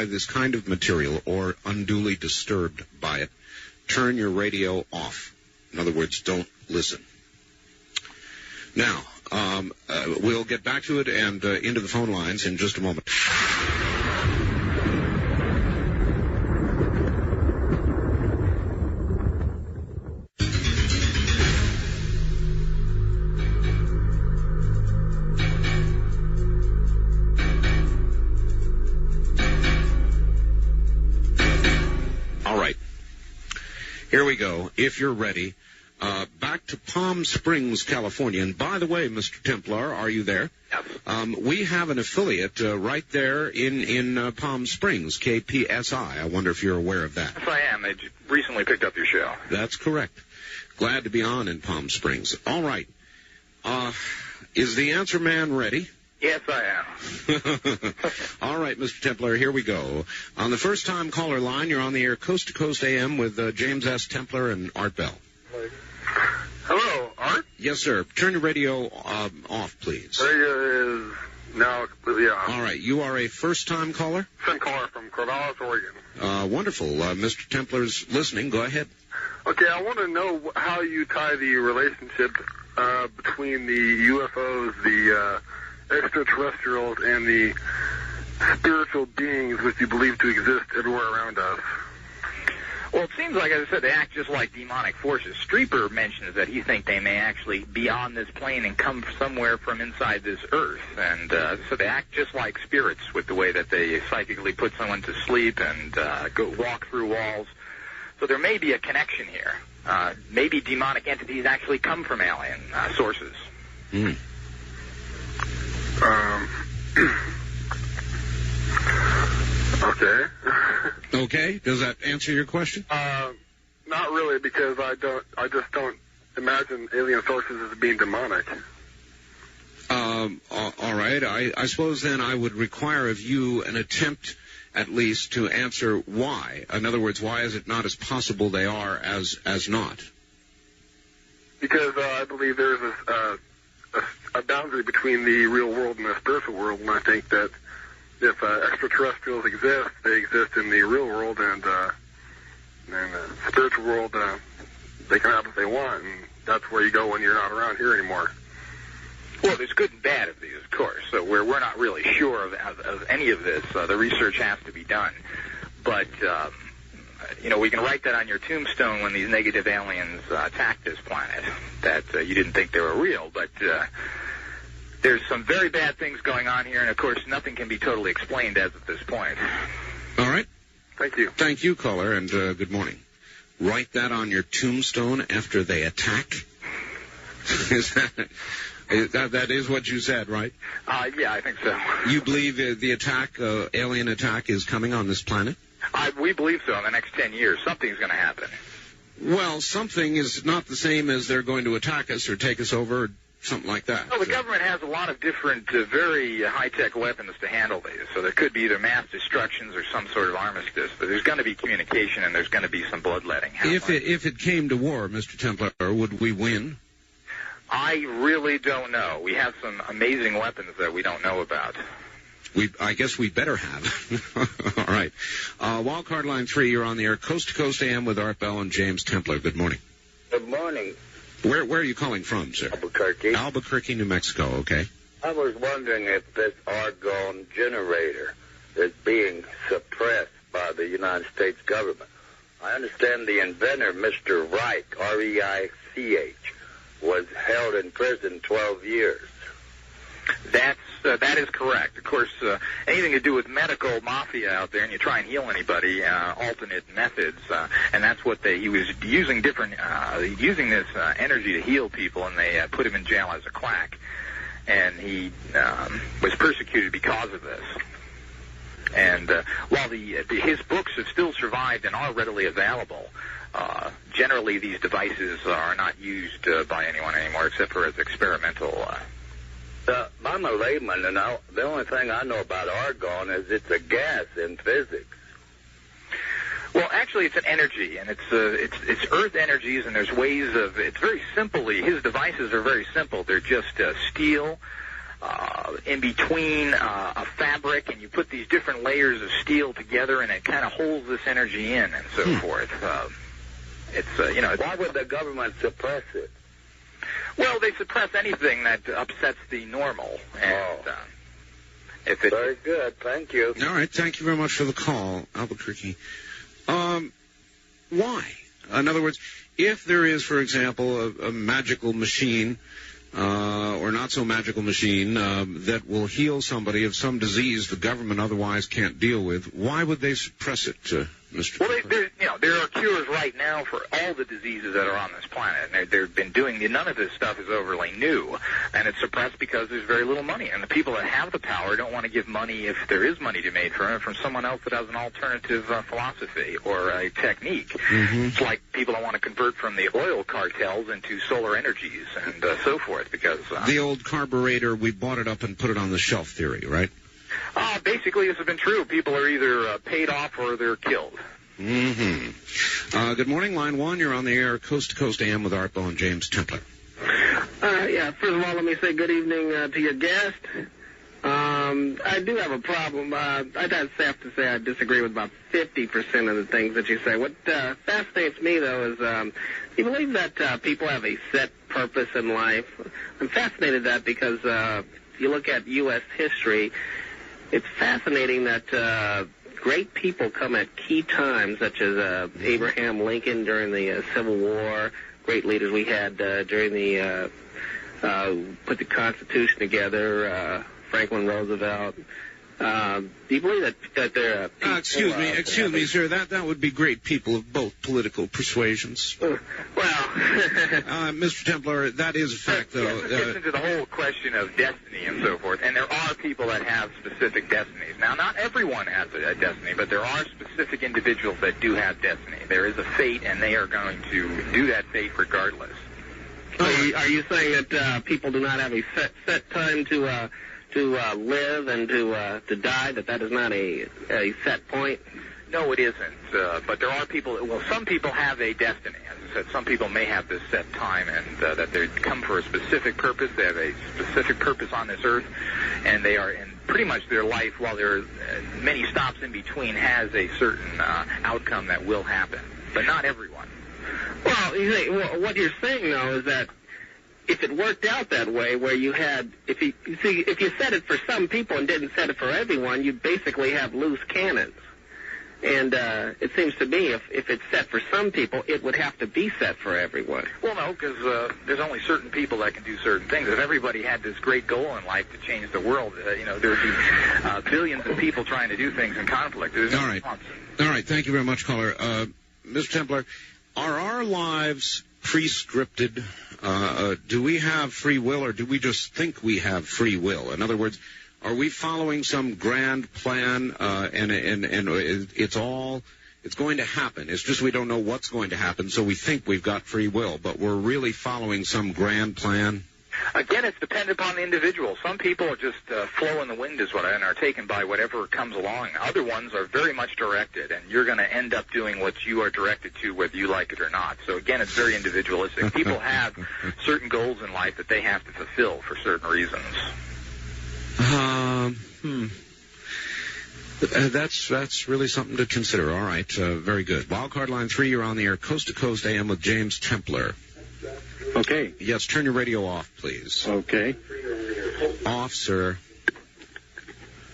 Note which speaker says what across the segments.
Speaker 1: by this kind of material or unduly disturbed by it, turn your radio off. In other words, don't listen. Now, we'll get back to it and into the phone lines in just a moment. All right. Here we go. If you're ready. Back to Palm Springs, California. And by the way, Mr. Templar, are you there?
Speaker 2: Yes.
Speaker 1: We have an affiliate right there in Palm Springs, KPSI. I wonder if you're aware of that.
Speaker 2: Yes, I am. I recently picked up your show.
Speaker 1: That's correct. Glad to be on in Palm Springs. All right. Is the answer man ready?
Speaker 2: Yes, I am.
Speaker 1: All right, Mr. Templar, here we go. On the first-time caller line, you're on the air Coast to Coast AM with James S. Templar and Art Bell.
Speaker 3: Hello, Art?
Speaker 1: Yes, sir. Turn your radio off, please.
Speaker 3: Radio is now completely off.
Speaker 1: All right. You are a first-time caller?
Speaker 3: First caller from Corvallis, Oregon.
Speaker 1: Wonderful. Mr. Templar's listening. Go ahead.
Speaker 3: Okay, I want to know how you tie the relationship between the UFOs, the extraterrestrials, and the spiritual beings which you believe to exist everywhere around us.
Speaker 2: Well, it seems like, as I said, they act just like demonic forces. Streeper mentions that he thinks they may actually be on this plane and come somewhere from inside this earth. And so they act just like spirits with the way that they psychically put someone to sleep and go walk through walls. So there may be a connection here. Maybe demonic entities actually come from alien sources.
Speaker 1: Hmm.
Speaker 3: Okay.
Speaker 1: Okay. Does that answer your question?
Speaker 3: Not really, because I just don't imagine alien sources as being demonic.
Speaker 1: All right. I suppose then I would require of you an attempt, at least, to answer why. In other words, why is it not as possible they are as not?
Speaker 3: Because I believe there's a boundary between the real world and the spiritual world, and I think that if extraterrestrials exist, they exist in the real world, and the spiritual world, they can have what they want, and that's where you go when you're not around here anymore.
Speaker 2: Well, there's good and bad of these, of course. So we're not really sure of any of this. The research has to be done. But, we can write that on your tombstone when these negative aliens attack this planet, that you didn't think they were real. But there's some very bad things going on here, and, of course, nothing can be totally explained as of this point.
Speaker 1: All right.
Speaker 3: Thank you.
Speaker 1: Thank you, caller, and good morning. Write that on your tombstone after they attack? That is what you said, right?
Speaker 2: Yeah, I think so.
Speaker 1: You believe the attack, alien attack, is coming on this planet?
Speaker 2: We believe so. In the next 10 years, something's going to happen.
Speaker 1: Well, something is not the same as they're going to attack us or take us over, or something like that.
Speaker 2: Well, the government has a lot of different, very high-tech weapons to handle these. So there could be either mass destructions or some sort of armistice. But there's going to be communication, and there's going to be some bloodletting.
Speaker 1: If it came to war, Mr. Templar, would we win?
Speaker 2: I really don't know. We have some amazing weapons that we don't know about.
Speaker 1: I guess we better have. All right. Wildcard line 3, you're on the air. Coast to Coast AM with Art Bell and James Templar. Good morning.
Speaker 4: Good morning.
Speaker 1: Where are you calling from, sir?
Speaker 4: Albuquerque.
Speaker 1: Albuquerque, New Mexico, okay.
Speaker 4: I was wondering if this argon generator is being suppressed by the United States government. I understand the inventor, Mr. Reich, R-E-I-C-H, was held in prison 12 years.
Speaker 2: That is correct. Of course, anything to do with medical mafia out there, and you try and heal anybody, alternate methods, and that's what he was using using this energy to heal people, and they put him in jail as a quack, and he was persecuted because of this. And while his books have still survived and are readily available, generally these devices are not used by anyone anymore except for as experimental.
Speaker 4: I'm a layman, and the only thing I know about argon is it's a gas in physics.
Speaker 2: Well, actually, it's an energy, and it's earth energies, and there's ways of. It's very simply. His devices are very simple. They're just steel in between a fabric, and you put these different layers of steel together, and it kind of holds this energy in, and so forth.
Speaker 4: Why would the government suppress it?
Speaker 2: Well, they suppress anything that upsets the normal. And,
Speaker 4: very good. Thank you.
Speaker 1: All right. Thank you very much for the call, Albuquerque. Why? In other words, if there is, for example, a magical machine or not so magical machine that will heal somebody of some disease the government otherwise can't deal with, why would they suppress it, Mr.
Speaker 2: Well, there are cures right now for all the diseases that are on this planet, and they've been doing. None of this stuff is overly new, and it's suppressed because there's very little money, and the people that have the power don't want to give money, if there is money to be made from someone else that has an alternative philosophy or a technique. Mm-hmm. It's like people don't want to convert from the oil cartels into solar energies and so forth, because
Speaker 1: the old carburetor, we bought it up and put it on the shelf theory, right?
Speaker 2: Basically, this has been true. People are either paid off or they're killed.
Speaker 1: Mm-hmm. Good morning, Line 1. You're on the air, Coast to Coast AM with Art Bell and James Templer.
Speaker 5: First of all, let me say good evening to your guest. I do have a problem. I'd have to say I disagree with about 50% of the things that you say. What fascinates me, though, is you believe that people have a set purpose in life. I'm fascinated that because if you look at U.S. history, it's fascinating that great people come at key times, such as Abraham Lincoln during the Civil War, great leaders we had during the put the Constitution together, Franklin Roosevelt. Do you believe that there are people...
Speaker 1: Excuse me, sir. That would be great people of both political persuasions. Mr. Templar, that is a fact, though.
Speaker 2: It gets into the whole question of destiny and so forth, and there are people that have specific destinies. Now, not everyone has a destiny, but there are specific individuals that do have destiny. There is a fate, and they are going to do that fate regardless.
Speaker 5: Are you saying that people do not have a set time to live and to die, that is not a set point?
Speaker 2: No, it isn't. But there are people, some people have a destiny. As I said, some people may have this set time, and that they come for a specific purpose. They have a specific purpose on this earth, and they are in pretty much their life, while there are many stops in between, has a certain outcome that will happen. But not everyone.
Speaker 5: Well, what you're saying, though, is that if it worked out that way, where you had, if you set it for some people and didn't set it for everyone, you'd basically have loose cannons. And it seems to me if it's set for some people, it would have to be set for everyone.
Speaker 2: Well, no, because there's only certain people that can do certain things. If everybody had this great goal in life to change the world, there would be billions of people trying to do things in conflict. All
Speaker 1: right. Thank you very much, caller. Mr. Templar, are our lives pre-scripted? Do we have free will, or do we just think we have free will? In other words, are we following some grand plan, and it's going to happen? It's just we don't know what's going to happen, so we think we've got free will, but we're really following some grand plan?
Speaker 2: Again, it's dependent upon the individual. Some people are just flow in the wind, and are taken by whatever comes along. Other ones are very much directed, and you're going to end up doing what you are directed to, whether you like it or not. So again, it's very individualistic. People have certain goals in life that they have to fulfill for certain reasons.
Speaker 1: That's really something to consider. All right, very good. Wildcard line 3, you're on the air, Coast to Coast AM with James Templar.
Speaker 6: Okay.
Speaker 1: Yes, turn your radio off, please.
Speaker 6: Okay.
Speaker 1: Off, sir.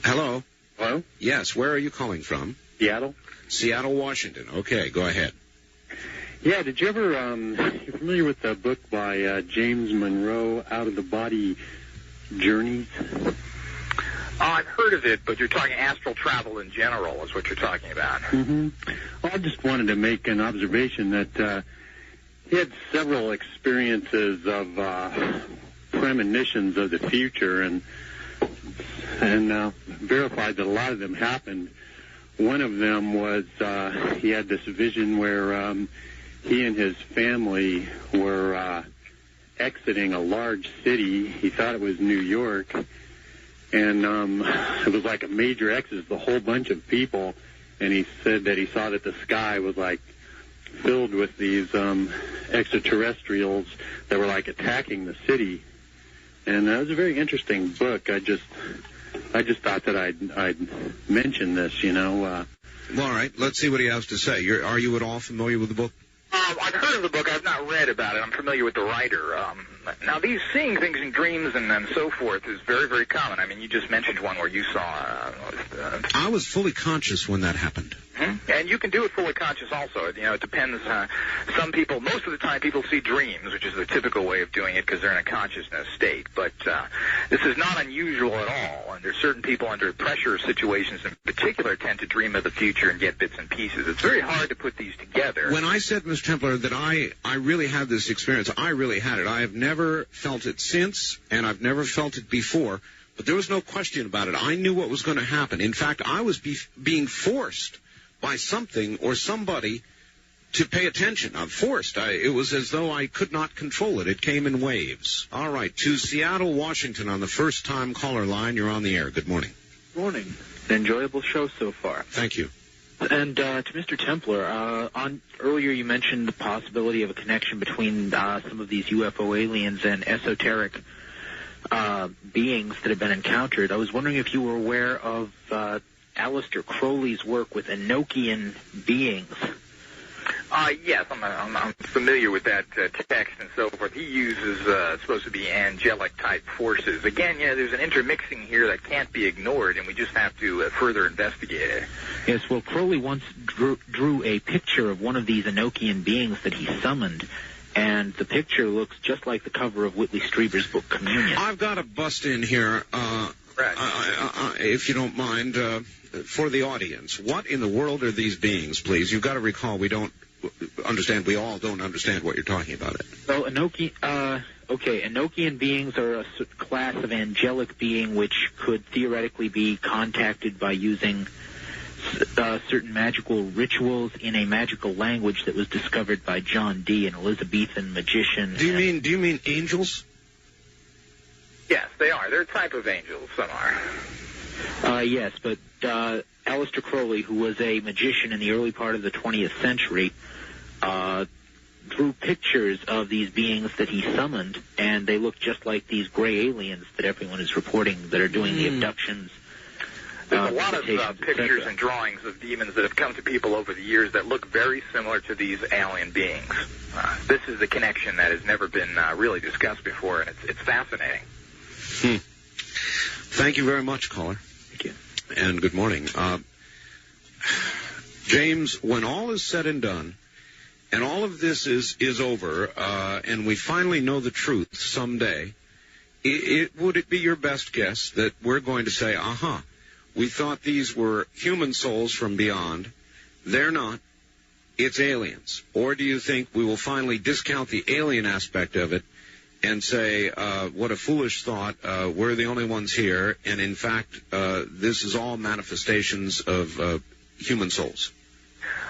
Speaker 1: Hello?
Speaker 6: Hello?
Speaker 1: Yes, where are you calling from?
Speaker 6: Seattle.
Speaker 1: Seattle, Washington. Okay, go ahead.
Speaker 6: Yeah, did you ever, you familiar with the book by James Monroe, Out of the Body Journeys?
Speaker 2: I've heard of it, but you're talking astral travel in general is what you're talking about.
Speaker 6: Mm-hmm. Well, I just wanted to make an observation that he had several experiences of premonitions of the future and verified that a lot of them happened. One of them was he had this vision where he and his family were exiting a large city. He thought it was New York, and it was like a major exit, a whole bunch of people, and he said that he saw that the sky was like filled with these extraterrestrials that were like attacking the city. And it was a very interesting book. I just I just thought that I'd mention this,
Speaker 1: Well, all right. Let's see what he has to say. Are you at all familiar with the book?
Speaker 2: I've heard of the book. I've not read about it. I'm familiar with the writer. Now, seeing things in dreams and so forth is very, very common. I mean, you just mentioned one where you saw...
Speaker 1: I was fully conscious when that happened.
Speaker 2: And you can do it fully conscious also. It depends. Some people, most of the time, people see dreams, which is the typical way of doing it because they're in a consciousness state. But this is not unusual at all. And there's certain people under pressure situations in particular tend to dream of the future and get bits and pieces. It's very hard to put these together.
Speaker 1: When I said, Mr. Templar, that I really had this experience, I really had it. I have never felt it since, and I've never felt it before. But there was no question about it. I knew what was going to happen. In fact, I was being forced by something or somebody to pay attention. I'm forced. It was as though I could not control it. It came in waves. All right, to Seattle, Washington, on the first-time caller line. You're on the air. Good morning.
Speaker 7: Morning. An enjoyable show so far.
Speaker 1: Thank you.
Speaker 7: And to Mr. Templar, earlier you mentioned the possibility of a connection between some of these UFO aliens and esoteric beings that have been encountered. I was wondering if you were aware of Aleister Crowley's work with Enochian beings.
Speaker 2: Yes, I'm familiar with that text and so forth. He uses supposed to be angelic-type forces. Again, there's an intermixing here that can't be ignored, and we just have to further investigate it.
Speaker 7: Yes, well, Crowley once drew a picture of one of these Enochian beings that he summoned, and the picture looks just like the cover of Whitley Strieber's book, Communion.
Speaker 1: I've got to bust in here, if you don't mind, for the audience. What in the world are these beings, please? You've got to recall we all don't understand what you're talking about.
Speaker 7: Well, Enochian beings are a class of angelic being which could theoretically be contacted by using certain magical rituals in a magical language that was discovered by John Dee, an Elizabethan magician.
Speaker 1: Do you mean angels?
Speaker 2: Yes, they are. They're a type of angels, some are.
Speaker 7: Yes, but Aleister Crowley, who was a magician in the early part of the 20th century, drew pictures of these beings that he summoned, and they look just like these gray aliens that everyone is reporting that are doing the abductions.
Speaker 2: There's a lot of pictures and drawings of demons that have come to people over the years that look very similar to these alien beings. This is the connection that has never been really discussed before, and it's fascinating.
Speaker 1: Thank you very much, caller.
Speaker 7: Thank you.
Speaker 1: And good morning. James, when all is said and done, and all of this is over, and we finally know the truth someday, would it be your best guess that we're going to say, we thought these were human souls from beyond. They're not. It's aliens. Or do you think we will finally discount the alien aspect of it and say, what a foolish thought, we're the only ones here, and in fact, this is all manifestations of human souls?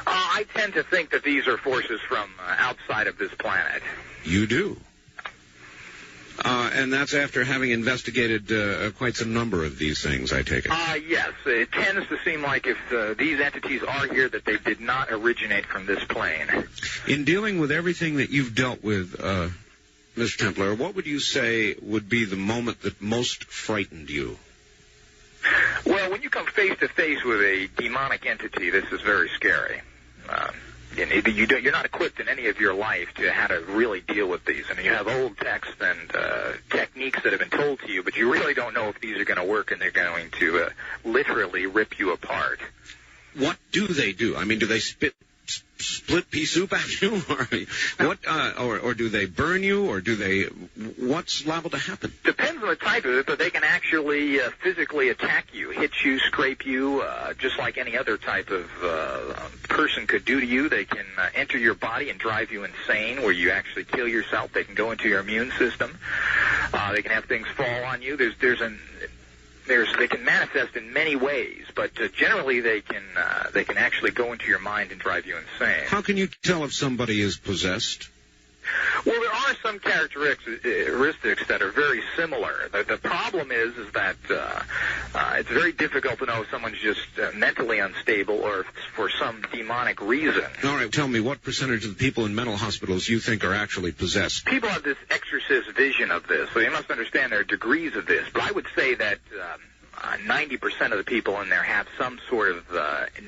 Speaker 2: I tend to think that these are forces from outside of this planet.
Speaker 1: You do? And that's after having investigated quite some number of these things, I take it.
Speaker 2: Yes. It tends to seem like if these entities are here, that they did not originate from this plane.
Speaker 1: In dealing with everything that you've dealt with, Mr. Templar, what would you say would be the moment that most frightened you?
Speaker 2: Well, when you come face to face with a demonic entity, this is very scary. You're not equipped in any of your life to how to really deal with these. I mean, you have old texts and techniques that have been told to you, but you really don't know if these are going to work and they're going to literally rip you apart.
Speaker 1: What do they do? I mean, do they split pea soup at you, or do they burn you, or do they? What's liable to happen?
Speaker 2: Depends on the type of it, but they can actually physically attack you, hit you, scrape you, just like any other type of person could do to you. They can enter your body and drive you insane, where you actually kill yourself. They can go into your immune system. They can have things fall on you. They can manifest in many ways, but generally they can actually go into your mind and drive you insane.
Speaker 1: How can you tell if somebody is possessed?
Speaker 2: Well, there are some characteristics that are very similar. The problem is that it's very difficult to know if someone's just mentally unstable or if it's for some demonic reason.
Speaker 1: All right, tell me, what percentage of the people in mental hospitals you think are actually possessed?
Speaker 2: People have this exorcist vision of this, so you must understand there are degrees of this. But I would say that 90% of the people in there have some sort of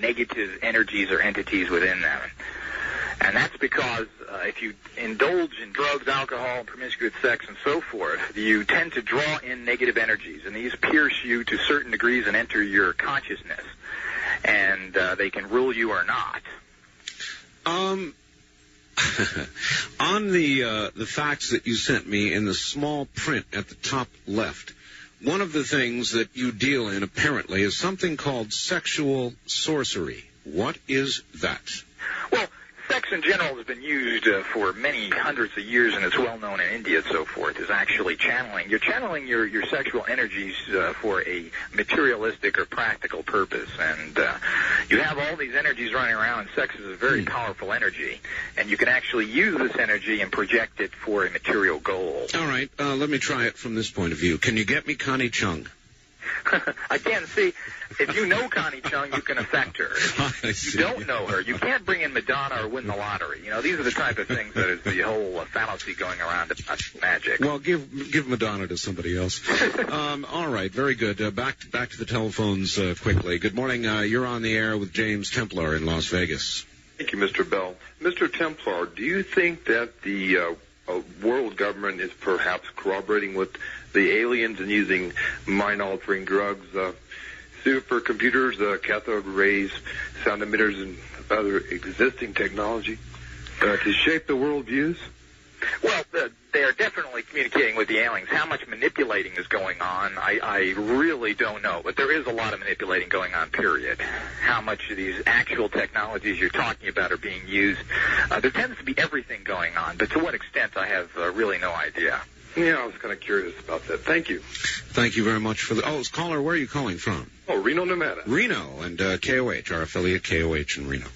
Speaker 2: negative energies or entities within them. And that's because if you indulge in drugs, alcohol, promiscuous sex, and so forth, you tend to draw in negative energies, and these pierce you to certain degrees and enter your consciousness, and they can rule you or not.
Speaker 1: On the facts that you sent me in the small print at the top left, one of the things that you deal in apparently is something called sexual sorcery. What is that?
Speaker 2: Well, sex in general has been used for many hundreds of years, and it's well known in India and so forth, is actually channeling. You're channeling your sexual energies for a materialistic or practical purpose, and you have all these energies running around. Sex is a very powerful energy, and you can actually use this energy and project it for a material goal.
Speaker 1: All right, let me try it from this point of view. Can you get me Connie Chung?
Speaker 2: I can see. If you know Connie Chung, you can affect her. If you don't know her, you can't bring in Madonna or win the lottery. You know, these are the type of things that is the whole fallacy going around about magic.
Speaker 1: Well, give Madonna to somebody else. All right, very good. Back to the telephones quickly. Good morning. You're on the air with James Templar in Las Vegas.
Speaker 8: Thank you, Mr. Bell. Mr. Templar, do you think that the world government is perhaps corroborating with the aliens and using mind-altering drugs, supercomputers, cathode rays, sound emitters, and other existing technology to shape the world views?
Speaker 2: Well, they are definitely communicating with the aliens. How much manipulating is going on, I really don't know. But there is a lot of manipulating going on, period. How much of these actual technologies you're talking about are being used, there tends to be everything going on. But to what extent, I have really no idea.
Speaker 8: Yeah, I was kind of curious about that. Thank you.
Speaker 1: Thank you very much for the... Oh, caller, where are you calling from?
Speaker 8: Oh, Reno, Nevada.
Speaker 1: Reno, and KOH, our affiliate KOH in Reno.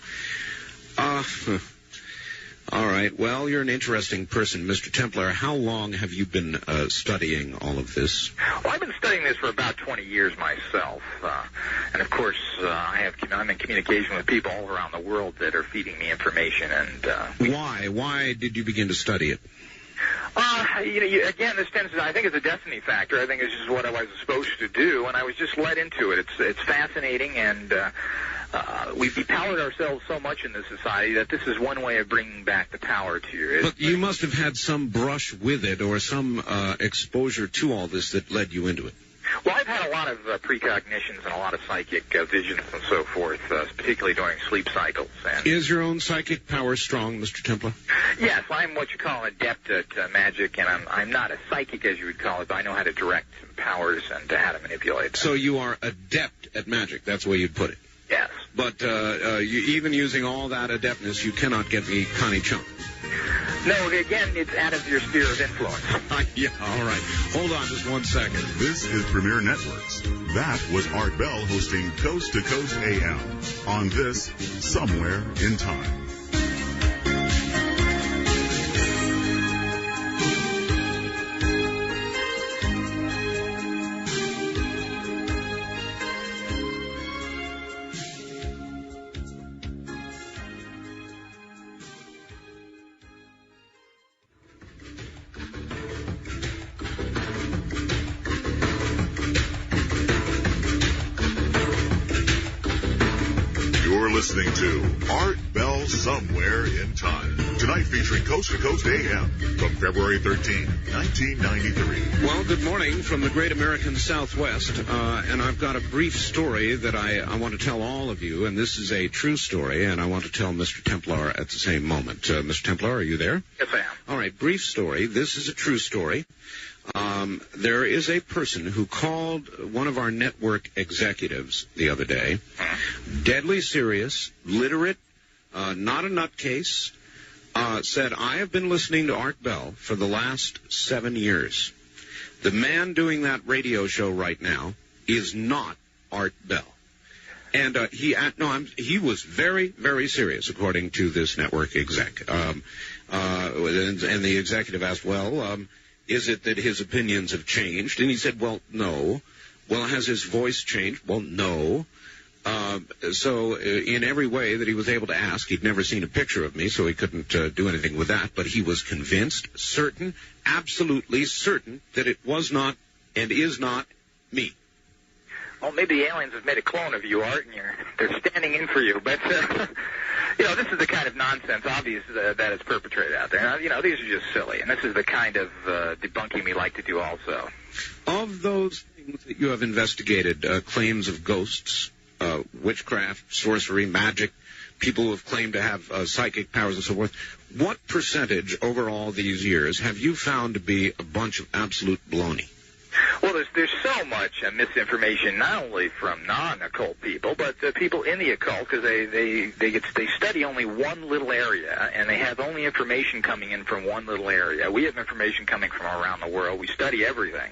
Speaker 1: All right. Well, you're an interesting person, Mr. Templar. How long have you been studying all of this?
Speaker 2: Well, I've been studying this for about 20 years myself. And, of course, I'm in communication with people all around the world that are feeding me information. And
Speaker 1: Why? Why did you begin to study it?
Speaker 2: Again, this tends to, I think it's a destiny factor. I think it's just what I was supposed to do, and I was just led into it. It's fascinating, and we've depowered ourselves so much in this society that this is one way of bringing back the power to you.
Speaker 1: But you must have had some brush with it or some exposure to all this that led you into it.
Speaker 2: Well, I've had a lot of precognitions and a lot of psychic visions and so forth, particularly during sleep cycles. And
Speaker 1: is your own psychic power strong, Mr. Templar?
Speaker 2: Yes, I'm what you call an adept at magic, and I'm not a psychic, as you would call it, but I know how to direct powers and how to manipulate them.
Speaker 1: So you are adept at magic. That's the way you'd put it.
Speaker 2: Yes.
Speaker 1: But even using all that adeptness, you cannot get me Connie Chung.
Speaker 2: No, again, it's out of your sphere of influence.
Speaker 1: Yeah, all right. Hold on just 1 second.
Speaker 9: This is Premier Networks. That was Art Bell hosting Coast to Coast AM on this Somewhere in Time. Listening to Art Bell Somewhere in Time. Tonight featuring Coast to Coast AM from February 13, 1993.
Speaker 1: Well, good morning from the great American Southwest. And I've got a brief story that I want to tell all of you. And this is a true story, and I want to tell Mr. Templar at the same moment. Mr. Templar, are you there?
Speaker 2: Yes, I am.
Speaker 1: All right, brief story. This is a true story. There is a person who called one of our network executives the other day, deadly serious, literate, not a nutcase, said, I have been listening to Art Bell for the last 7 years. The man doing that radio show right now is not Art Bell. And he was very, very serious, according to this network exec. And the executive asked, well, is it that his opinions have changed? And he said, well, no. Well, has his voice changed? Well, no. So in every way that he was able to ask, he'd never seen a picture of me, so he couldn't do anything with that. But he was convinced, certain, absolutely certain that it was not and is not me.
Speaker 2: Well, maybe the aliens have made a clone of you, Art, and they're standing in for you. But, this is the kind of nonsense, obvious, that is perpetrated out there. Now, these are just silly, and this is the kind of debunking we like to do also.
Speaker 1: Of those things that you have investigated, claims of ghosts, witchcraft, sorcery, magic, people who have claimed to have psychic powers and so forth, what percentage over all these years have you found to be a bunch of absolute baloney?
Speaker 2: Well, there's so much misinformation, not only from non-occult people, but people in the occult, because they study only one little area, and they have only information coming in from one little area. We have information coming from around the world. We study everything.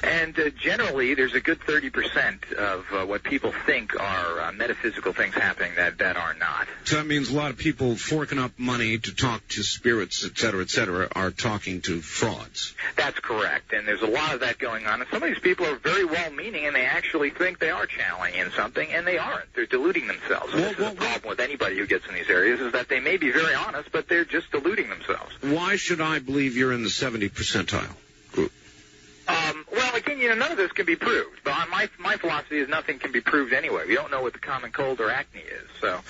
Speaker 2: And generally, there's a good 30% of what people think are metaphysical things happening that are not.
Speaker 1: So that means a lot of people forking up money to talk to spirits, et cetera, are talking to frauds.
Speaker 2: That's correct, and there's a lot of that going on. And some of these people are very well-meaning, and they actually think they are channeling in something, and they aren't. They're deluding themselves. And this is the problem with anybody who gets in these areas, is that they may be very honest, but they're just deluding themselves.
Speaker 1: Why should I believe you're in the 70 percentile group?
Speaker 2: Well, again, none of this can be proved. But my philosophy is nothing can be proved anyway. We don't know what the common cold or acne is. So,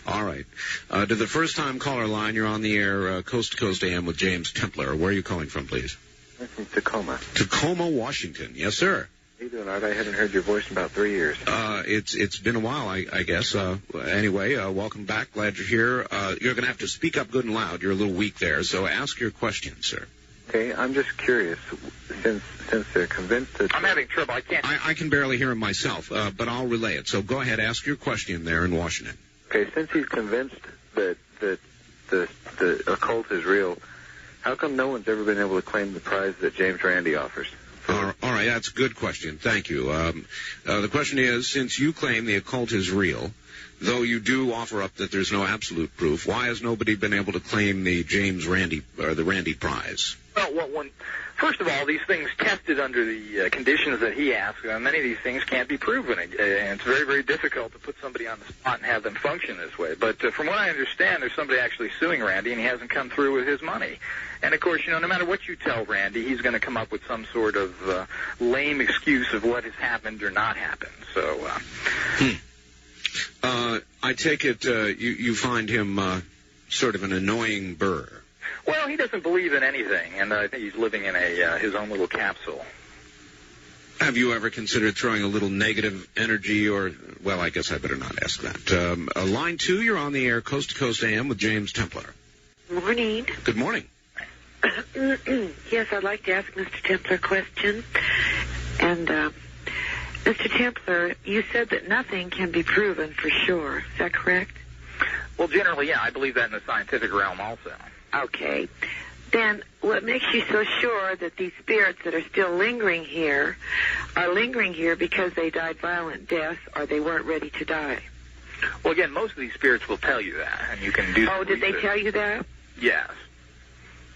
Speaker 1: all right. To the first-time caller line, you're on the air, Coast to Coast AM with James Templar. Where are you calling from, please?
Speaker 10: I'm from Tacoma.
Speaker 1: Tacoma, Washington. Yes, sir.
Speaker 10: How you doing, Art? I haven't heard your voice in about 3 years.
Speaker 1: It's been a while, I guess. Anyway, welcome back. Glad you're here. You're going to have to speak up good and loud. You're a little weak there, so ask your question, sir.
Speaker 10: Okay, I'm just curious, since they're convinced that...
Speaker 2: I'm having trouble. I can't...
Speaker 1: I can barely hear him myself, but I'll relay it. So go ahead, ask your question there in Washington.
Speaker 10: Okay, since he's convinced that the occult is real, how come no one's ever been able to claim the prize that James Randi offers?
Speaker 1: All right, that's a good question. Thank you. The question is, since you claim the occult is real, though you do offer up that there's no absolute proof, why has nobody been able to claim the James Randi, or the Randi prize?
Speaker 2: Well, first of all, these things tested under the conditions that he asked, many of these things can't be proven, and it's very, very difficult to put somebody on the spot and have them function this way. But from what I understand, there's somebody actually suing Randi, and he hasn't come through with his money. And, of course, no matter what you tell Randi, he's going to come up with some sort of lame excuse of what has happened or not happened. So,
Speaker 1: I take it you find him sort of an annoying burr.
Speaker 2: Well, he doesn't believe in anything, and I think he's living in his own little capsule.
Speaker 1: Have you ever considered throwing a little negative energy or, well, I guess I better not ask that. Line 2, you're on the air, Coast to Coast AM with James Templar.
Speaker 11: Morning.
Speaker 1: Good morning.
Speaker 11: Yes, I'd like to ask Mr. Templar a question. And, Mr. Templar, you said that nothing can be proven for sure. Is that correct?
Speaker 2: Well, generally, yeah. I believe that in the scientific realm also.
Speaker 11: Okay. Then what makes you so sure that these spirits that are still lingering here are lingering here because they died violent deaths or they weren't ready to die?
Speaker 2: Well, again, most of these spirits will tell you that, and you can do.
Speaker 11: Oh, did they tell you that?
Speaker 2: Yes.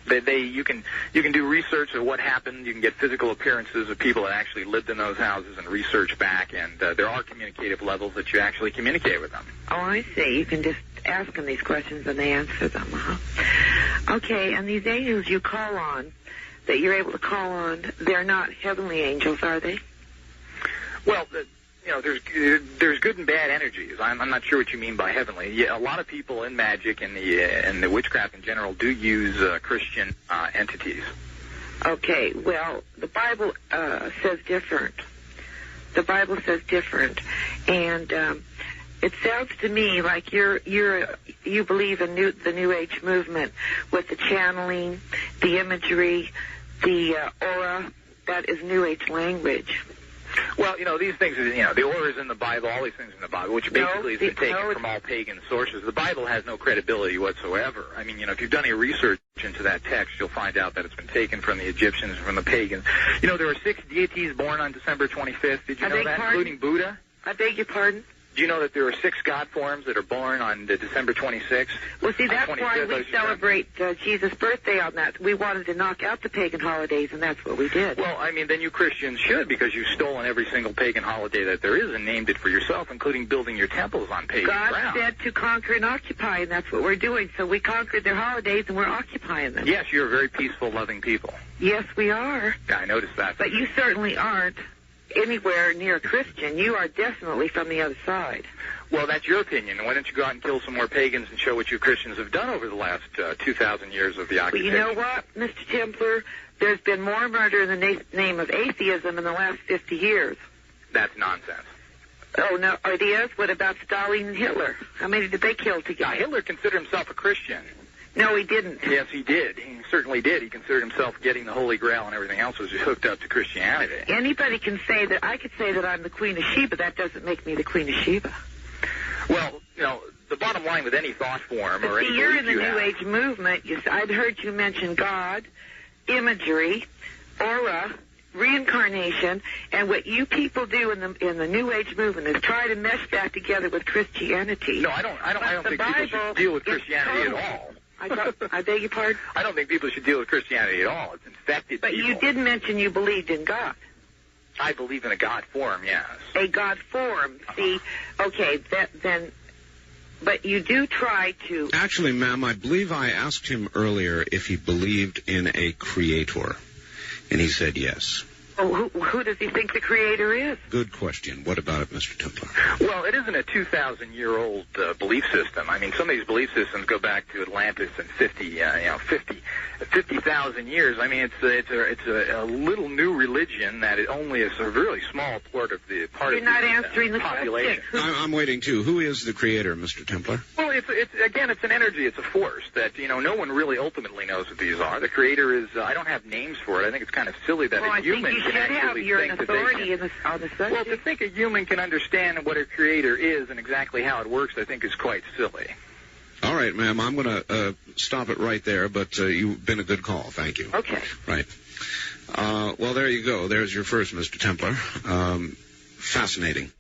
Speaker 2: You can do research of what happened. You can get physical appearances of people that actually lived in those houses and research back. And there are communicative levels that you actually communicate with them.
Speaker 11: Oh, I see. You can just ask them these questions and they answer them. Uh-huh. Okay. And these angels you call on, that you're able to call on, they're not heavenly angels, are they?
Speaker 2: Well, there's good and bad energies. I'm not sure what you mean by heavenly. Yeah, a lot of people in magic and the witchcraft in general do use Christian entities.
Speaker 11: Okay, well, the Bible says different. The Bible says different, and it sounds to me like you believe in the New Age movement with the channeling, the imagery, the aura. That is New Age language.
Speaker 2: Well, these things, the aura is in the Bible, all these things in the Bible, which basically has been taken from all pagan sources. The Bible has no credibility whatsoever. I mean, if you've done any research into that text, you'll find out that it's been taken from the Egyptians and from the pagans. There were 6 deities born on December 25th. Did you know that, including Buddha?
Speaker 11: I beg your pardon?
Speaker 2: Do you know that there are 6 God forms that are born on December 26th?
Speaker 11: Well, see, that's why we celebrate Jesus' birthday on that. We wanted to knock out the pagan holidays, and that's what we did.
Speaker 2: Well, I mean, then you Christians should, because you've stolen every single pagan holiday that there is and named it for yourself, including building your temples on pagan ground.
Speaker 11: God said to conquer and occupy, and that's what we're doing. So we conquered their holidays, and we're occupying them.
Speaker 2: Yes, you're very peaceful, loving people.
Speaker 11: Yes, we are.
Speaker 2: Yeah, I noticed that.
Speaker 11: But you certainly aren't. anywhere near a Christian, you are definitely from the other side.
Speaker 2: Well, that's your opinion. Why don't you go out and kill some more pagans and show what you Christians have done over the last 2,000 years of the occupation?
Speaker 11: Well, you know what, Mr. Templar? There's been more murder in the name of atheism in the last 50 years.
Speaker 2: That's nonsense.
Speaker 11: Oh, no, it is? What about Stalin and Hitler? How many did they kill together?
Speaker 2: Hitler considered himself a Christian.
Speaker 11: No, he didn't.
Speaker 2: Yes, he did. He certainly did. He considered himself getting the Holy Grail and everything else was hooked up to Christianity.
Speaker 11: Anybody can say that. I could say that I'm the Queen of Sheba. That doesn't make me the Queen of Sheba.
Speaker 2: Well, you know, the bottom line with any thought form or any
Speaker 11: you're in the
Speaker 2: belief you
Speaker 11: New
Speaker 2: have,
Speaker 11: Age movement. I'd heard you mention God, imagery, aura, reincarnation, and what you people do in the New Age movement is try to mesh that together with Christianity.
Speaker 2: No, I don't think people should deal with Christianity at all.
Speaker 11: I beg your pardon?
Speaker 2: I don't think people should deal with Christianity at all. It's infected
Speaker 11: But
Speaker 2: people.
Speaker 11: you did mention you believed in God.
Speaker 2: I believe in a God form, yes.
Speaker 11: A God form. See, okay, then, but you do try to...
Speaker 1: Actually, ma'am, I believe I asked him earlier if he believed in a creator, and he said yes.
Speaker 11: Oh, who does he think the creator is?
Speaker 1: Good question. What about it, Mr. Templar?
Speaker 2: Well, it isn't a 2,000-year-old belief system. I mean, some of these belief systems go back to Atlantis and 50,000 years. I mean, it's a little new religion that it only is a really small part of the
Speaker 11: You're not answering the
Speaker 2: population.
Speaker 1: I'm waiting too. Who is the creator, Mr. Templar?
Speaker 2: Well, it's an energy. It's a force that no one really ultimately knows what these are. The creator is. I don't have names for it. I think it's kind of silly that a human can actually think that they can.
Speaker 11: On the subject.
Speaker 2: Well, to think a human can understand what a creator is and exactly how it works, I think is quite silly.
Speaker 1: All right, ma'am, I'm going to stop it right there, but you've been a good call. Thank you.
Speaker 11: Okay.
Speaker 1: Right. Well, there you go. There's your first, Mr. Templar. Fascinating.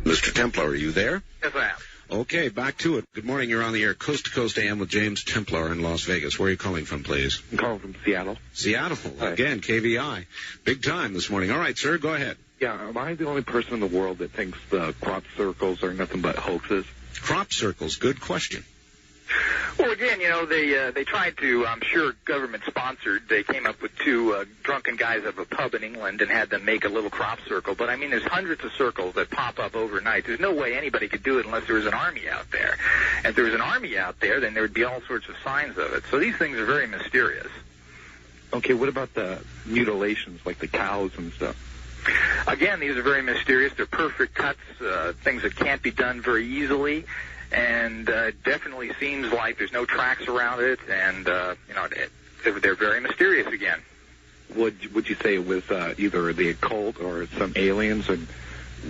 Speaker 1: Mr. Templar, are you there?
Speaker 2: Yes, I am.
Speaker 1: Okay, back to it. Good morning. You're on the air, Coast to Coast AM with James Templar in Las Vegas. Where are you calling from, please?
Speaker 10: I'm calling from Seattle.
Speaker 1: Seattle. Hi. Again, KVI. Big time this morning. All right, sir, go ahead.
Speaker 10: Yeah, am I the only person in the world that thinks the crop circles are nothing but hoaxes?
Speaker 1: Crop circles, good question.
Speaker 2: Well, again, they tried to, I'm sure government-sponsored, they came up with two drunken guys at a pub in England and had them make a little crop circle. But, I mean, there's hundreds of circles that pop up overnight. There's no way anybody could do it unless there was an army out there. And if there was an army out there, then there would be all sorts of signs of it. So these things are very mysterious.
Speaker 10: Okay, what about the mutilations, like the cows and stuff?
Speaker 2: Again, these are very mysterious. They're perfect cuts, things that can't be done very easily. And it definitely seems like there's no tracks around it, and they're very mysterious again.
Speaker 10: Would you say it was either the occult or some aliens, and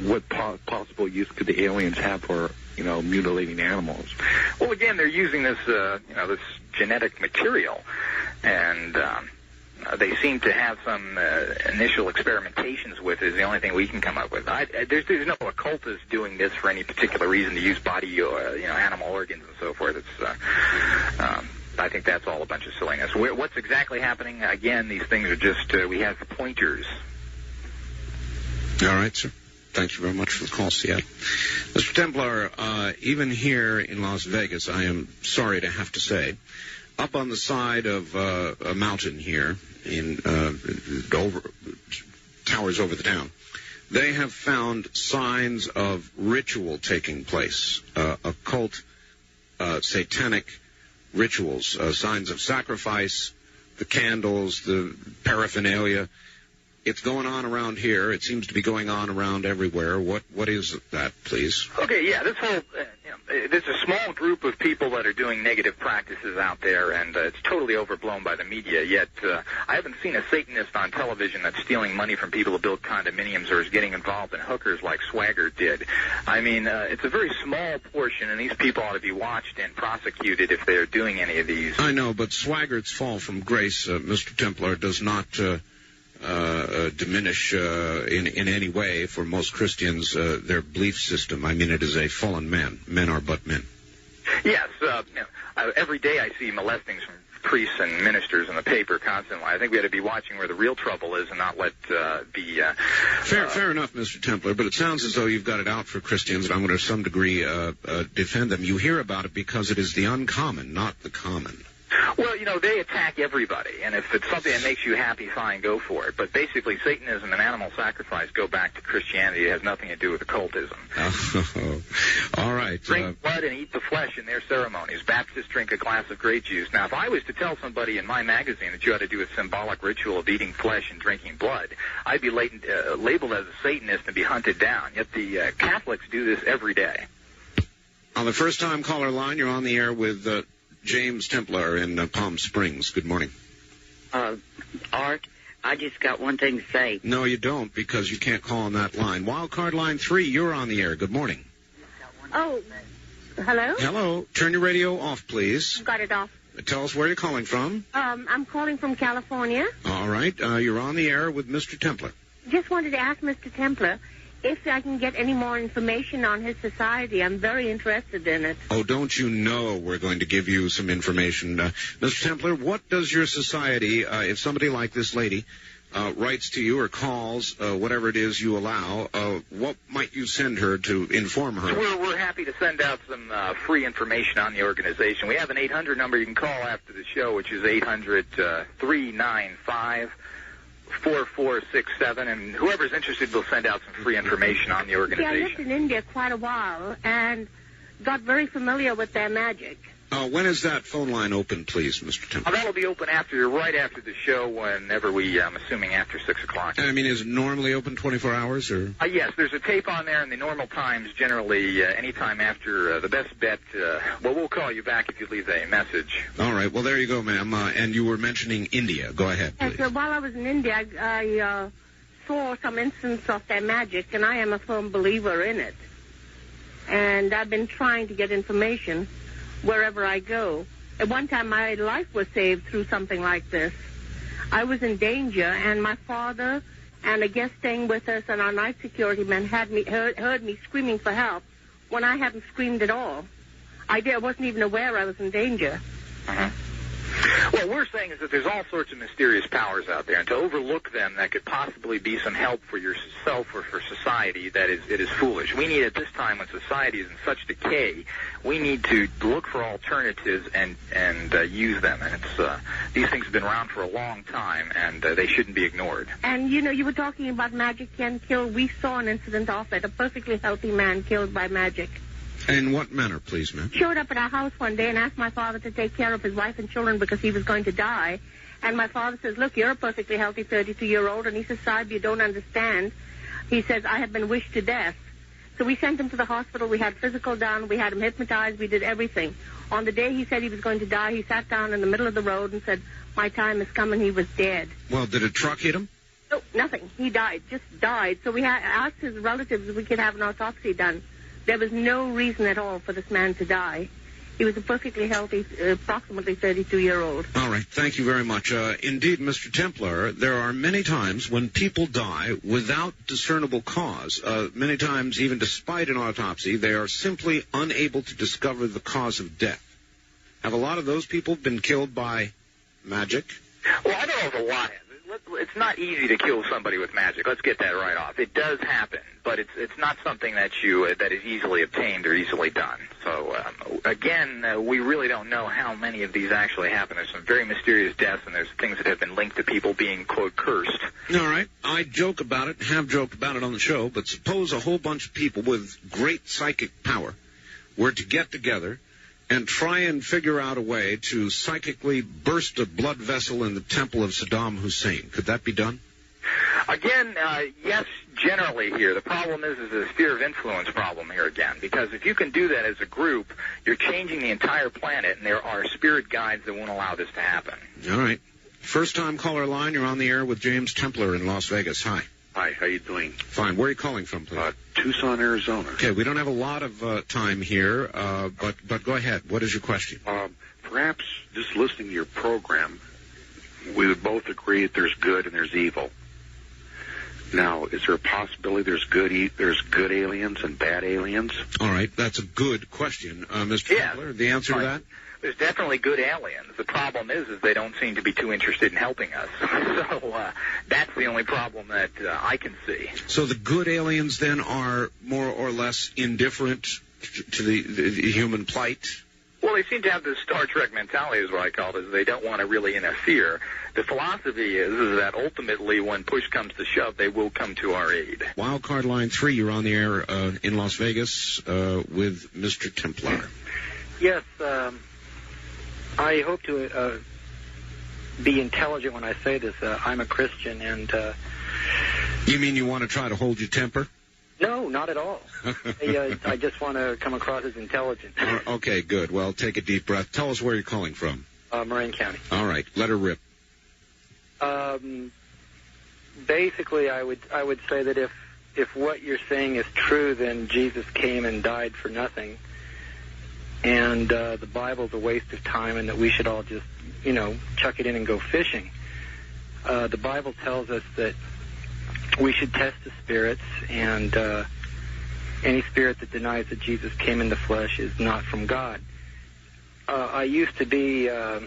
Speaker 10: what possible use could the aliens have for mutilating animals?
Speaker 2: Well, again, they're using this this genetic material, and they seem to have some initial experimentations with it is the only thing we can come up with. There's no occultist doing this for any particular reason to use body, animal organs and so forth. I think that's all a bunch of silliness. What's exactly happening? Again, these things are just, we have pointers.
Speaker 1: All right, sir. Thank you very much for the call, Seattle. Mr. Templar, even here in Las Vegas, I am sorry to have to say, up on the side of a mountain here, towers over the town, they have found signs of ritual taking place, occult, satanic rituals, signs of sacrifice, the candles, the paraphernalia. It's going on around here. It seems to be going on around everywhere. What is that, please?
Speaker 2: Okay, yeah, this whole, there's a small group of people that are doing negative practices out there, and it's totally overblown by the media, yet I haven't seen a Satanist on television that's stealing money from people to build condominiums or is getting involved in hookers like Swagger did. I mean, it's a very small portion, and these people ought to be watched and prosecuted if they're doing any of these.
Speaker 1: I know, but Swaggert's fall from grace, Mr. Templar, does not diminish in any way for most Christians their belief system. I mean, it is a fallen man. Men are but men.
Speaker 2: Yes. Every day I see molestings from priests and ministers in the paper constantly. I think we ought to be watching where the real trouble is and not let
Speaker 1: Fair enough, Mr. Templar, but it sounds as though you've got it out for Christians, and I'm going to some degree defend them. You hear about it because it is the uncommon, not the common.
Speaker 2: Well, they attack everybody, and if it's something that makes you happy, fine, go for it. But basically, Satanism and animal sacrifice go back to Christianity. It has nothing to do with occultism.
Speaker 1: Oh, all right.
Speaker 2: Drink blood and eat the flesh in their ceremonies. Baptists drink a glass of grape juice. Now, if I was to tell somebody in my magazine that you ought to do a symbolic ritual of eating flesh and drinking blood, I'd be labeled as a Satanist and be hunted down. Yet the Catholics do this every day.
Speaker 1: On the first-time caller line, you're on the air with James Templar in Palm Springs. Good morning.
Speaker 12: Art, I just got one thing to say.
Speaker 1: No, you don't, because you can't call on that line. Wildcard line 3, you're on the air. Good morning.
Speaker 13: Oh, hello?
Speaker 1: Hello. Turn your radio off, please.
Speaker 13: Got it off.
Speaker 1: Tell us where you're calling from.
Speaker 13: I'm calling from California.
Speaker 1: All right. You're on the air with Mr. Templar.
Speaker 13: Just wanted to ask Mr. Templar if I can get any more information on his society. I'm very interested in it.
Speaker 1: Oh, don't you know we're going to give you some information. Mr. Templar, what does your society, if somebody like this lady writes to you or calls, whatever it is you allow, what might you send her to inform her?
Speaker 2: We're happy to send out some free information on the organization. We have an 800 number you can call after the show, which is 800-395 4467, and whoever's interested will send out some free information on the organization.
Speaker 13: Yeah, I lived in India quite a while and got very familiar with their magic.
Speaker 1: When is that phone line open, please, Mr. Templar?
Speaker 2: That'll be open right after the show, whenever I'm assuming after 6 o'clock.
Speaker 1: I mean, is it normally open 24 hours? Or?
Speaker 2: Yes, there's a tape on there, and the normal times generally anytime after the best bet. We'll call you back if you leave a message.
Speaker 1: All right. Well, there you go, ma'am. And you were mentioning India. Go ahead, please.
Speaker 13: So while I was in India, I saw some instance of their magic, and I am a firm believer in it. And I've been trying to get information wherever I go. At one time, my life was saved through something like this. I was in danger, and my father and a guest staying with us and our night security men heard me screaming for help when I hadn't screamed at all. I wasn't even aware I was in danger.
Speaker 2: Uh-huh. What we're saying is that there's all sorts of mysterious powers out there, and to overlook them that could possibly be some help for yourself or for society, it is foolish. We need, at this time when society is in such decay, we need to look for alternatives and use them. And these things have been around for a long time, and they shouldn't be ignored.
Speaker 13: And, you were talking about magic can kill. We saw an incident of it, a perfectly healthy man killed by magic.
Speaker 1: In what manner, please, ma'am?
Speaker 13: Showed up at our house one day and asked my father to take care of his wife and children because he was going to die. And my father says, look, you're a perfectly healthy 32-year-old. And he says, Saib, you don't understand. He says, I have been wished to death. So we sent him to the hospital. We had physical done. We had him hypnotized. We did everything. On the day he said he was going to die, he sat down in the middle of the road and said, my time has come, and he was dead.
Speaker 1: Well, did a truck hit him?
Speaker 13: No, nothing. He died, just died. So we asked his relatives if we could have an autopsy done. There was no reason at all for this man to die. He was a perfectly healthy, approximately 32-year-old.
Speaker 1: All right. Thank you very much. Indeed, Mr. Templar, there are many times when people die without discernible cause. Many times, even despite an autopsy, they are simply unable to discover the cause of death. Have a lot of those people been killed by magic?
Speaker 2: Well, I don't know if a lot have. It's not easy to kill somebody with magic. Let's get that right off. It does happen, but it's not something that is easily obtained or easily done. So again, we really don't know how many of these actually happen. There's some very mysterious deaths, and there's things that have been linked to people being, quote, cursed.
Speaker 1: All right. I joke about it, have joked about it on the show, but suppose a whole bunch of people with great psychic power were to get together and try and figure out a way to psychically burst a blood vessel in the temple of Saddam Hussein. Could that be done?
Speaker 2: Again, yes, generally here. The problem is a sphere of influence problem here again, because if you can do that as a group, you're changing the entire planet, and there are spirit guides that won't allow this to happen.
Speaker 1: All right. First-time caller line, you're on the air with James Templar in Las Vegas. Hi.
Speaker 14: Hi, how you doing?
Speaker 1: Fine. Where are you calling from, please?
Speaker 14: Tucson, Arizona.
Speaker 1: Okay, we don't have a lot of time here, but go ahead. What is your question?
Speaker 14: Perhaps just listening to your program, we would both agree that there's good and there's evil. Now, is there a possibility there's good aliens and bad aliens?
Speaker 1: All right, that's a good question, Mr. Templar. The answer to that?
Speaker 2: There's definitely good aliens. The problem is they don't seem to be too interested in helping us. So that's the only problem that I can see.
Speaker 1: So the good aliens then are more or less indifferent to the human plight?
Speaker 2: Well, they seem to have this Star Trek mentality, is what I call it, is they don't want to really interfere. The philosophy is that ultimately when push comes to shove, they will come to our aid.
Speaker 1: Wildcard Line 3, you're on the air in Las Vegas with Mr. Templar.
Speaker 15: Yes, I hope to be intelligent when I say this. I'm a Christian, and...
Speaker 1: You mean you want to try to hold your temper?
Speaker 15: No, not at all. I just want to come across as intelligent.
Speaker 1: Okay, good. Well, take a deep breath. Tell us where you're calling from.
Speaker 15: Marin County.
Speaker 1: All right, let her rip.
Speaker 15: Basically, I would say that if what you're saying is true, then Jesus came and died for nothing, and the Bible's a waste of time, and that we should all just, chuck it in and go fishing. The Bible tells us that we should test the spirits, and any spirit that denies that Jesus came in the flesh is not from God. I used to be a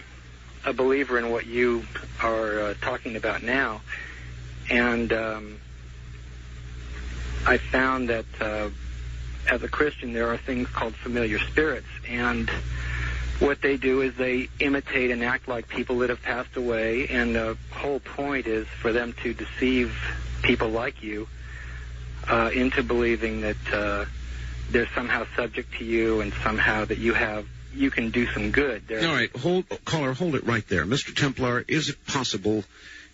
Speaker 15: believer in what you are talking about now, and I found that as a Christian there are things called familiar spirits, and what they do is they imitate and act like people that have passed away, and the whole point is for them to deceive people like you into believing that they're somehow subject to you, and somehow that you can do some good.
Speaker 1: All right, caller, hold it right there. Mr. Templar, is it possible,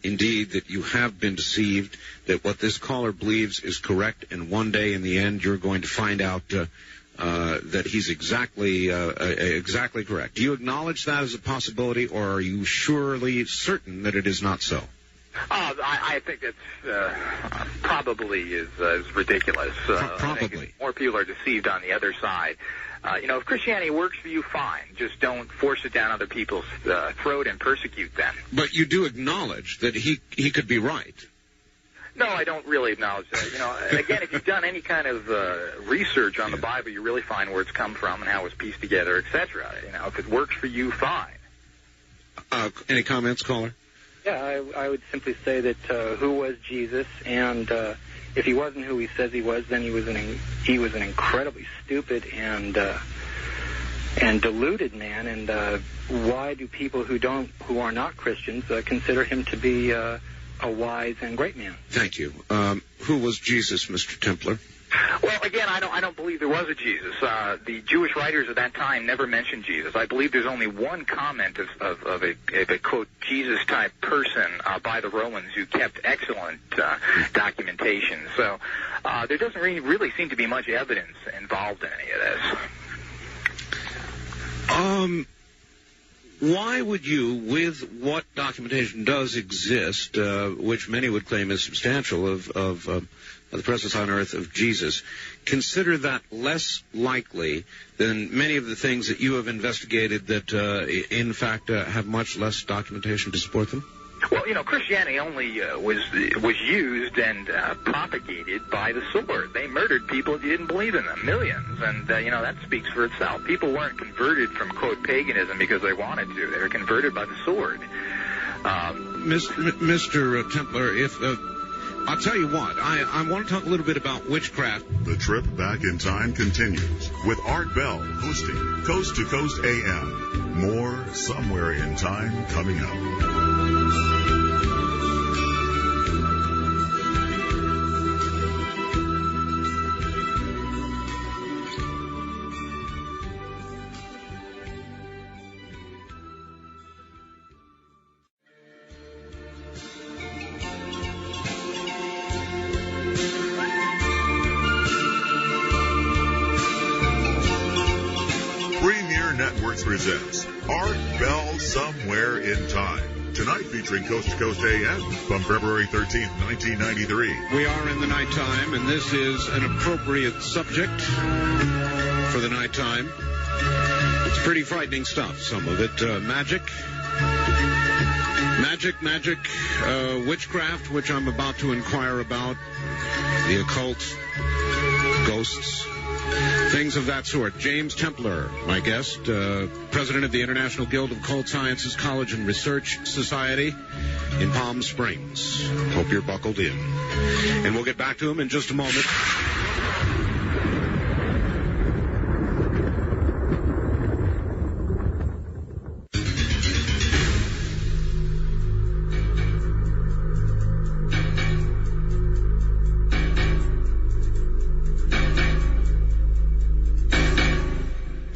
Speaker 1: indeed, that you have been deceived, that what this caller believes is correct, and one day in the end you're going to find out that he's exactly correct? Do you acknowledge that as a possibility, or are you surely certain that it is not so?
Speaker 2: I think that's probably is ridiculous.
Speaker 1: Probably.
Speaker 2: I think more people are deceived on the other side. If Christianity works for you, fine. Just don't force it down other people's throat and persecute them.
Speaker 1: But you do acknowledge that he could be right.
Speaker 2: No, I don't really acknowledge that. Again, if you've done any kind of research on the Bible, you really find where it's come from and how it's pieced together, etc. If it works for you, fine.
Speaker 1: Any comments, caller?
Speaker 15: Yeah, I would simply say that who was Jesus, and if he wasn't who he says he was, then he was an incredibly stupid and deluded man. And why do people who are not Christians consider him to be a wise and great man?
Speaker 1: Thank you. Who was Jesus, Mr. Templar?
Speaker 2: Well, again, I don't believe there was a Jesus. The Jewish writers of that time never mentioned Jesus. I believe there's only one comment of a quote, Jesus-type person by the Romans who kept excellent documentation. So there doesn't really seem to be much evidence involved in any of this.
Speaker 1: Why would you, with what documentation does exist, which many would claim is substantial, of the presence on earth of Jesus, consider that less likely than many of the things that you have investigated that, in fact, have much less documentation to support them?
Speaker 2: Well, Christianity only was used and propagated by the sword. They murdered people if you didn't believe in them, millions, and that speaks for itself. People weren't converted from quote paganism because they wanted to. They were converted by the sword.
Speaker 1: Mr. Templar, if I'll tell you what, I want to talk a little bit about witchcraft.
Speaker 9: The trip back in time continues with Art Bell hosting Coast to Coast AM. More Somewhere in Time coming up. Presents Art Bell Somewhere in Time. Tonight featuring Coast to Coast AM from February 13th, 1993.
Speaker 1: We are in the nighttime, and this is an appropriate subject for the nighttime. It's pretty frightening stuff, some of it. Magic, witchcraft, which I'm about to inquire about, the occult, ghosts, things of that sort. James Templer, my guest, president of the International Guild of Occult Sciences College and Research Society in Palm Springs. Hope you're buckled in. And we'll get back to him in just a moment.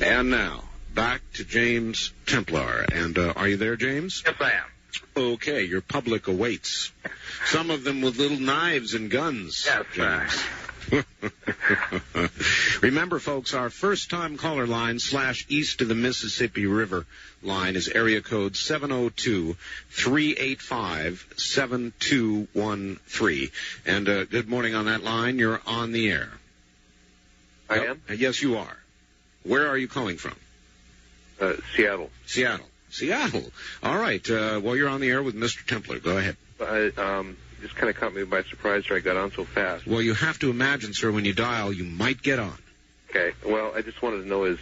Speaker 1: And now, back to James Templar. And are you there, James?
Speaker 2: Yes, I am.
Speaker 1: Okay, your public awaits. Some of them with little knives and guns.
Speaker 2: Yes,
Speaker 1: James. Remember, folks, our first-time caller line / east of the Mississippi River line is area code 702-385-7213. And good morning on that line. You're on the air.
Speaker 8: I am?
Speaker 1: Yes, you are. Where are you calling from?
Speaker 8: Seattle.
Speaker 1: Seattle. All right. Well, you're on the air with Mr. Templar. Go ahead.
Speaker 8: Just kind of caught me by surprise I got on so fast.
Speaker 1: Well, you have to imagine, sir, when you dial, you might get on.
Speaker 8: Okay. Well, I just wanted to know his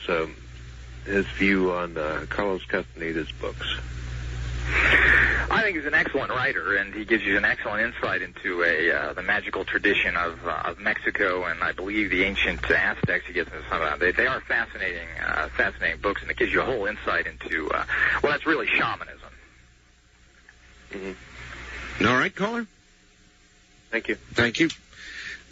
Speaker 8: view on Carlos Castaneda's books.
Speaker 2: I think he's an excellent writer, and he gives you an excellent insight into the magical tradition of Mexico, and I believe the ancient Aztecs. He gets into some of that. They are fascinating books, and it gives you a whole insight into that's really shamanism.
Speaker 8: Mm-hmm.
Speaker 1: All right, caller.
Speaker 8: Thank you.
Speaker 1: Thank you.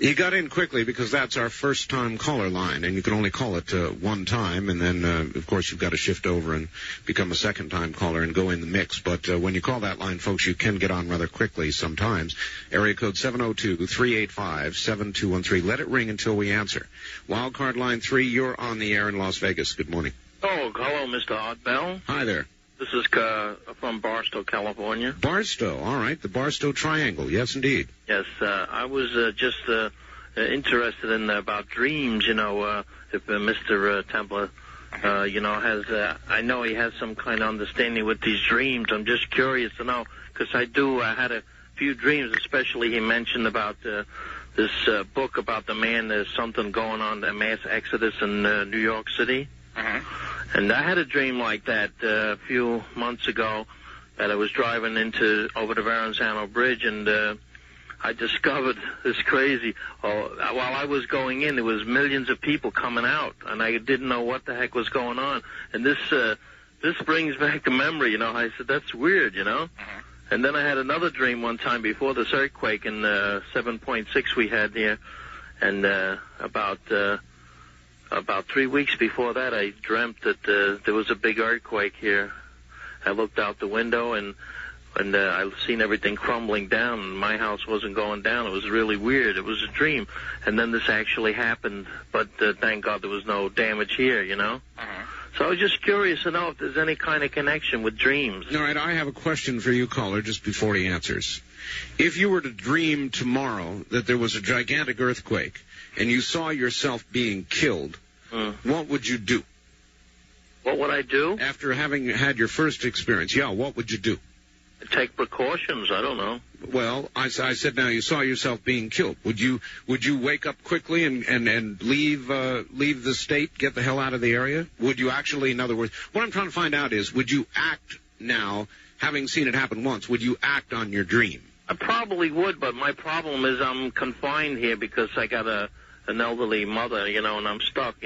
Speaker 1: You got in quickly because that's our first-time caller line, and you can only call it one time, and then, of course, you've got to shift over and become a second-time caller and go in the mix. But when you call that line, folks, you can get on rather quickly sometimes. Area code 702-385-7213. Let it ring until we answer. Wildcard line 3, you're on the air in Las Vegas. Good morning.
Speaker 16: Oh, hello, Mr. Art Bell.
Speaker 1: Hi there.
Speaker 16: This is from Barstow, California.
Speaker 1: Barstow, all right. The Barstow Triangle. Yes, indeed.
Speaker 16: Yes, I was just interested in about dreams, if Mr. Templar, has, I know he has some kind of understanding with these dreams. I'm just curious to know, because I had a few dreams, especially he mentioned about this book about the man, there's something going on, the mass exodus in New York City.
Speaker 2: Uh-huh.
Speaker 16: And I had a dream like that a few months ago that I was driving over the Verrazano Bridge, and I discovered this crazy. While I was going in, there was millions of people coming out, and I didn't know what the heck was going on. And this brings back the memory, I said, that's weird,
Speaker 2: Uh-huh.
Speaker 16: And then I had another dream one time before this earthquake in 7.6 we had here, and about 3 weeks before that, I dreamt that there was a big earthquake here. I looked out the window, and I seen everything crumbling down, and my house wasn't going down. It was really weird. It was a dream. And then this actually happened, but thank God there was no damage here,
Speaker 2: Uh-huh.
Speaker 16: So I was just curious to know if there's any kind of connection with dreams.
Speaker 1: All right, I have a question for you, caller, just before he answers. If you were to dream tomorrow that there was a gigantic earthquake and you saw yourself being killed, what would you do?
Speaker 16: What would I do?
Speaker 1: After having had your first experience, what would you do?
Speaker 16: Take precautions, I don't know.
Speaker 1: Well, I said now you saw yourself being killed. Would you wake up quickly and leave the state, get the hell out of the area? Would you actually, in other words, what I'm trying to find out is, would you act now, having seen it happen once, would you act on your dream?
Speaker 16: I probably would, but my problem is I'm confined here because I got an elderly mother, and I'm stuck,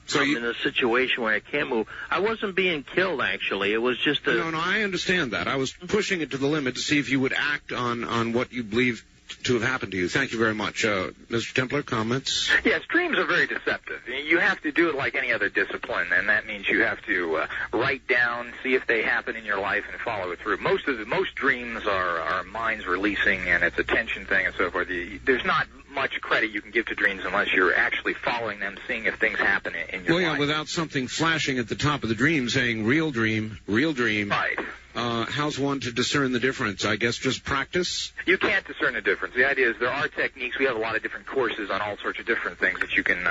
Speaker 16: So I'm in a situation where I can't move. I wasn't being killed, actually. It was just a...
Speaker 1: No, I understand that. I was pushing it to the limit to see if you would act on what you believe to have happened to you. Thank you very much. Mr. Templar, comments?
Speaker 2: Yes, dreams are very deceptive. You have to do it like any other discipline, and that means you have to write down, see if they happen in your life, and follow it through. Most dreams are our minds releasing, and it's a tension thing and so forth. There's not much credit you can give to dreams unless you're actually following them, seeing if things happen in your life.
Speaker 1: Well, without something flashing at the top of the dream saying, real dream, real dream.
Speaker 2: Right.
Speaker 1: how's one to discern the difference? I guess just practice?
Speaker 2: You can't discern the difference. The idea is there are techniques. We have a lot of different courses on all sorts of different things that you can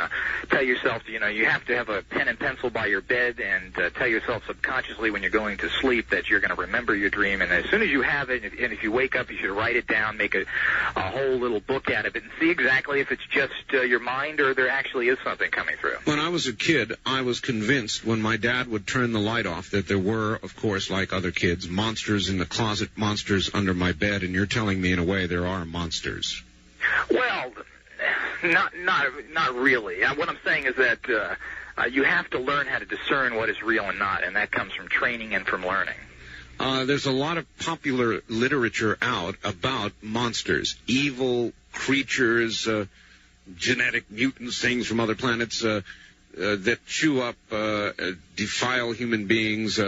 Speaker 2: tell yourself. You have to have a pen and pencil by your bed and tell yourself subconsciously when you're going to sleep that you're going to remember your dream. And as soon as you have it, and if you wake up, you should write it down, make a whole little book out of it, and see exactly if it's just your mind or there actually is something coming through.
Speaker 1: When I was a kid, I was convinced when my dad would turn the light off that there were, of course, like other kids, monsters in the closet, monsters under my bed, and you're telling me in a way there are monsters.
Speaker 2: Well, not really. What I'm saying is that you have to learn how to discern what is real and not, and that comes from training and from learning.
Speaker 1: There's a lot of popular literature out about monsters, evil creatures, genetic mutants, things from other planets that chew up, defile human beings,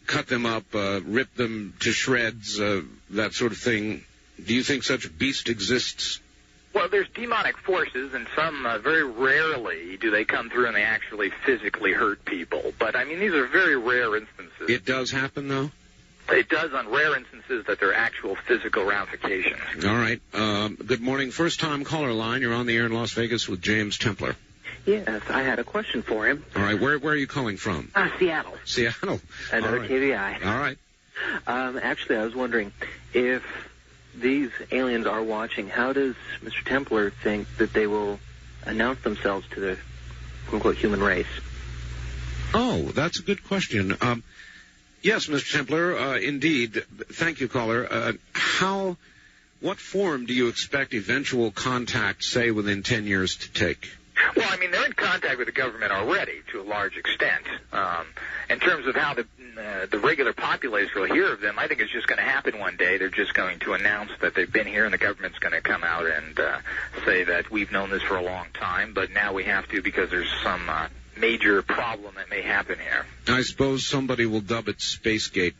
Speaker 1: cut them up, rip them to shreds, that sort of thing. Do you think such a beast exists?
Speaker 2: Well, there's demonic forces, and some very rarely do they come through and they actually physically hurt people. But, I mean, these are very rare instances.
Speaker 1: It does happen, though?
Speaker 2: It does on rare instances that there are actual physical ramifications.
Speaker 1: All right. Good morning. First-time caller line. You're on the air in Las Vegas with James Templer.
Speaker 17: Yes, I had a question for him.
Speaker 1: All right. Where are you calling from?
Speaker 17: Seattle.
Speaker 1: Seattle.
Speaker 17: Another
Speaker 1: right.
Speaker 17: KVI.
Speaker 1: All right.
Speaker 17: Actually, I was wondering if these aliens are watching, how does Mr. Templer think that they will announce themselves to the quote-unquote human race?
Speaker 1: Oh, that's a good question. Yes, Mr. Templer, indeed. Thank you, caller. What form do you expect eventual contact, say, within 10 years to take?
Speaker 2: Well, I mean, they're in contact with the government already to a large extent. In terms of how the regular populace will hear of them, I think it's just going to happen one day. They're just going to announce that they've been here, and the government's going to come out and say that we've known this for a long time, but now we have to because there's some major problem that may happen here.
Speaker 1: I suppose somebody will dub it Spacegate.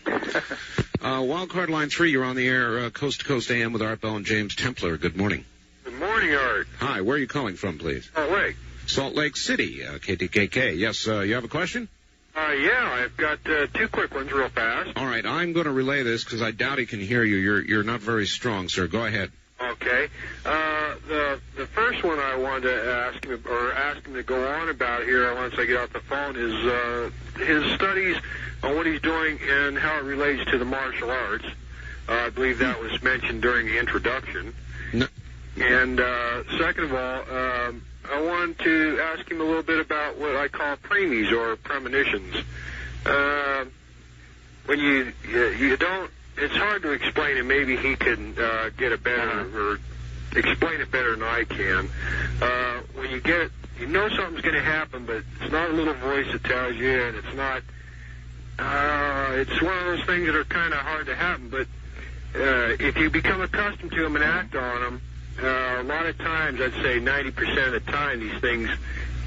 Speaker 1: Wildcard line 3, you're on the air, Coast to Coast AM with Art Bell and James Templer. Good morning.
Speaker 3: Good morning, Art.
Speaker 1: Hi, where are you calling from, please?
Speaker 3: Salt Lake.
Speaker 1: Salt Lake City, KTKK. Yes, you have a question?
Speaker 3: Yeah, I've got two quick ones real fast.
Speaker 1: All right, I'm going to relay this because I doubt he can hear you. You're not very strong, sir. Go ahead.
Speaker 3: Okay. The first one I wanted to ask him to go on about here once I get off the phone is his studies on what he's doing and how it relates to the martial arts. I believe that was mentioned during the introduction.
Speaker 1: No.
Speaker 3: And second of all, I wanted to ask him a little bit about what I call preemies or premonitions. When you don't, it's hard to explain, and maybe he can get it better or explain it better than I can. When you get it, you know something's going to happen, but it's not a little voice that tells you, and it's not. It's one of those things that are kind of hard to happen, but if you become accustomed to them and act on them, a lot of times, I'd say 90% of the time, these things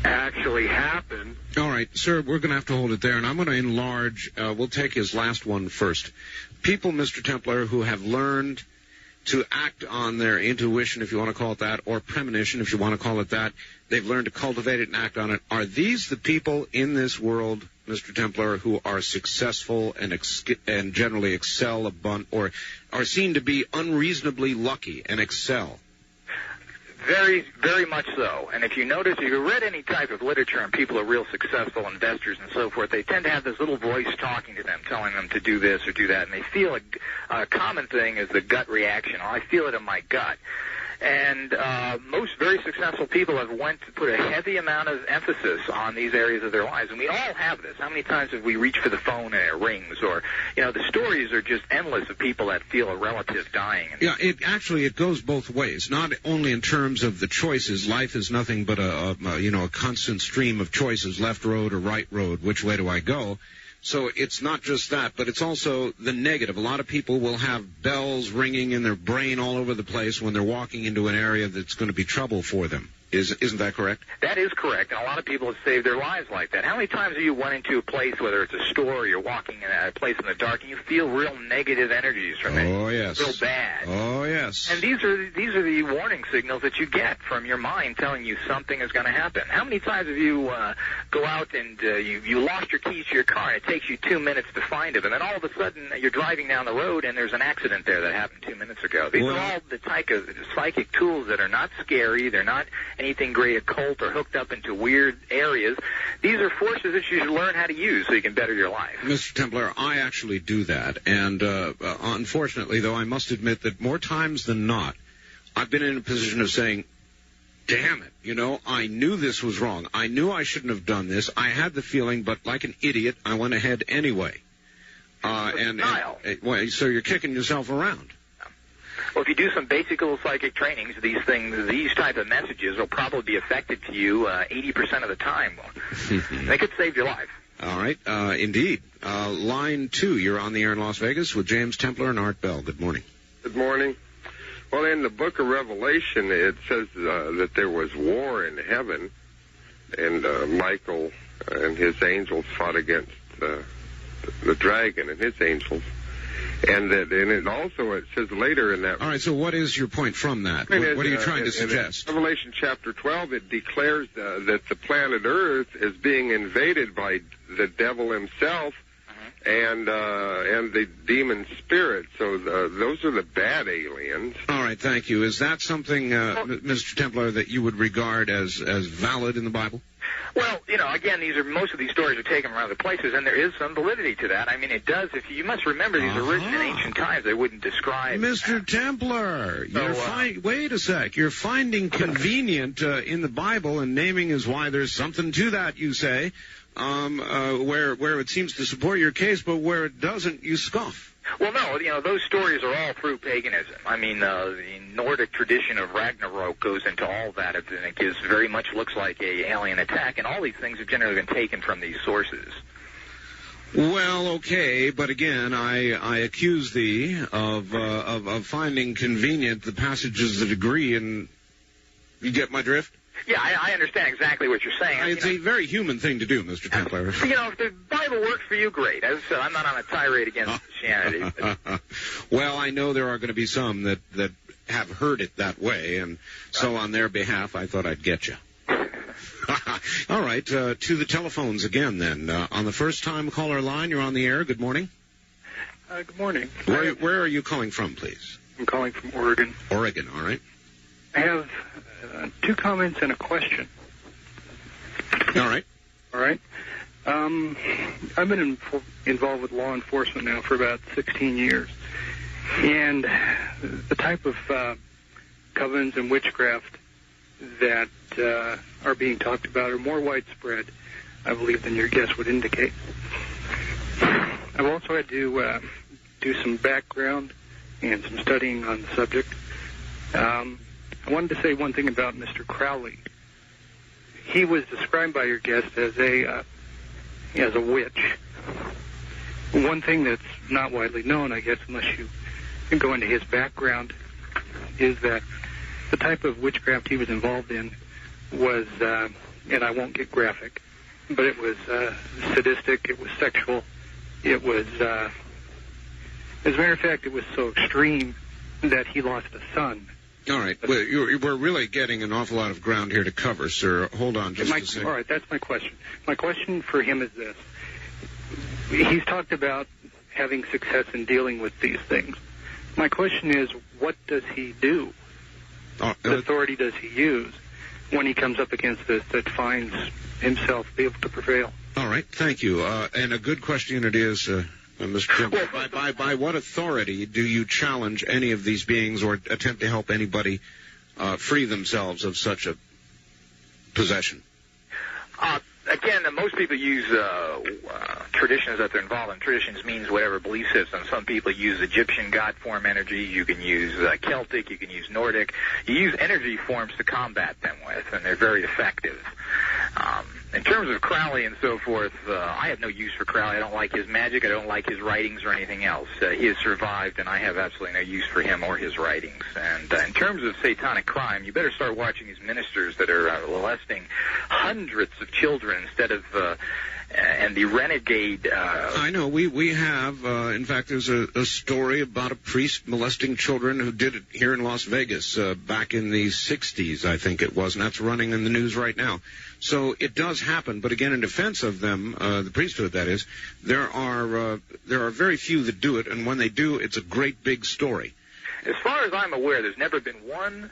Speaker 3: actually happen.
Speaker 1: All right, sir, we're going to have to hold it there, and I'm going to enlarge. We'll take his last one first. People, Mr. Templer, who have learned to act on their intuition, if you want to call it that, or premonition, if you want to call it that, they've learned to cultivate it and act on it. Are these the people in this world, Mr. Templer, who are successful and generally excel or are seen to be unreasonably lucky and excel?
Speaker 2: Very, very much so. And if you notice, if you read any type of literature and people are real successful investors and so forth, they tend to have this little voice talking to them, telling them to do this or do that. And they feel a common thing is the gut reaction. I feel it in my gut. And most very successful people have put a heavy amount of emphasis on these areas of their lives. And we all have this. How many times have we reached for the phone and it rings? Or, the stories are just endless of people that feel a relative dying.
Speaker 1: Yeah, it goes both ways. Not only in terms of the choices. Life is nothing but a constant stream of choices, left road or right road. Which way do I go? So it's not just that, but it's also the negative. A lot of people will have bells ringing in their brain all over the place when they're walking into an area that's going to be trouble for them. Isn't that correct?
Speaker 2: That is correct, and a lot of people have saved their lives like that. How many times have you went into a place, whether it's a store or you're walking in a place in the dark, and you feel real negative energies from it?
Speaker 1: Oh, yes.
Speaker 2: Real bad.
Speaker 1: Oh, yes.
Speaker 2: And these are the warning signals that you get from your mind telling you something is going to happen. How many times have you go out and you lost your keys to your car, and it takes you 2 minutes to find it, and then all of a sudden you're driving down the road and there's an accident there that happened 2 minutes ago? These are all the type of psychic tools that are not scary. They're not anything great occult or hooked up into weird areas. These are forces that you should learn how to use so you can better your life.
Speaker 1: Mr. Templar, I actually do that, and unfortunately, though, I must admit that more times than not, I've been in a position of saying, damn it, you know, I knew this was wrong. I knew I shouldn't have done this. I had the feeling, but like an idiot, I went ahead anyway. So you're kicking yourself around.
Speaker 2: Well, if you do some basic little psychic trainings, these type of messages will probably be effective to you 80% of the time. They could save your life.
Speaker 1: All right, indeed. Line 2, you're on the air in Las Vegas with James Templar and Art Bell. Good morning.
Speaker 18: Good morning. Well, in the book of Revelation, it says that there was war in heaven, and Michael and his angels fought against the dragon and his angels. And it also says later in that...
Speaker 1: All right, so what is your point from that? What are you trying to suggest?
Speaker 18: In Revelation chapter 12, it declares that the planet Earth is being invaded by the devil himself and the demon spirit. So those are the bad aliens.
Speaker 1: All right, thank you. Is that something, Mr. Templar, that you would regard as valid in the Bible?
Speaker 2: Well, you know, again, most of these stories are taken from other places, and there is some validity to that. I mean, it does. You must remember, these are written in ancient times. They wouldn't describe.
Speaker 1: Mr. Templar, wait a sec. You're finding convenient in the Bible, and naming is why there's something to that, you say, where it seems to support your case, but where it doesn't, you scoff.
Speaker 2: Well, no, you know, those stories are all through paganism. I mean, the Nordic tradition of Ragnarok goes into all that, and it very much looks like a alien attack, and all these things have generally been taken from these sources.
Speaker 1: Well, okay, but again, I accuse thee of finding convenient the passages that agree, and you get my drift?
Speaker 2: Yeah, I understand exactly what you're saying.
Speaker 1: It's a very human thing to do, Mr. Templar.
Speaker 2: You know, if the Bible works for you, great. As I said, I'm not on a tirade against Christianity.
Speaker 1: Well, I know there are going to be some that have heard it that way, and so on their behalf, I thought I'd get you. All right, to the telephones again, then. On the first-time caller line, you're on the air. Good morning.
Speaker 19: Good morning.
Speaker 1: Where are you calling from, please?
Speaker 19: I'm calling from Oregon.
Speaker 1: Oregon, all right.
Speaker 19: I have 2 comments and a question.
Speaker 1: All right.
Speaker 19: All right. I've been involved with law enforcement now for about 16 years. And the type of covens and witchcraft that are being talked about are more widespread, I believe, than your guess would indicate. I've also had to do some background and some studying on the subject. I wanted to say one thing about Mr. Crowley. He was described by your guest as a witch. One thing that's not widely known, I guess, unless you can go into his background, is that the type of witchcraft he was involved in was, and I won't get graphic, but it was sadistic, it was sexual, it was, as a matter of fact, it was so extreme that he lost a son.
Speaker 1: All right. Well, we're really getting an awful lot of ground here to cover, sir. Hold on just a second.
Speaker 19: All right, that's my question. My question for him is this. He's talked about having success in dealing with these things. My question is, what does he do? What authority does he use when he comes up against this that finds himself be able to prevail?
Speaker 1: All right. Thank you. And a good question it is, Mr. Templar. By what authority do you challenge any of these beings or attempt to help anybody free themselves of such a possession?
Speaker 2: Again, most people use traditions that they're involved in. Traditions means whatever belief system. Some people use Egyptian god form energy. You can use Celtic. You can use Nordic. You use energy forms to combat them with, and they're very effective. In terms of Crowley and so forth, I have no use for Crowley. I don't like his magic. I don't like his writings or anything else. He has survived, and I have absolutely no use for him or his writings. And in terms of satanic crime, you better start watching these ministers that are molesting hundreds of children instead of... and the renegade...
Speaker 1: I know. We have, in fact, there's a story about a priest molesting children who did it here in Las Vegas back in the 60s, I think it was, and that's running in the news right now. So it does happen, but again, in defense of them, the priesthood, that is, there are very few that do it, and when they do, it's a great big story.
Speaker 2: As far as I'm aware, there's never been one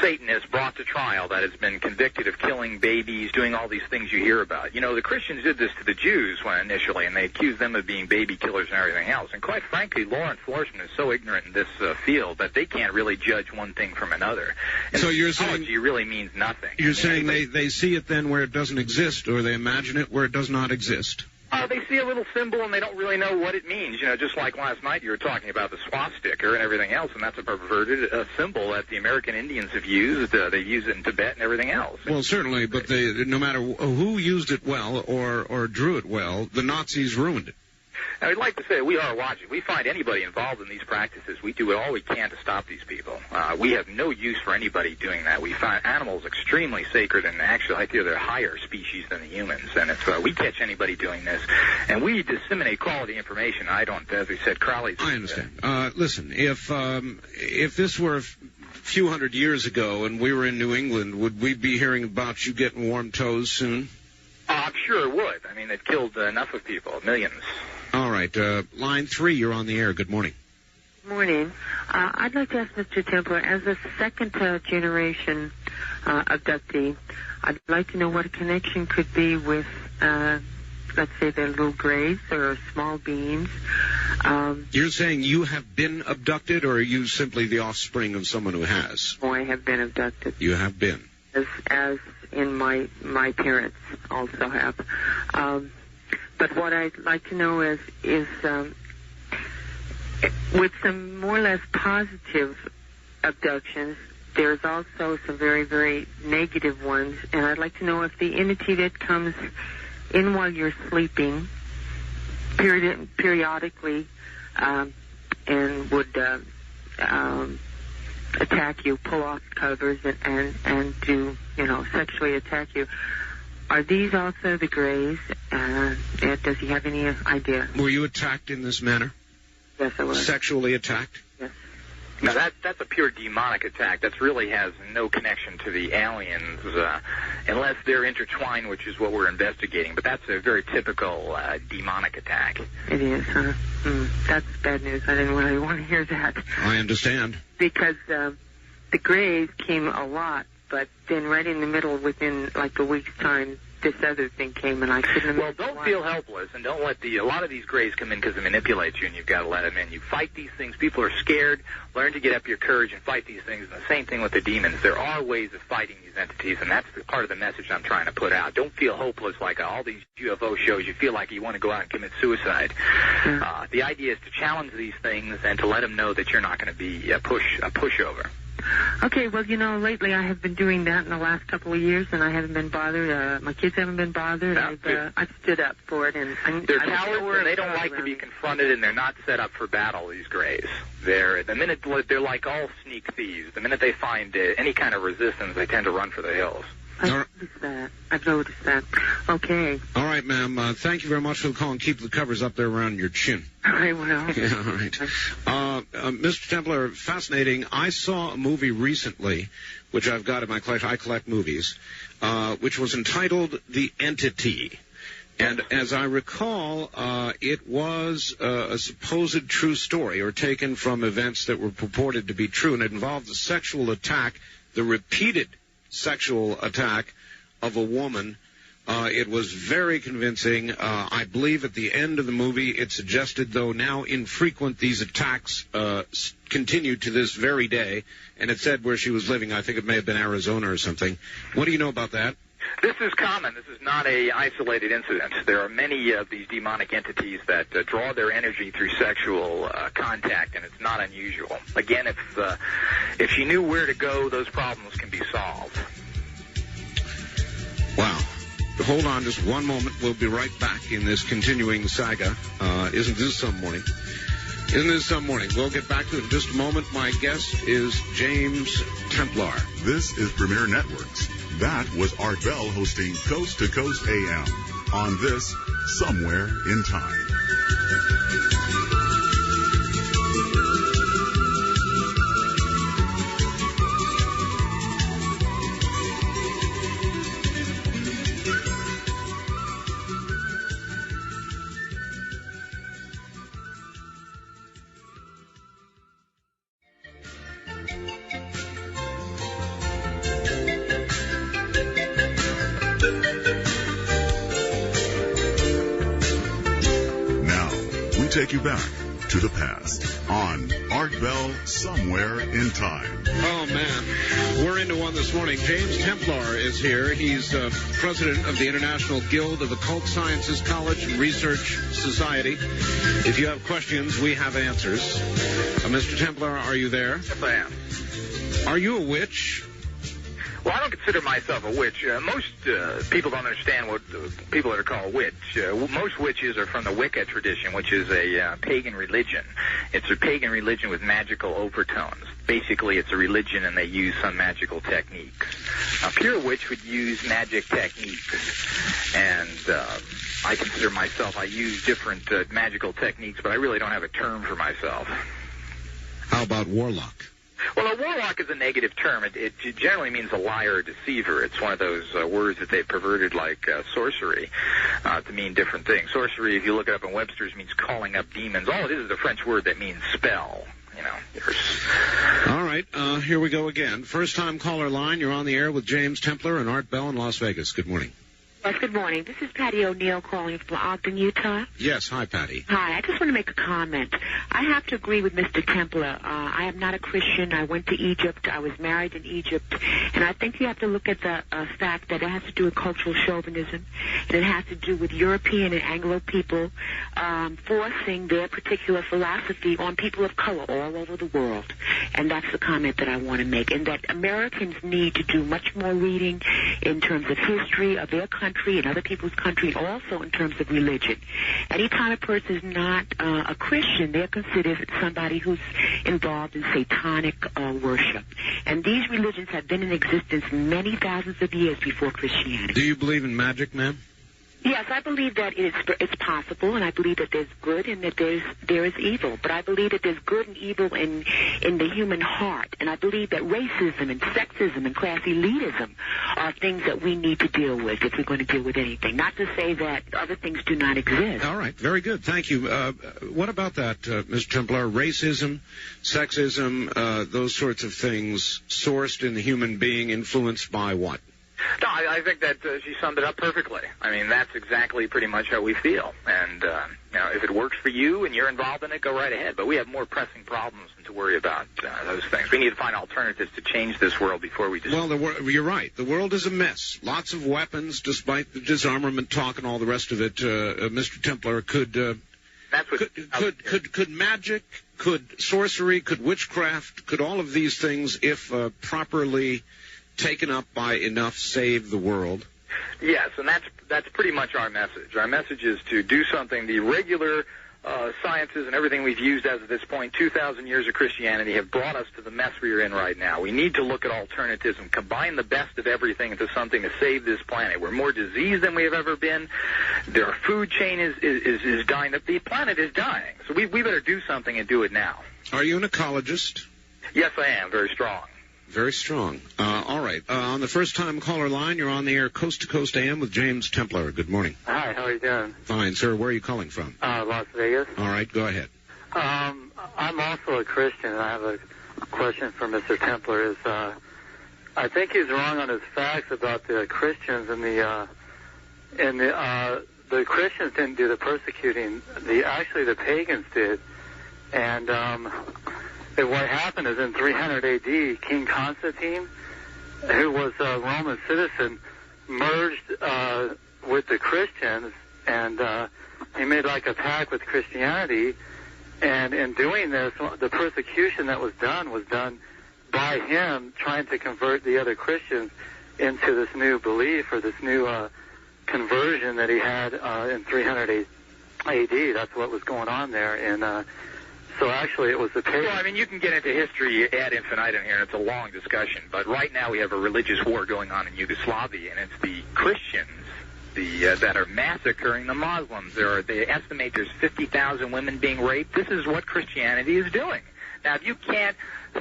Speaker 2: Satanist brought to trial that has been convicted of killing babies, doing all these things you hear about. You know, the Christians did this to the Jews initially, and they accused them of being baby killers and everything else. And quite frankly, law enforcement is so ignorant in this field that they can't really judge one thing from another. And
Speaker 1: so you're saying
Speaker 2: really means nothing.
Speaker 1: You're saying they see it then where it doesn't exist, or they imagine it where it does not exist?
Speaker 2: They see a little symbol and they don't really know what it means. You know, just like last night you were talking about the swastika and everything else, and that's a perverted symbol that the American Indians have used. They use it in Tibet and everything else.
Speaker 1: Well, certainly, but no matter who used it well or drew it well, the Nazis ruined it.
Speaker 2: And I'd like to say we are watching. We find anybody involved in these practices. We do all we can to stop these people. We have no use for anybody doing that. We find animals extremely sacred, and actually I feel they're higher species than the humans. And if we catch anybody doing this, and we disseminate quality information, I don't, as we said, Crowley's...
Speaker 1: I understand. Listen, if this were a few hundred years ago and we were in New England, would we be hearing about you getting warm toes soon?
Speaker 2: I'm sure it would. I mean, it killed enough of people, millions.
Speaker 1: All right. Line 3, you're on the air. Good morning.
Speaker 20: Morning. I'd like to ask Mr. Templer, as a second-generation abductee, I'd like to know what a connection could be with, let's say, the little grays or small beings.
Speaker 1: You're saying you have been abducted, or are you simply the offspring of someone who has?
Speaker 20: Oh, I have been abducted.
Speaker 1: You have been.
Speaker 20: As in my parents also have. But what I'd like to know is with some more or less positive abductions, there's also some very, very negative ones. And I'd like to know if the entity that comes in while you're sleeping periodically and would attack you, pull off covers and do, sexually attack you. Are these also the Greys? Does he have any idea?
Speaker 1: Were you attacked in this manner?
Speaker 20: Yes, I was.
Speaker 1: Sexually attacked?
Speaker 20: Yes.
Speaker 2: Now, that's a pure demonic attack. That really has no connection to the aliens, unless they're intertwined, which is what we're investigating. But that's a very typical demonic attack.
Speaker 20: It is, huh? That's bad news. I didn't really want to hear that.
Speaker 1: I understand.
Speaker 20: Because the Greys came a lot, but then right in the middle, within like a week's time, this other thing came, and I couldn't imagine.
Speaker 2: Well, don't feel helpless, and don't let a lot of these Greys come in because they manipulate you, and you've got to let them in. You fight these things. People are scared. Learn to get up your courage and fight these things. And the same thing with the demons. There are ways of fighting these entities, and that's part of the message I'm trying to put out. Don't feel hopeless like all these UFO shows. You feel like you want to go out and commit suicide. The idea is to challenge these things and to let them know that you're not going to be a pushover.
Speaker 20: Okay, well, lately I have been doing that in the last couple of years, and I haven't been bothered. My kids haven't been bothered. I've stood up for it. And
Speaker 2: they're cowards, and they don't like to be confronted, and they're not set up for battle, these Greys. They're like all sneak thieves. The minute they find any kind of resistance, they tend to run for the hills.
Speaker 20: I've noticed that. Okay.
Speaker 1: All right, ma'am. Thank you very much for the call, and keep the covers up there around your chin.
Speaker 20: I will.
Speaker 1: Yeah, all right. Mr. Templer, fascinating. I saw a movie recently, which I've got in my collection. I collect movies, which was entitled The Entity. And as I recall, it was a supposed true story, or taken from events that were purported to be true, and it involved the sexual attack, the repeated sexual attack of a woman. It was very convincing. I believe at the end of the movie it suggested, though now infrequent, these attacks continue to this very day. And it said where she was living. I think it may have been Arizona or something. What do you know about that?
Speaker 2: This is common. This is not a isolated incident. There are many of these demonic entities that draw their energy through sexual contact, and it's not unusual. Again, if she knew where to go, those problems can be solved.
Speaker 1: Wow. hold on just one moment. We'll be right back in this continuing saga. Isn't this some morning? Isn't this some morning? We'll get back to it in just a moment. My guest is James Templar.
Speaker 9: This is Premier Networks. That was Art Bell hosting Coast to Coast AM on this Somewhere in Time. Take you back to the past on Art Bell Somewhere in Time.
Speaker 1: Oh, man. We're into one this morning. James Templar is here. He's president of the International Guild of Occult Sciences College and Research Society. If you have questions, we have answers. Mr. Templar, are you there?
Speaker 2: Yes, I am.
Speaker 1: Are you a witch?
Speaker 2: Well, I don't consider myself a witch. Most people don't understand what people that are called witch. Most witches are from the Wicca tradition, which is a pagan religion. It's a pagan religion with magical overtones. Basically, it's a religion, and they use some magical techniques. A pure witch would use magic techniques, and I consider myself, I use different magical techniques, but I really don't have a term for myself.
Speaker 1: How about warlock?
Speaker 2: Well, a warlock is a negative term. It generally means a liar or deceiver. It's one of those words that they perverted like sorcery to mean different things. Sorcery, if you look it up in Webster's, means calling up demons. All it is a French word that means spell. You know.
Speaker 1: All right, here we go again. First-time caller line. You're on the air with James Templar and Art Bell in Las Vegas. Good morning.
Speaker 20: Yes, good morning. This is Patty O'Neill calling from Ogden, Utah.
Speaker 1: Yes, hi, Patty.
Speaker 20: Hi, I just want to make a comment. I have to agree with Mr. Templar. I am not a Christian. I went to Egypt. I was married in Egypt. And I think you have to look at the fact that it has to do with cultural chauvinism, and it has to do with European and Anglo people forcing their particular philosophy on people of color all over the world. And that's the comment that I want to make, and that Americans need to do much more reading in terms of history of their country and other people's country, also in terms of religion. Anytime a person is not a Christian, they're considered somebody who's involved in satanic worship. And these religions have been in existence many thousands of years before Christianity.
Speaker 1: Do you believe in magic, ma'am?
Speaker 20: Yes, I believe that it's possible, and I believe that there's good and that there is evil. But I believe that there's good and evil in the human heart, and I believe that racism and sexism and class elitism are things that we need to deal with if we're going to deal with anything. Not to say that other things do not exist.
Speaker 1: All right, very good. Thank you. What about that, Mr. Templar? Racism, sexism, those sorts of things sourced in the human being, influenced by what?
Speaker 2: No, I think that she summed it up perfectly. I mean, that's exactly pretty much how we feel. And, if it works for you and you're involved in it, go right ahead. But we have more pressing problems than to worry about those things. We need to find alternatives to change this world before we just...
Speaker 1: Well, you're right. The world is a mess. Lots of weapons, despite the disarmament talk and all the rest of it. Mr. Templar, could magic, could sorcery, could witchcraft, could all of these things, if properly taken up by enough, save the world?
Speaker 2: Yes, and that's pretty much our message. Our message is to do something. The regular sciences and everything we've used as of this point, 2,000 years of Christianity, have brought us to the mess we are in right now. We need to look at alternatives and combine the best of everything into something to save this planet. We're more diseased than we have ever been. Our food chain is dying. The planet is dying. So we better do something and do it now.
Speaker 1: Are you an ecologist?
Speaker 2: Yes, I am. Very strong.
Speaker 1: Very strong. All right. On the first-time caller line, you're on the air Coast to Coast AM with James Templar. Good morning.
Speaker 21: Hi, how are you doing?
Speaker 1: Fine, sir. Where are you calling from?
Speaker 21: Las Vegas.
Speaker 1: All right, go ahead.
Speaker 21: I'm also a Christian, and I have a question for Mr. Templar. I think he's wrong on his facts about the Christians and the Christians didn't do the persecuting. The pagans did. And what happened is in 300 A.D., King Constantine, who was a Roman citizen, merged with the Christians, and he made like a pact with Christianity. And in doing this, the persecution that was done by him trying to convert the other Christians into this new belief or this new conversion that he had in 300 A.D. That's what was going on there. And so actually it was the pagan.
Speaker 2: Well, I mean, you can get into history ad infinitum here, and it's a long discussion. But right now we have a religious war going on in Yugoslavia, and it's the Christians that are massacring the Muslims. They estimate there's 50,000 women being raped. This is what Christianity is doing. Now, if you can't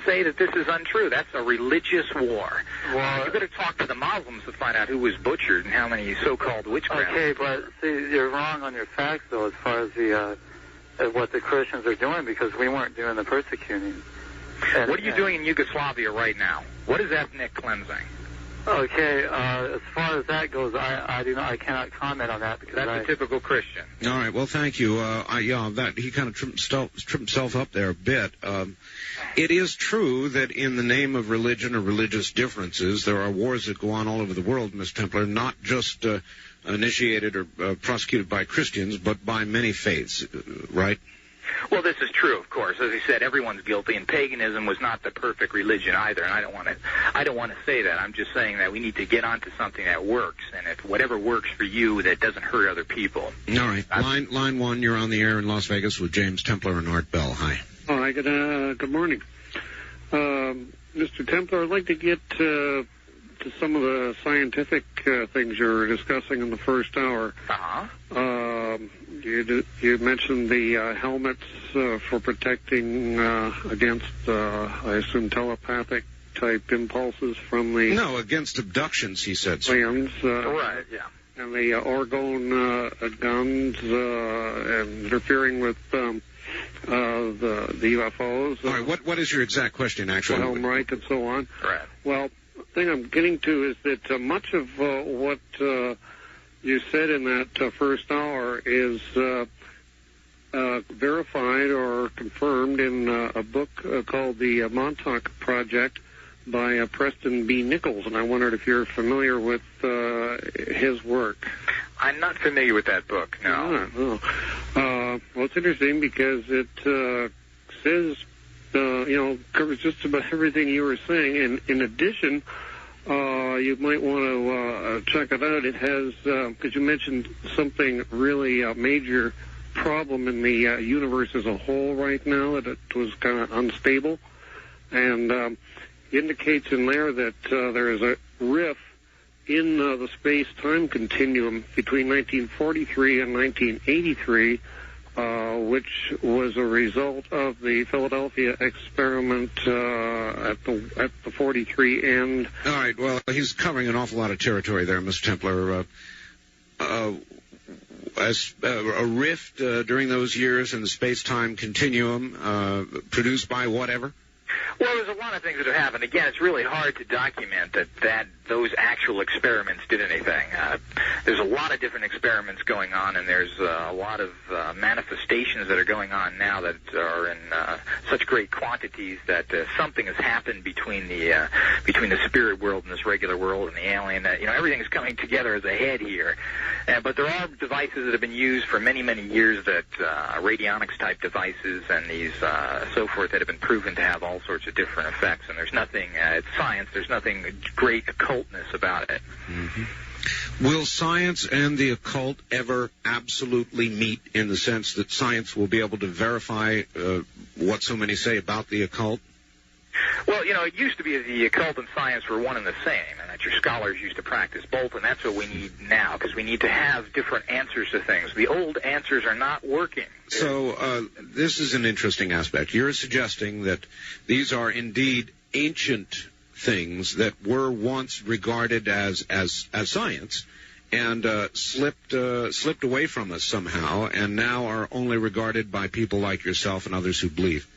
Speaker 2: say that this is untrue, that's a religious war. Well, you better talk to the Muslims to find out who was butchered and how many so-called witchcraft.
Speaker 21: Okay, but see, you're wrong on your facts, though, as far as the what the Christians are doing, because we weren't doing the persecuting.
Speaker 2: What are you doing in Yugoslavia right now? What is ethnic cleansing?
Speaker 21: Okay, as far as that goes, I cannot comment on that because
Speaker 2: that's a typical Christian.
Speaker 1: All right, well, thank you. That he kind of tripped himself up there a bit. It is true that in the name of religion or religious differences, there are wars that go on all over the world, Miss Templar, not just initiated or prosecuted by Christians, but by many faiths, right?
Speaker 2: Well, this is true, of course. As I said, everyone's guilty, and paganism was not the perfect religion either. And I don't want to say that. I'm just saying that we need to get onto something that works, and if whatever works for you, that doesn't hurt other people.
Speaker 1: All right, line one. You're on the air in Las Vegas with James Templar and Art Bell. Hi.
Speaker 4: All right. Good morning, Mr. Templar. I'd like to get to some of the scientific things you were discussing in the first hour. You mentioned the helmets for protecting against, I assume, telepathic type impulses from the...
Speaker 1: No, against abductions, he said.
Speaker 4: Aliens.
Speaker 2: Right, yeah.
Speaker 4: And the orgone guns and interfering with the UFOs.
Speaker 1: All right, what is your exact question, actually?
Speaker 4: Helmreich and so on.
Speaker 2: Right.
Speaker 4: Well, the thing I'm getting to is that much of what you said in that first hour is verified or confirmed in a book called The Montauk Project by Preston B. Nichols, and I wondered if you're familiar with his work.
Speaker 2: I'm not familiar with that book, no.
Speaker 4: Well, it's interesting because it says, covers just about everything you were saying, and in addition, you might want to check it out. It has, because you mentioned something really major problem in the universe as a whole right now, that it was kind of unstable, and indicates in there that there is a rift in the space-time continuum between 1943 and 1983, which was a result of the Philadelphia experiment at the 43 end.
Speaker 1: All right, well, he's covering an awful lot of territory there, Mr. Templar. A rift during those years in the space-time continuum produced by whatever?
Speaker 2: Well, there's a lot of things that have happened. Again, it's really hard to document that those actual experiments did anything. There's a lot of different experiments going on, and there's a lot of manifestations that are going on now that are in such great quantities that something has happened between the spirit world and this regular world and the alien. That everything is coming together as a head here. But there are devices that have been used for many, many years, that radionics type devices and these so forth, that have been proven to have all sorts of different effects. And there's nothing, it's science, there's nothing great occultness about it.
Speaker 1: Mm-hmm. Will science and the occult ever absolutely meet, in the sense that science will be able to verify what so many say about the occult?
Speaker 2: Well, it used to be the occult and science were one and the same, and that your scholars used to practice both, and that's what we need now, because we need to have different answers to things. The old answers are not working.
Speaker 1: So this is an interesting aspect. You're suggesting that these are indeed ancient things that were once regarded as science, and slipped away from us somehow, and now are only regarded by people like yourself and others who believe.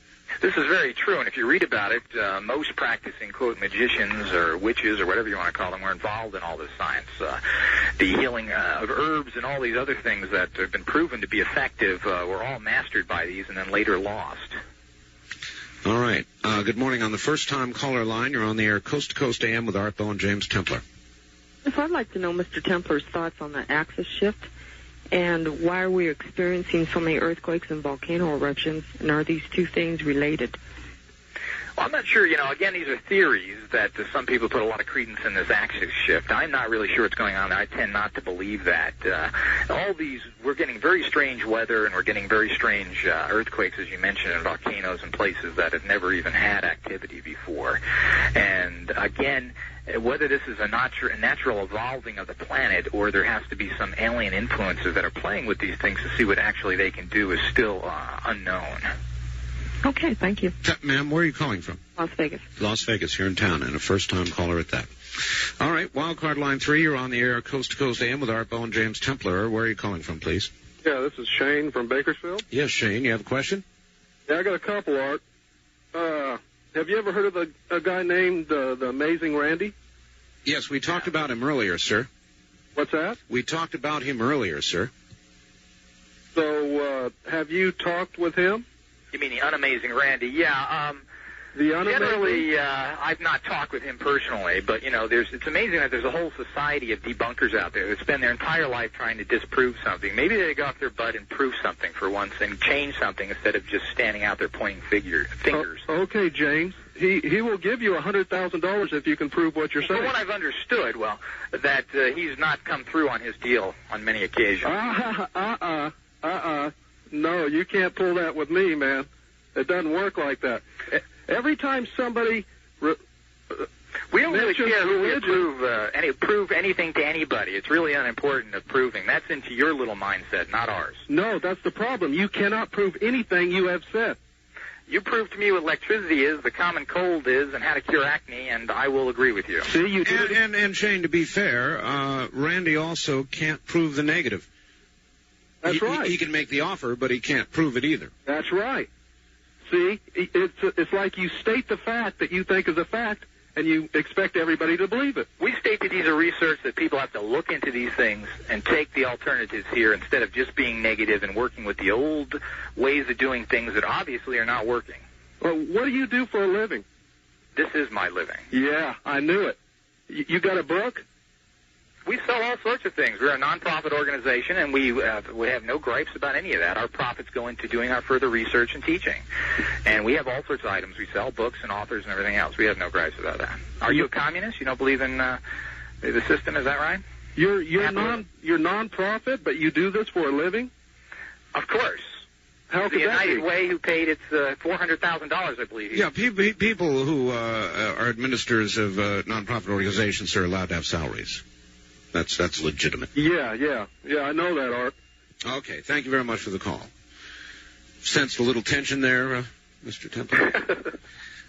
Speaker 2: This is very true, and if you read about it, most practicing, quote, magicians or witches or whatever you want to call them were involved in all this science. The healing of herbs and all these other things that have been proven to be effective were all mastered by these and then later lost.
Speaker 1: All right. Good morning. On the first-time caller line, you're on the air Coast to Coast AM with Art Bell and James Templar.
Speaker 20: So I'd like to know Mr. Templar's thoughts on the axis shift, and why are we experiencing so many earthquakes and volcano eruptions, and are these two things related?
Speaker 2: Well, I'm not sure. Again, these are theories that some people put a lot of credence in this axis shift. I'm not really sure what's going on. I tend not to believe that. We're getting very strange weather, and we're getting very strange earthquakes, as you mentioned, and volcanoes in places that have never even had activity before. And again, whether this is a natural evolving of the planet or there has to be some alien influences that are playing with these things to see what actually they can do is still unknown.
Speaker 11: Okay, thank you.
Speaker 1: Ma'am, where are you calling from?
Speaker 11: Las Vegas.
Speaker 1: Las Vegas, here in town, and a first-time caller at that. All right, Wildcard Line 3, you're on the air, Coast to Coast AM with Art Bell and James Templer. Where are you calling from, please?
Speaker 5: Yeah, this is Shane from Bakersfield.
Speaker 1: Yes, Shane, you have a question?
Speaker 5: Yeah, I got a couple, Art. Have you ever heard of a guy named the Amazing Randy?
Speaker 1: Yes, we talked about him earlier, sir.
Speaker 5: What's that?
Speaker 1: We talked about him earlier, sir.
Speaker 5: So, have you talked with him?
Speaker 2: You mean the unamazing Randy? Yeah.
Speaker 5: The unamazing?
Speaker 2: Generally, I've not talked with him personally, but, it's amazing that there's a whole society of debunkers out there that spend their entire life trying to disprove something. Maybe they go off their butt and prove something for once and change something instead of just standing out there pointing fingers.
Speaker 5: Okay, James. He will give you $100,000 if you can prove what you're saying.
Speaker 2: From what I've understood, that he's not come through on his deal on many occasions.
Speaker 5: No, you can't pull that with me, man. It doesn't work like that. Every time somebody
Speaker 2: we don't really care who we prove anything to anybody. It's really unimportant of proving. That's into your little mindset, not ours.
Speaker 5: No, that's the problem. You cannot prove anything you have said.
Speaker 2: You prove to me what electricity is, the common cold is, and how to cure acne, and I will agree with you.
Speaker 5: See, you did
Speaker 1: and Shane, to be fair, Randy also can't prove the negative.
Speaker 5: That's right.
Speaker 1: He can make the offer, but he can't prove it either.
Speaker 5: That's right. See, it's like you state the fact that you think is a fact, and you expect everybody to believe it.
Speaker 2: We state that these are research, that people have to look into these things and take the alternatives here instead of just being negative and working with the old ways of doing things that obviously are not working.
Speaker 5: Well, what do you do for a living?
Speaker 2: This is my living.
Speaker 5: Yeah, I knew it. You got a book?
Speaker 2: We sell all sorts of things. We're a nonprofit organization, and we have no gripes about any of that. Our profits go into doing our further research and teaching. And we have all sorts of items. We sell books and authors and everything else. We have no gripes about that. Are you a communist? You don't believe in the system? Is that right?
Speaker 5: You're non-profit, but you do this for a living?
Speaker 2: Of course.
Speaker 5: How could
Speaker 2: the
Speaker 5: that
Speaker 2: United
Speaker 5: be?
Speaker 2: Way, who paid its $400,000, I believe.
Speaker 1: Yeah, people who are administrators of nonprofit organizations are allowed to have salaries. That's legitimate.
Speaker 5: Yeah, I know that, Art.
Speaker 1: Okay, thank you very much for the call. Sensed a little tension there, Mr. Temple.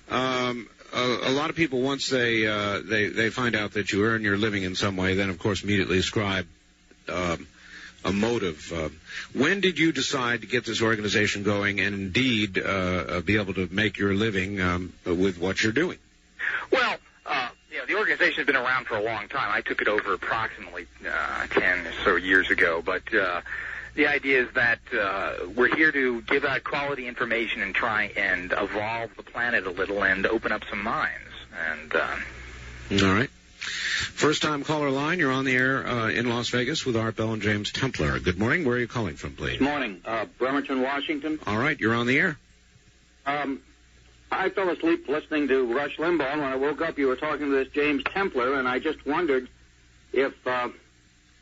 Speaker 1: A lot of people, once they find out that you earn your living in some way, then of course immediately ascribe a motive. When did you decide to get this organization going and indeed be able to make your living with what you're doing?
Speaker 2: Well, the organization has been around for a long time. I took it over approximately 10 or so years ago, but the idea is that we're here to give out quality information and try and evolve the planet a little and open up some minds. And
Speaker 1: all right. First-time caller line, you're on the air in Las Vegas with Art Bell and James Templer. Good morning. Where are you calling from, please?
Speaker 22: Good morning. Bremerton, Washington.
Speaker 1: All right, you're on the air.
Speaker 22: I fell asleep listening to Rush Limbaugh, and when I woke up, you were talking to this James Templer, and I just wondered if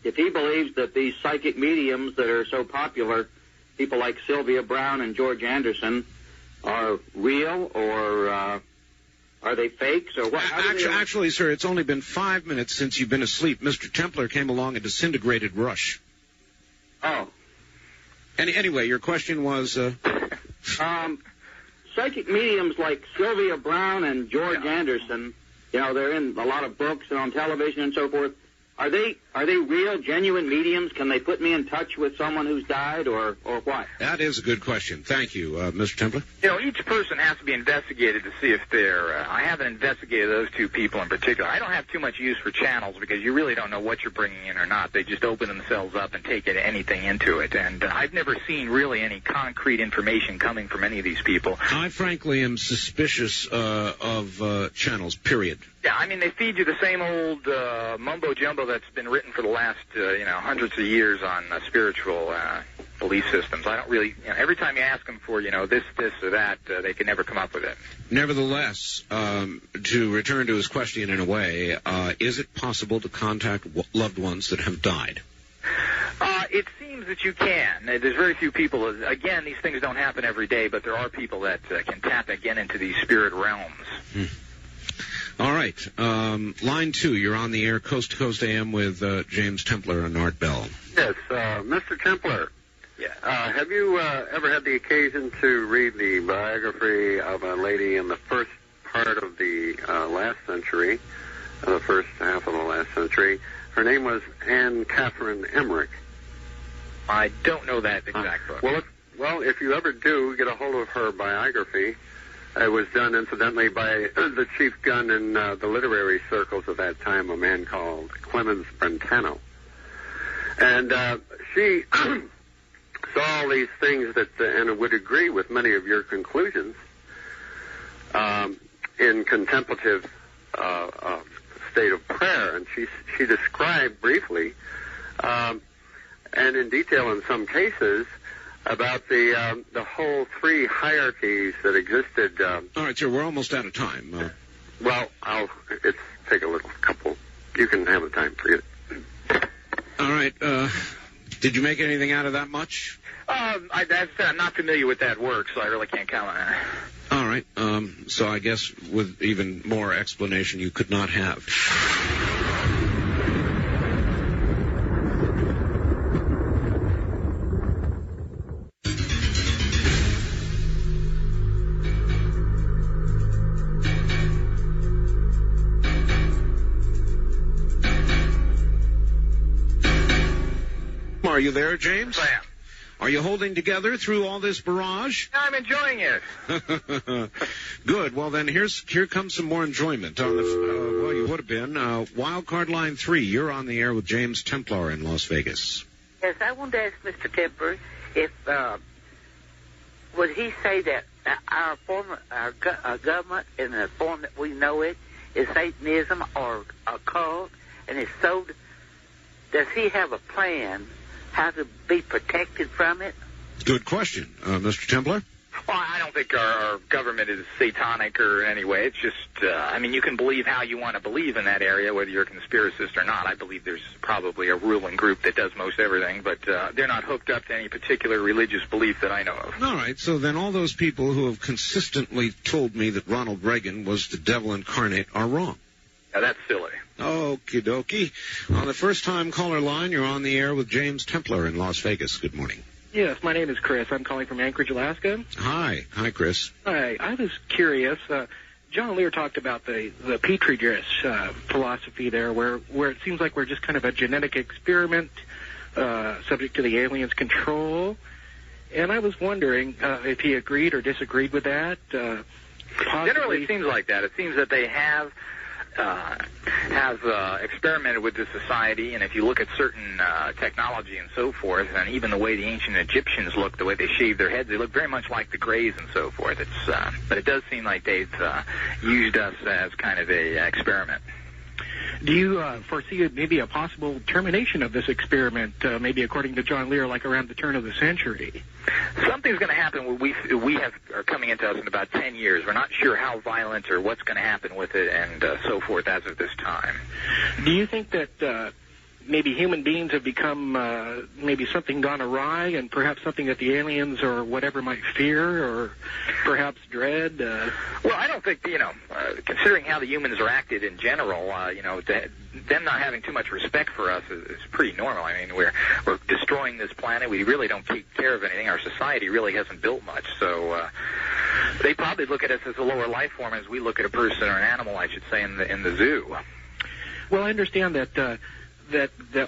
Speaker 22: he believes that these psychic mediums that are so popular, people like Sylvia Brown and George Anderson, are real, or are they fakes, or what?
Speaker 1: Actually, sir, it's only been 5 minutes since you've been asleep. Mr. Templer came along and disintegrated Rush.
Speaker 22: Oh.
Speaker 1: Anyway, your question was...
Speaker 22: Psychic mediums like Sylvia Brown and George Anderson, they're in a lot of books and on television and so forth. Are they real, genuine mediums? Can they put me in touch with someone who's died, or what?
Speaker 1: That is a good question. Thank you, Mr. Templer.
Speaker 2: Each person has to be investigated to see if they're... I haven't investigated those two people in particular. I don't have too much use for channels because you really don't know what you're bringing in or not. They just open themselves up and take anything into it. And I've never seen really any concrete information coming from any of these people.
Speaker 1: I frankly am suspicious of channels, period.
Speaker 2: Yeah, I mean, they feed you the same old mumbo-jumbo that's been written for the last, hundreds of years on spiritual belief systems. I don't really, every time you ask them for, this or that, they can never come up with it.
Speaker 1: Nevertheless, to return to his question in a way, is it possible to contact loved ones that have died?
Speaker 2: It seems that you can. There's very few people. Again, these things don't happen every day, but there are people that can tap again into these spirit realms.
Speaker 1: All right. Line 2, you're on the air, Coast to Coast AM with James Templar and Art Bell.
Speaker 6: Yes, Mr. Templar.
Speaker 2: Yeah.
Speaker 6: Have you ever had the occasion to read the biography of a lady in the first part of the last century, the first half of the last century? Her name was Anne Catherine Emmerich.
Speaker 2: I don't know that exact book.
Speaker 6: Well, if you ever do get a hold of her biography, it was done, incidentally, by the chief gun in the literary circles of that time, a man called Clemens Brentano. And she saw all these things that, and would agree with many of your conclusions, in contemplative state of prayer. And she described briefly, and in detail in some cases, about the whole three hierarchies that existed.
Speaker 1: All right, sir, we're almost out of time.
Speaker 6: Well, it's take a little couple. You can have the time for it.
Speaker 1: All right. Did you make anything out of that much?
Speaker 2: I'm not familiar with that work, so I really can't comment on it.
Speaker 1: All right. So I guess with even more explanation you could not have. Are you there, James?
Speaker 2: I am.
Speaker 1: Are you holding together through all this barrage?
Speaker 2: I'm enjoying it.
Speaker 1: Good. Well, then here comes some more enjoyment. On the well, you would have been. Wild card line 3. You're on the air with James Templar in Las Vegas.
Speaker 12: Yes, I wanted to ask Mr. Templar if would he say that our government in the form that we know it is Satanism or a cult, and if so, does he have a plan how to be protected from it?
Speaker 1: Good question. Mr. Templar?
Speaker 2: Well, I don't think our government is satanic or in any way. It's just, you can believe how you want to believe in that area, whether you're a conspiracist or not. I believe there's probably a ruling group that does most everything, but they're not hooked up to any particular religious belief that I know of.
Speaker 1: All right, so then all those people who have consistently told me that Ronald Reagan was the devil incarnate are wrong.
Speaker 2: Now, that's silly.
Speaker 1: Okie dokie. On the first-time caller line, you're on the air with James Templar in Las Vegas. Good morning.
Speaker 7: Yes, my name is Chris. I'm calling from Anchorage, Alaska.
Speaker 1: Hi. Hi, Chris.
Speaker 7: Hi. I was curious. John Lear talked about the Petri dish philosophy there, where it seems like we're just kind of a genetic experiment subject to the aliens' control. And I was wondering if he agreed or disagreed with that.
Speaker 2: Generally, it seems like that. It seems that they have experimented with this society, and if you look at certain technology and so forth, and even the way the ancient Egyptians looked, the way they shaved their heads, they look very much like the Greys and so forth. But it does seem like they've used us as kind of a experiment.
Speaker 7: Do you foresee maybe a possible termination of this experiment, maybe according to John Lear, like around the turn of the century?
Speaker 2: Something's going to happen. We are coming into us in about 10 years. We're not sure how violent or what's going to happen with it and so forth as of this time.
Speaker 7: Do you think that maybe human beings have become maybe something gone awry and perhaps something that the aliens or whatever might fear or perhaps dread?
Speaker 2: Well, I don't think, considering how the humans are acted in general, them not having too much respect for us is pretty normal. I mean, we're destroying this planet. We really don't take care of anything. Our society really hasn't built much. So they probably look at us as a lower life form as we look at a person or an animal, I should say, in the zoo.
Speaker 7: Well, I understand that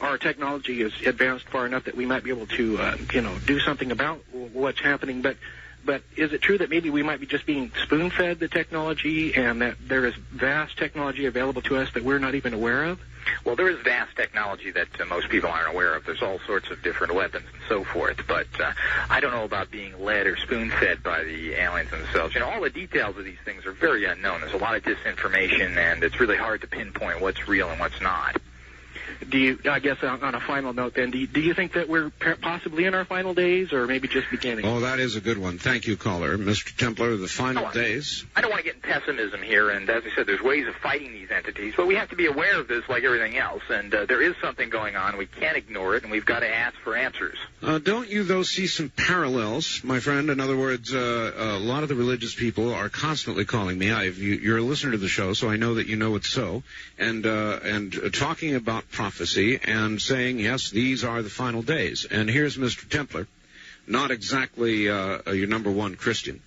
Speaker 7: our technology is advanced far enough that we might be able to, do something about what's happening. But is it true that maybe we might be just being spoon-fed the technology and that there is vast technology available to us that we're not even aware of?
Speaker 2: Well, there is vast technology that most people aren't aware of. There's all sorts of different weapons and so forth. But I don't know about being led or spoon-fed by the aliens themselves. All the details of these things are very unknown. There's a lot of disinformation, and it's really hard to pinpoint what's real and what's not.
Speaker 7: do you? I guess on a final note, then, do you think that we're possibly in our final days, or maybe just beginning?
Speaker 1: Oh, that is a good one. Thank you, caller, Mr. Templar. The final days.
Speaker 2: I don't want to get in pessimism here, and as I said, there's ways of fighting these entities, but we have to be aware of this like everything else, and there is something going on. We can't ignore it, and we've got to ask for answers.
Speaker 1: Don't you, though, see some parallels, my friend? In other words, a lot of the religious people are constantly calling me. You're a listener to the show, so I know that you know it's so, and talking about prophecy and saying, yes, these are the final days. And here's Mr. Templar, not exactly your number one Christian,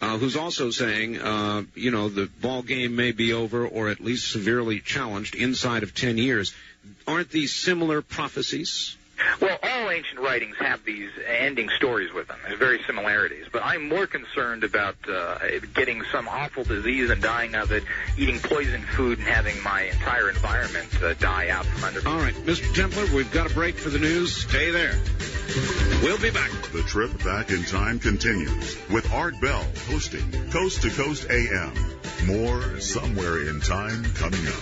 Speaker 1: who's also saying, the ball game may be over or at least severely challenged inside of 10 years. Aren't these similar prophecies?
Speaker 2: Well, all ancient writings have these ending stories with them. There's very similarities. But I'm more concerned about getting some awful disease and dying of it, eating poisoned food and having my entire environment die out from under me.
Speaker 1: All right, Mr. Templar, we've got a break for the news. Stay there. We'll be back.
Speaker 9: The trip back in time continues with Art Bell hosting Coast to Coast AM. More Somewhere in Time coming up.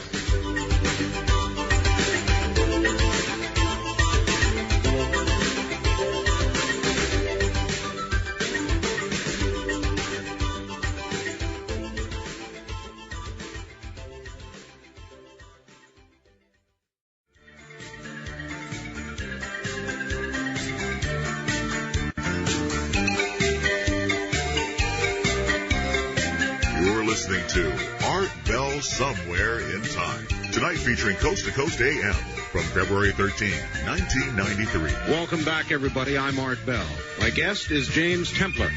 Speaker 9: Listening to Art Bell Somewhere in Time. Tonight featuring Coast to Coast AM from February 13, 1993.
Speaker 1: Welcome back, everybody. I'm Art Bell. My guest is James Templar.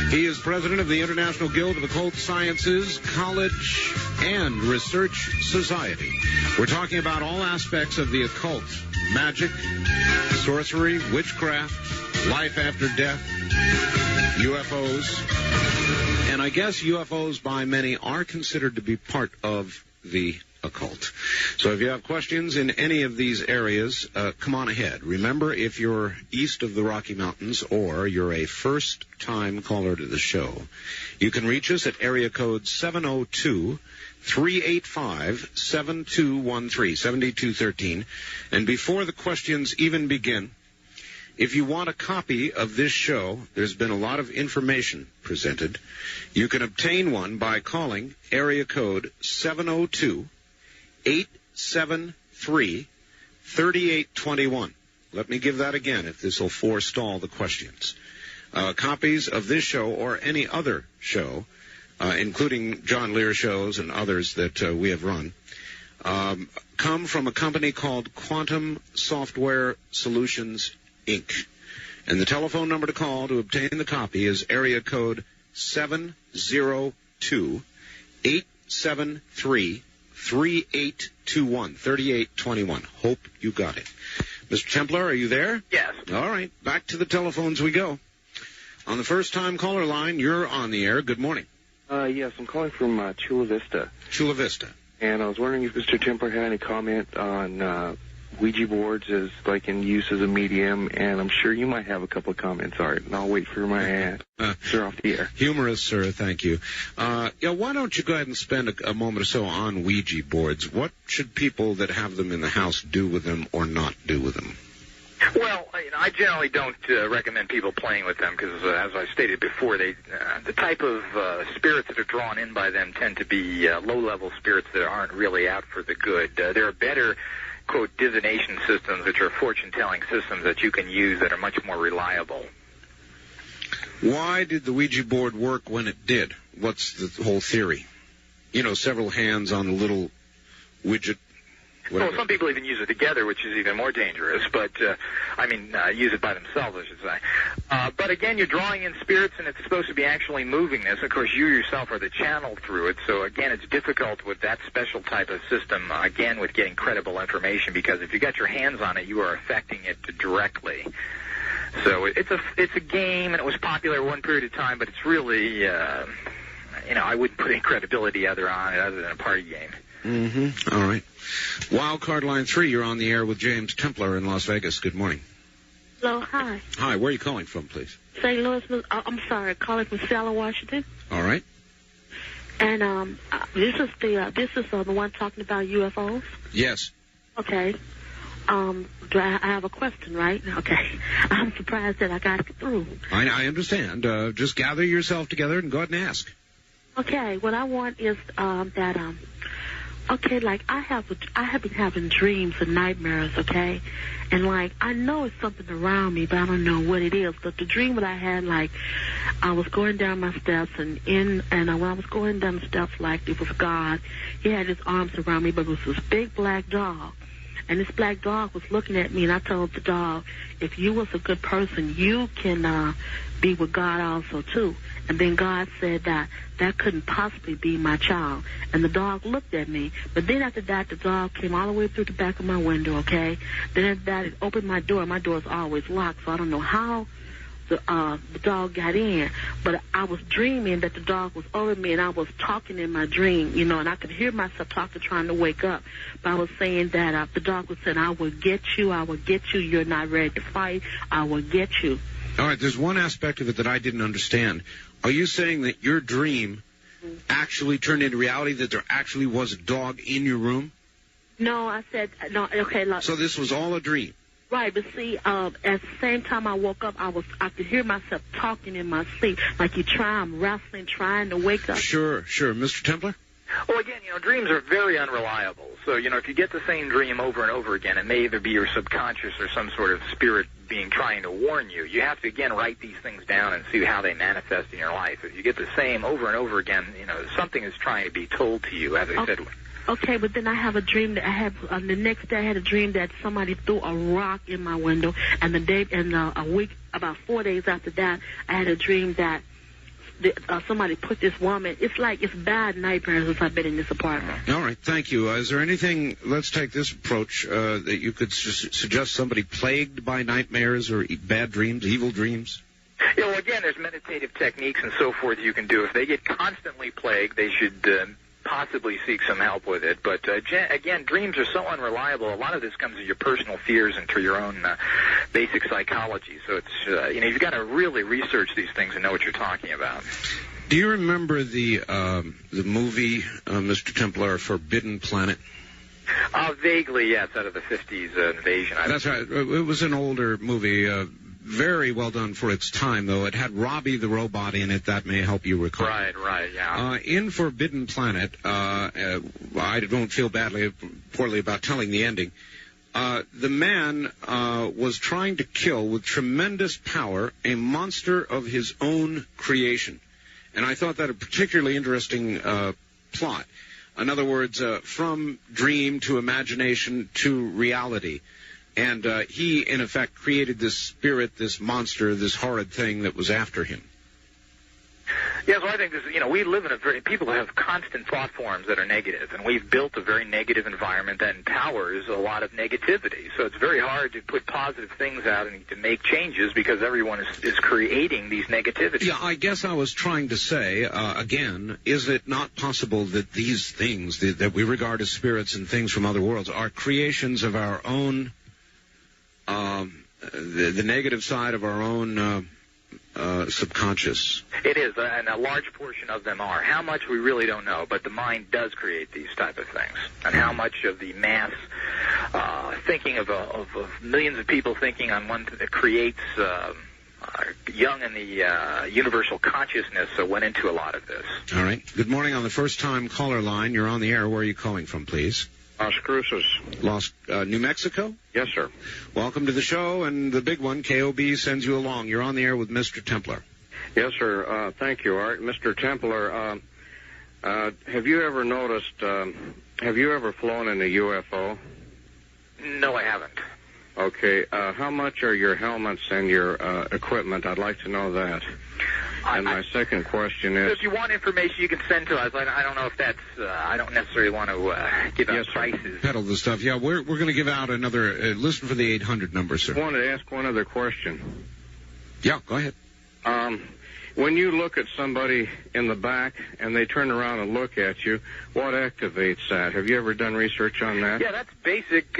Speaker 1: He is president of the International Guild of Occult Sciences College and Research Society. We're talking about all aspects of the occult, magic, sorcery, witchcraft, life after death, UFOs. And I guess UFOs by many are considered to be part of the occult. So if you have questions in any of these areas, come on ahead. Remember, if you're east of the Rocky Mountains or you're a first-time caller to the show, you can reach us at area code 702-385-7213, 7213. And before the questions even begin, if you want a copy of this show, there's been a lot of information presented. You can obtain one by calling area code 702-873-3821. Let me give that again if this will forestall the questions. Copies of this show or any other show, including John Lear shows and others that we have run, come from a company called Quantum Software Solutions, Inc. And the telephone number to call to obtain the copy is area code 702-873-3821, 3821. Hope you got it. Mr. Templar, are you there?
Speaker 2: Yes.
Speaker 1: All right, back to the telephones we go. On the first-time caller line, you're on the air. Good morning.
Speaker 10: Yes, I'm calling from Chula Vista.
Speaker 1: Chula Vista.
Speaker 10: And I was wondering if Mr. Templar had any comment on Ouija boards as like in use as a medium, and I'm sure you might have a couple of comments, Art, and I'll wait for my answer off the air.
Speaker 1: Humorous, sir. Thank you. Why don't you go ahead and spend a moment or so on Ouija boards? What should people that have them in the house do with them or not do with them?
Speaker 2: Well, I generally don't recommend people playing with them because, as I stated before, the type of spirits that are drawn in by them tend to be low-level spirits that aren't really out for the good. There are better, quote, divination systems, which are fortune-telling systems that you can use that are much more reliable.
Speaker 1: Why did the Ouija board work when it did? What's the whole theory? Several hands on a little widget. Whatever.
Speaker 2: Well, some people even use it together, which is even more dangerous, but, use it by themselves, I should say. But again, you're drawing in spirits, and it's supposed to be actually moving this. Of course, you yourself are the channel through it, so again, it's difficult with that special type of system, again, with getting credible information, because if you got your hands on it, you are affecting it directly. So it's a game, and it was popular one period of time, but it's really, I wouldn't put any credibility on it other than a party game.
Speaker 1: Mm-hmm. All right. Wild card line 3, you're on the air with James Templar in Las Vegas. Good morning.
Speaker 13: Hello, hi.
Speaker 1: Hi, where are you calling from, please?
Speaker 13: St. Louis, I'm sorry, calling from Seattle, Washington.
Speaker 1: All right.
Speaker 13: And this is the one talking about UFOs?
Speaker 1: Yes.
Speaker 13: Okay. Do I have a question, right? Okay. I'm surprised that I got it through.
Speaker 1: I understand. Just gather yourself together and go ahead and ask.
Speaker 13: Okay. What I want is okay, like I have been having dreams and nightmares, okay? And like I know it's something around me, but I don't know what it is. But the dream that I had, like I was going down my steps and when I was going down the steps, like it was God. He had his arms around me, but it was this big black dog. And this black dog was looking at me, and I told the dog, if you was a good person, you can be with God also, too. And then God said that couldn't possibly be my child. And the dog looked at me. But then after that, the dog came all the way through the back of my window, okay? Then after that, it opened my door. My door is always locked, so I don't know how the dog got in. But I was dreaming that the dog was over me, and I was talking in my dream, you know, and I could hear myself talking, trying to wake up. But I was saying that the dog was saying, I will get you, you're not ready to fight, I will get you.
Speaker 1: All right, there's one aspect of it that I didn't understand. Are you saying that your dream actually turned into reality, that there actually was a dog in your room?
Speaker 13: No, I said, no, okay. Look.
Speaker 1: So this was all a dream?
Speaker 13: Right, but see, at the same time I woke up, I could hear myself talking in my sleep, like I'm wrestling, trying to wake up.
Speaker 1: Sure. Mr. Templar?
Speaker 2: Well, again, dreams are very unreliable. So, if you get the same dream over and over again, it may either be your subconscious or some sort of spirit being trying to warn you. You have to, again, write these things down and see how they manifest in your life. If you get the same over and over again, something is trying to be told to you, as I said.
Speaker 13: Okay, but then I have a dream that the next day I had a dream that somebody threw a rock in my window, and a week, about 4 days after that, I had a dream that somebody put this woman. It's bad nightmares since I've been in this apartment.
Speaker 1: All right, thank you. Is there anything? Let's take this approach that you could suggest somebody plagued by nightmares or bad dreams, evil dreams.
Speaker 2: Yeah, well, again, there's meditative techniques and so forth you can do. If they get constantly plagued, they should possibly seek some help with it. But again, dreams are so unreliable. A lot of this comes to your personal fears and to your own basic psychology. So it's you've got to really research these things and know what you're talking about.
Speaker 1: Do you remember the movie, Mr. Templar, Forbidden Planet?
Speaker 2: Vaguely, yes, out of the 50s invasion.
Speaker 1: That's right. It was an older movie. Very well done for its time, though. It had Robbie the robot in it. That may help you recall.
Speaker 2: Right, yeah.
Speaker 1: In Forbidden Planet, I don't feel poorly about telling the ending. The man was trying to kill, with tremendous power, a monster of his own creation. And I thought that a particularly interesting plot. In other words, from dream to imagination to reality. And he, in effect, created this spirit, this monster, this horrid thing that was after him.
Speaker 2: Yeah, so I think this, we live in people have constant thought forms that are negative, and we've built a very negative environment that empowers a lot of negativity. So it's very hard to put positive things out and to make changes because everyone is creating these negativities.
Speaker 1: Yeah, I guess I was trying to say, again, is it not possible that these things that we regard as spirits and things from other worlds are creations of our own, the negative side of our own subconscious?
Speaker 2: It is, and a large portion of them are. How much, we really don't know, but the mind does create these type of things. And how much of the mass thinking of millions of people thinking on one that creates young in the universal consciousness went into a lot of this.
Speaker 1: All right. Good morning on the first-time caller line. You're on the air. Where are you calling from, please?
Speaker 18: Las Cruces.
Speaker 1: New Mexico?
Speaker 18: Yes, sir.
Speaker 1: Welcome to the show, and the big one, KOB, sends you along. You're on the air with Mr. Templar.
Speaker 18: Yes, sir. Thank you, Art. Mr. Templar, have you ever noticed, have you ever flown in a UFO?
Speaker 2: No, I haven't.
Speaker 18: Okay. How much are your helmets and your equipment? I'd like to know that. And my second question is...
Speaker 2: If you want information, you can send to us. I don't know if that's... I don't necessarily want to give out prices.
Speaker 1: Peddle the stuff. Yeah, we're going to give out another... listen for the 800 number, sir.
Speaker 18: I wanted to ask one other question.
Speaker 1: Yeah, go ahead.
Speaker 4: when you look at somebody in the back and they turn around and look at you, what activates that? Have you ever done research on that?
Speaker 2: Yeah, that's basic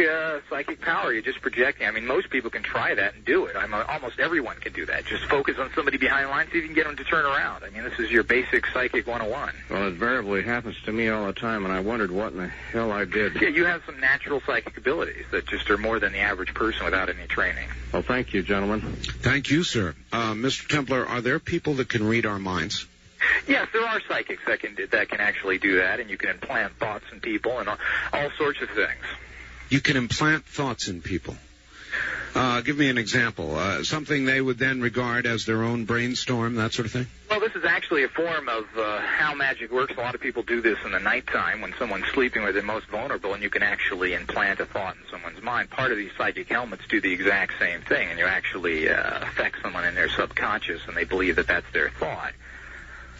Speaker 2: psychic power. You're just projecting. I mean, most people can try that and do it. Almost everyone can do that. Just focus on somebody behind the line, see if you can get them to turn around. I mean, this is your basic psychic 101.
Speaker 4: Well, invariably it happens to me all the time, and I wondered what in the hell I did.
Speaker 2: Yeah, you have some natural psychic abilities that just are more than the average person without any training.
Speaker 4: Well, thank you, gentlemen.
Speaker 1: Thank you, sir. Mr. Templar, are there people that can read our minds?
Speaker 2: Yes, there are psychics that can actually do that, and you can implant thoughts in people and all sorts of things.
Speaker 1: You can implant thoughts in people. Give me an example. Something they would then regard as their own brainstorm, that sort of thing?
Speaker 2: Well, this is actually a form of how magic works. A lot of people do this in the nighttime when someone's sleeping where they're most vulnerable, and you can actually implant a thought in someone's mind. Part of these psychic helmets do the exact same thing, and you actually affect someone in their subconscious, and they believe that that's their thought.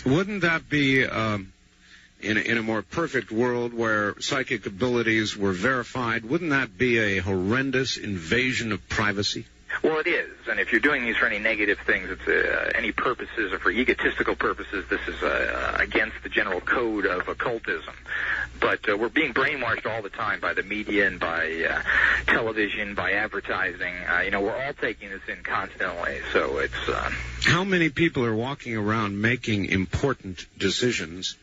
Speaker 1: Wouldn't that be, in a more perfect world where psychic abilities were verified, wouldn't that be a horrendous invasion of privacy?
Speaker 2: Well, it is, and if you're doing these for any negative things, it's any purposes or for egotistical purposes, this is against the general code of occultism. But we're being brainwashed all the time by the media and by television, by advertising. We're all taking this in constantly, so it's...
Speaker 1: How many people are walking around making important decisions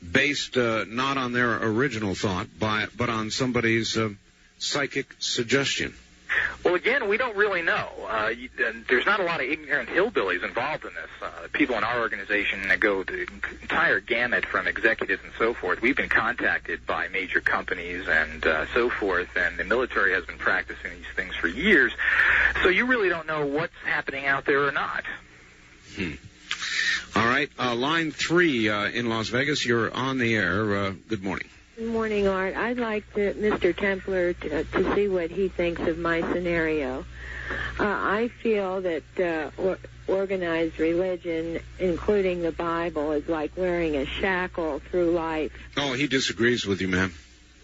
Speaker 1: based not on their original thought, but on somebody's psychic suggestion?
Speaker 2: Well, again, we don't really know. There's not a lot of ignorant hillbillies involved in this. People in our organization go the entire gamut from executives and so forth. We've been contacted by major companies and so forth, and the military has been practicing these things for years. So you really don't know what's happening out there or not.
Speaker 1: All right. Line 3 in Las Vegas. You're on the air. Good morning.
Speaker 14: Good morning, Art. I'd like Mr. Templar to see what he thinks of my scenario. I feel that organized religion, including the Bible, is like wearing a shackle through life.
Speaker 1: Oh, he disagrees with you, ma'am.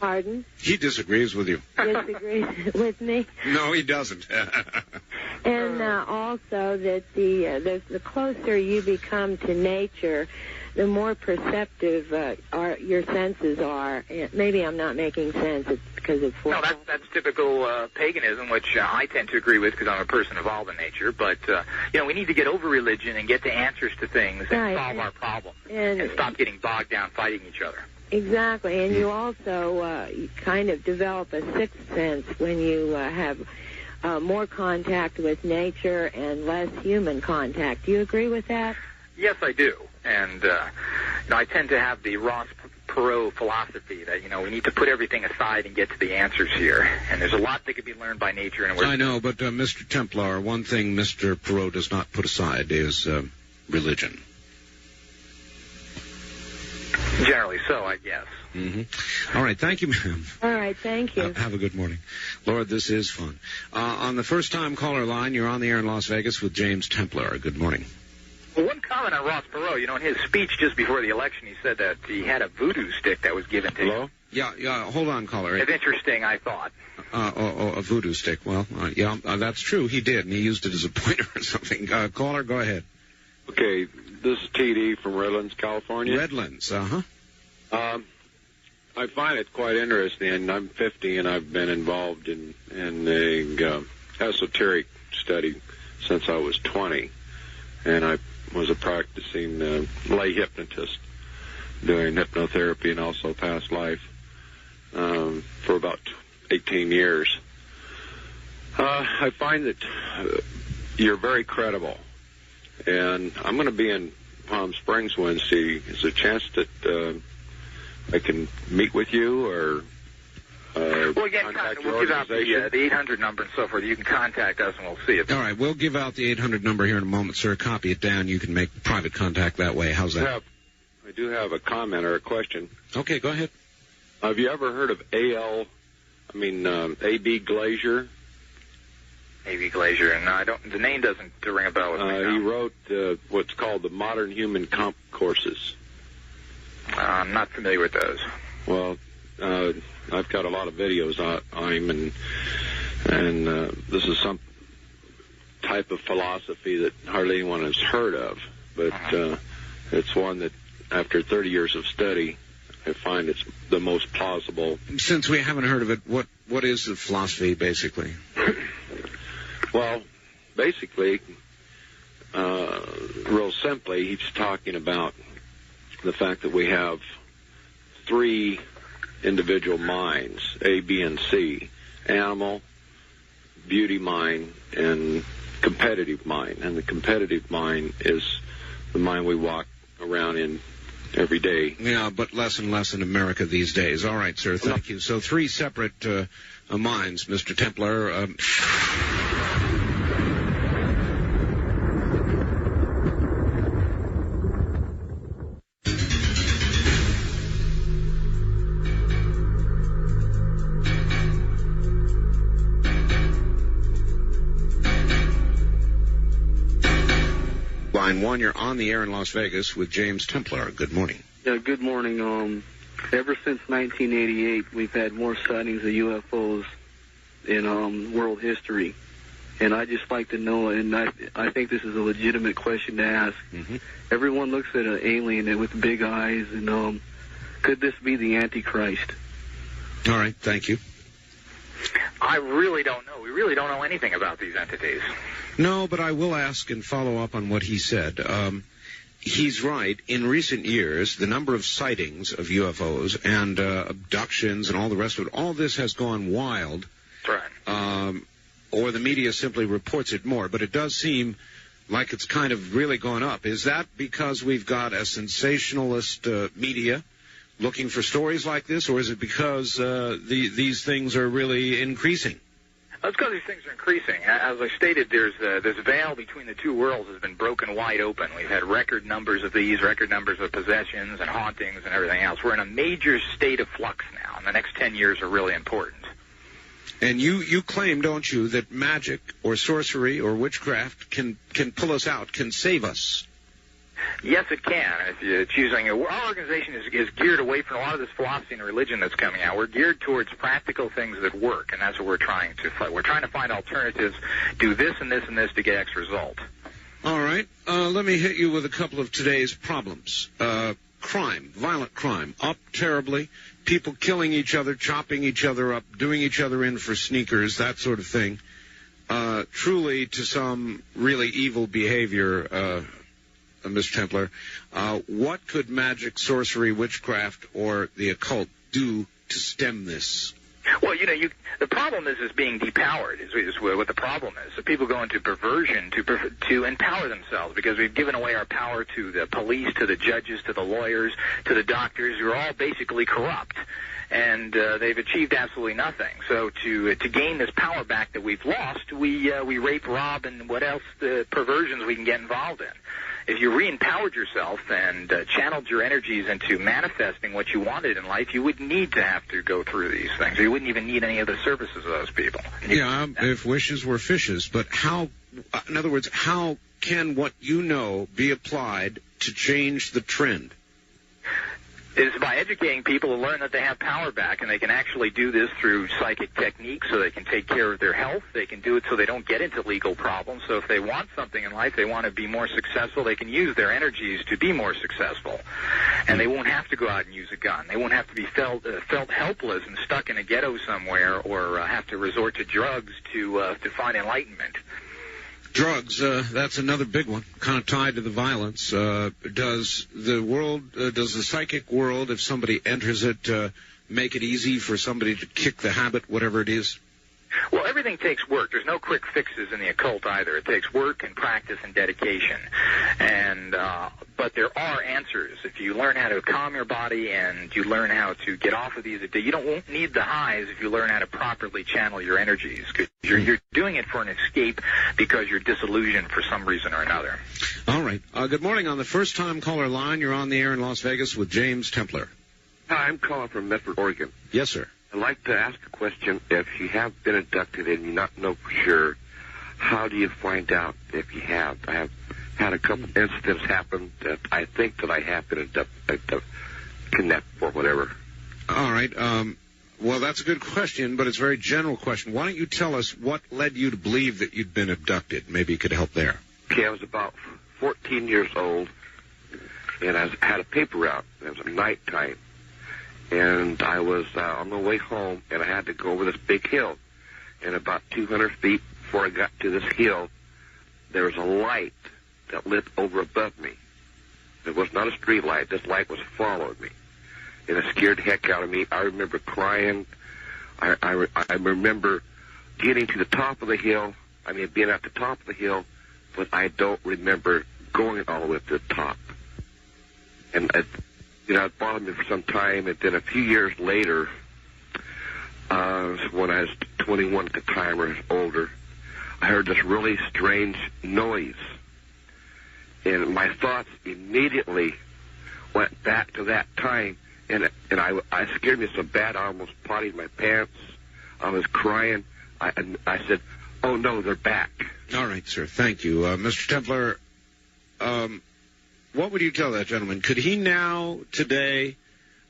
Speaker 14: Pardon?
Speaker 1: He disagrees with you.
Speaker 14: Disagrees with me?
Speaker 1: No, he doesn't.
Speaker 14: And also that the closer you become to nature, the more perceptive your senses are. Maybe I'm not making sense. It's because it's...
Speaker 2: No, that's typical paganism, which I tend to agree with because I'm a person evolved in nature. But, we need to get over religion and get to answers to things and solve our problems and stop getting bogged down fighting each other.
Speaker 14: Exactly. And you also kind of develop a sixth sense when you have more contact with nature and less human contact. Do you agree with that?
Speaker 2: Yes, I do. And, I tend to have the Ross Perot philosophy that, we need to put everything aside and get to the answers here. And there's a lot that can be learned by nature. And
Speaker 1: I know, but Mr. Templar, one thing Mr. Perot does not put aside is religion.
Speaker 2: Generally so, I guess.
Speaker 1: Mm-hmm. All right, thank you, ma'am.
Speaker 14: All right, thank you.
Speaker 1: Have a good morning. Lord, this is fun. On the first-time caller line, you're on the air in Las Vegas with James Templar. Good morning.
Speaker 2: Well, one comment on Ross Perot, in his speech just before the election, he said that he had a voodoo stick that was given to him.
Speaker 1: Yeah, hold on, caller.
Speaker 2: It's interesting, I thought.
Speaker 1: A voodoo stick. Well, that's true. He did, and he used it as a pointer or something. Caller, go ahead.
Speaker 15: Okay, this is TD from Redlands, California.
Speaker 1: Redlands,
Speaker 15: I find it quite interesting. I'm 50, and I've been involved in the esoteric study since I was 20. And I was a practicing lay hypnotist doing hypnotherapy and also past life for about 18 years. I find that you're very credible. And I'm going to be in Palm Springs Wednesday. Is there a chance that I can meet with you or
Speaker 2: well, again, we'll give out the 800 number and so forth. You can contact us and we'll see it.
Speaker 1: All right, we'll give out the 800 number here in a moment, sir. Copy it down. You can make private contact that way. How's that?
Speaker 15: I do have a comment or a question.
Speaker 1: Okay, go ahead.
Speaker 15: Have you ever heard of A.B. Glazier?
Speaker 2: A.B. Glazier, and I don't. The name doesn't ring a bell with me.
Speaker 15: He wrote what's called the Modern Human Comp Courses.
Speaker 2: I'm not familiar with those.
Speaker 15: Well, I've got a lot of videos on him, and this is some type of philosophy that hardly anyone has heard of. but it's one that, after 30 years of study, I find it's the most plausible.
Speaker 1: Since we haven't heard of it, what is the philosophy, basically?
Speaker 15: Well, basically, real simply, he's talking about the fact that we have 3 individual minds, A, B, and C: animal, beauty mind, and competitive mind. And the competitive mind is the mind we walk around in every day.
Speaker 1: Yeah, but less and less in America these days. All right, sir, thank you. So 3 separate minds, Mr. Templar. Line 1, you're on the air in Las Vegas with James Templar. Good morning.
Speaker 8: Yeah, good morning. Ever since 1988, we've had more sightings of UFOs in world history. And I just like to know, and I think this is a legitimate question to ask.
Speaker 1: Mm-hmm.
Speaker 8: Everyone looks at an alien with big eyes, and could this be the Antichrist?
Speaker 1: All right, thank you.
Speaker 2: I really don't know. We really don't know anything about these entities.
Speaker 1: No, but I will ask and follow up on what he said. He's right. In recent years, the number of sightings of UFOs and abductions and all the rest of it, all this has gone wild.
Speaker 2: Right.
Speaker 1: Or the media simply reports it more. But it does seem like it's kind of really gone up. Is that because we've got a sensationalist media looking for stories like this, or is it because these things are really increasing?
Speaker 2: That's because these things are increasing. As I stated, there's this veil between the two worlds has been broken wide open. We've had record numbers of these, record numbers of possessions and hauntings and everything else. We're in a major state of flux now, and the next 10 years are really important.
Speaker 1: And you claim, don't you, that magic or sorcery or witchcraft can pull us out, can save us?
Speaker 2: Yes, it can. If you're choosing, our organization is geared away from a lot of this philosophy and religion that's coming out. We're geared towards practical things that work, and that's what we're trying to fight. We're trying to find alternatives. Do this and this and this to get X result.
Speaker 1: All right. Let me hit you with a couple of today's problems. Crime, violent crime, up terribly. People killing each other, chopping each other up, doing each other in for sneakers, that sort of thing. Truly, to some really evil behavior, Mr. Templar, what could magic, sorcery, witchcraft, or the occult do to stem this?
Speaker 2: Well, the problem is being depowered is what the problem is. So people go into perversion to empower themselves because we've given away our power to the police, to the judges, to the lawyers, to the doctors, who are all basically corrupt. And they've achieved absolutely nothing. So to gain this power back that we've lost, we rape, rob, and what else the perversions we can get involved in. If you re-empowered yourself and channeled your energies into manifesting what you wanted in life, you wouldn't need to have to go through these things. You wouldn't even need any of the services of those people.
Speaker 1: Yeah, if wishes were fishes. But how, in other words, how can what you know be applied to change the trend?
Speaker 2: Is by educating people to learn that they have power back, and they can actually do this through psychic techniques so they can take care of their health. They can do it so they don't get into legal problems. So if they want something in life, they want to be more successful, they can use their energies to be more successful. And they won't have to go out and use a gun. They won't have to be felt helpless and stuck in a ghetto somewhere, or have to resort to drugs to find enlightenment.
Speaker 1: Drugs, that's another big one, kind of tied to the violence. Does the psychic world, if somebody enters it, make it easy for somebody to kick the habit, whatever it is?
Speaker 2: Well, everything takes work. There's no quick fixes in the occult either. It takes work and practice and dedication. But there are answers. If you learn how to calm your body and you learn how to get off of these, you won't need the highs if you learn how to properly channel your energies. Because you're doing it for an escape because you're disillusioned for some reason or another.
Speaker 1: All right. Good morning. On the first-time caller line, you're on the air in Las Vegas with James Templar.
Speaker 16: Hi, I'm calling from Medford, Oregon.
Speaker 1: Yes, sir.
Speaker 16: I'd like to ask a question. If you have been abducted and you not know for sure, how do you find out if you have? I have had a couple incidents happen that I think that I have been abducted, kidnapped or whatever.
Speaker 1: All right. Well, that's a good question, but it's a very general question. Why don't you tell us what led you to believe that you'd been abducted? Maybe you could help there.
Speaker 16: Okay, I was about 14 years old, and I had a paper route. It was nighttime, and I was on the way home, and I had to go over this big hill. And about 200 feet before I got to this hill, there was a light that lit over above me. It was not a street light. This light was following me, and it scared the heck out of me. I remember crying. I remember getting to the top of the hill. I mean, being at the top of the hill, but I don't remember going all the way to the top. And it bothered me for some time. And then a few years later, when I was 21 at the time or older, I heard this really strange noise. And my thoughts immediately went back to that time. And I scared me so bad I almost potted my pants. I was crying. I said, "Oh no, they're back."
Speaker 1: All right, sir. Thank you, Mr. Templar. What would you tell that gentleman? Could he now, today,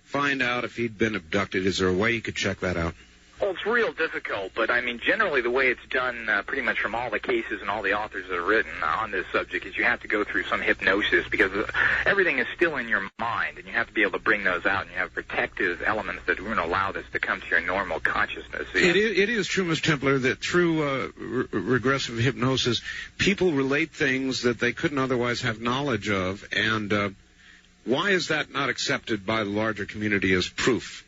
Speaker 1: find out if he'd been abducted? Is there a way he could check that out?
Speaker 2: Well, it's real difficult, but I mean, generally the way it's done pretty much from all the cases and all the authors that have written on this subject is you have to go through some hypnosis because everything is still in your mind, and you have to be able to bring those out, and you have protective elements that won't allow this to come to your normal consciousness.
Speaker 1: It is true, Mr. Templar, that through regressive hypnosis, people relate things that they couldn't otherwise have knowledge of, and why is that not accepted by the larger community as proof?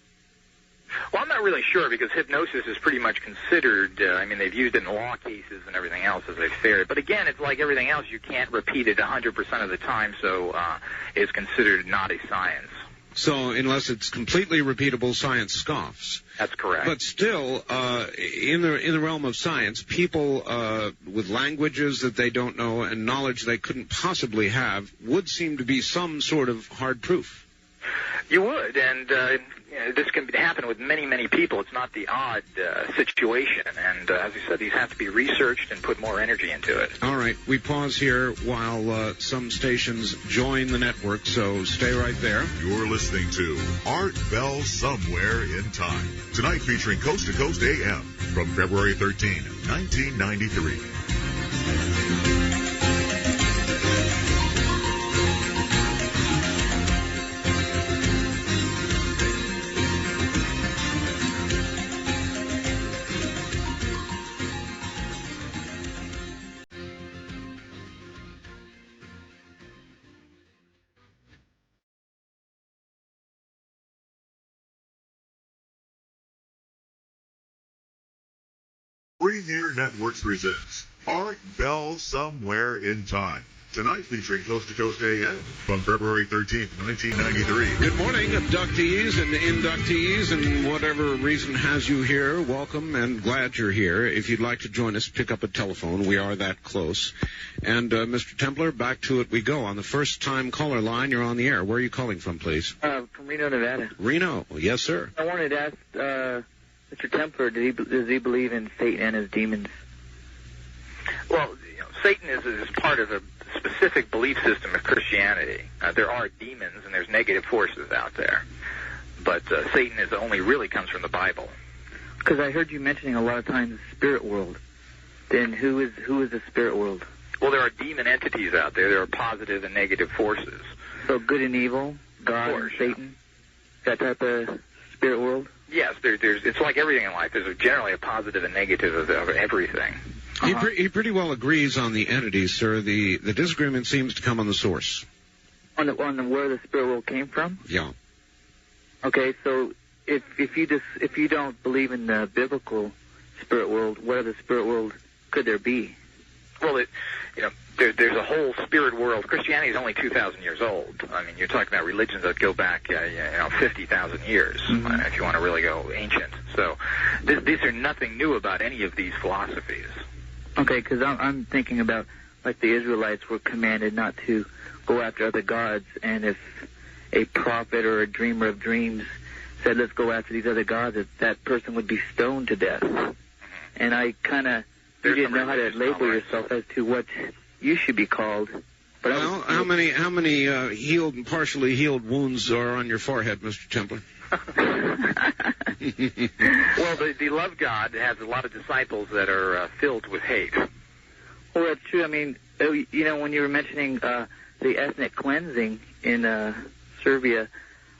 Speaker 2: Well, I'm not really sure because hypnosis is pretty much considered, I mean, they've used it in law cases and everything else as they've stated. But again, it's like everything else. You can't repeat it 100% of the time, so it's considered not a science.
Speaker 1: So unless it's completely repeatable, science scoffs.
Speaker 2: That's correct.
Speaker 1: But still, in the realm of science, people with languages that they don't know and knowledge they couldn't possibly have would seem to be some sort of hard proof.
Speaker 2: You would, and this can happen with many, many people. It's not the odd situation, and as I said, these have to be researched and put more energy into it.
Speaker 1: All right, we pause here while some stations join the network, so stay right there.
Speaker 9: You're listening to Art Bell Somewhere in Time. Tonight featuring Coast to Coast AM from February 13, 1993. Premier Networks presents Art Bell Somewhere in Time. Tonight featuring Coast to Coast AM from February 13th, 1993.
Speaker 1: Good morning, abductees and inductees, and whatever reason has you here, welcome and glad you're here. If you'd like to join us, pick up a telephone. We are that close. And, Mr. Templar, back to it we go. On the first-time caller line, you're on the air. Where are you calling from, please?
Speaker 3: From Reno, Nevada.
Speaker 1: Reno. Yes, sir.
Speaker 3: I wanted to ask Mr. Templar, does he believe in Satan and his demons?
Speaker 2: Well, Satan is part of a specific belief system of Christianity. There are demons and there's negative forces out there, but Satan only really comes from the Bible.
Speaker 3: Because I heard you mentioning a lot of times the spirit world. Then who is the spirit world?
Speaker 2: Well, there are demon entities out there. There are positive and negative forces.
Speaker 3: So good and evil, God and Satan, that type of spirit world?
Speaker 2: Yes, it's like everything in life. There's generally a positive and negative of everything.
Speaker 1: He pretty well agrees on the entities, sir. The disagreement seems to come on the source.
Speaker 3: On the where the spirit world came from?
Speaker 1: Yeah.
Speaker 3: Okay, so if you don't believe in the biblical spirit world, what other spirit world could there be?
Speaker 2: Well, there's a whole spirit world. Christianity is only 2,000 years old. I mean, you're talking about religions that go back 50,000 years, if you want to really go ancient. So these are nothing new about any of these philosophies.
Speaker 3: Okay, because I'm thinking about, like, the Israelites were commanded not to go after other gods, and if a prophet or a dreamer of dreams said, let's go after these other gods, that person would be stoned to death. And I kind of, you didn't know how to label yourself as to what you should be called. But
Speaker 1: well, how many healed and partially healed wounds are on your forehead, Mr. Templar?
Speaker 2: Well, the love God has a lot of disciples that are filled with hate.
Speaker 3: Well, that's true. I mean, when you were mentioning the ethnic cleansing in Serbia,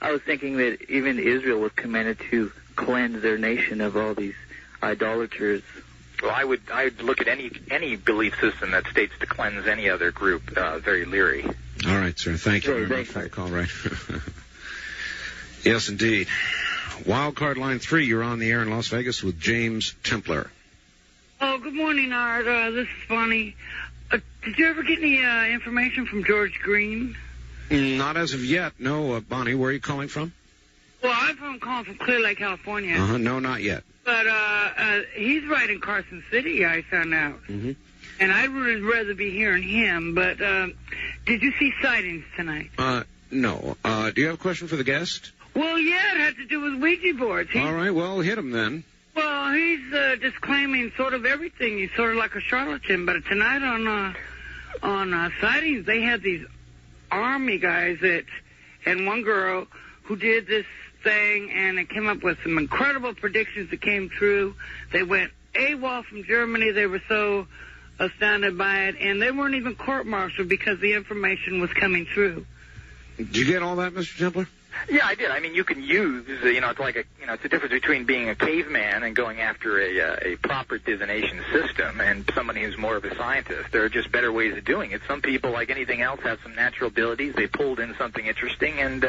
Speaker 3: I was thinking that even Israel was commanded to cleanse their nation of all these idolaters.
Speaker 2: Well, I'd look at any belief system that states to cleanse any other group very leery.
Speaker 1: All right, sir. Thank you very much for the call. Right. Yes, indeed. Wildcard line 3, you're on the air in Las Vegas with James Templar.
Speaker 17: Oh, good morning, Art. This is Bonnie. Did you ever get any information from George Green?
Speaker 1: Not as of yet. No, Bonnie, where are you calling from?
Speaker 17: Well, I'm calling from Clear Lake, California.
Speaker 1: No, not yet.
Speaker 17: But he's right in Carson City, I found out.
Speaker 1: Mm-hmm.
Speaker 17: And I'd really rather be hearing him. But did you see sightings tonight?
Speaker 1: No. Do you have a question for the guest?
Speaker 17: Well, yeah, it had to do with Ouija boards.
Speaker 1: All right, well, hit him then.
Speaker 17: Well, he's just claiming sort of everything. He's sort of like a charlatan. But tonight on sightings, they had these army guys and one girl who did this thing, and it came up with some incredible predictions that came true. They went AWOL from Germany. They were so astounded by it, and they weren't even court-martialed because the information was coming through.
Speaker 1: Did you get all that, Mr. Templar?
Speaker 2: Yeah, I did. I mean, you can use, it's like it's the difference between being a caveman and going after a proper divination system and somebody who's more of a scientist. There are just better ways of doing it. Some people, like anything else, have some natural abilities. They pulled in something interesting, and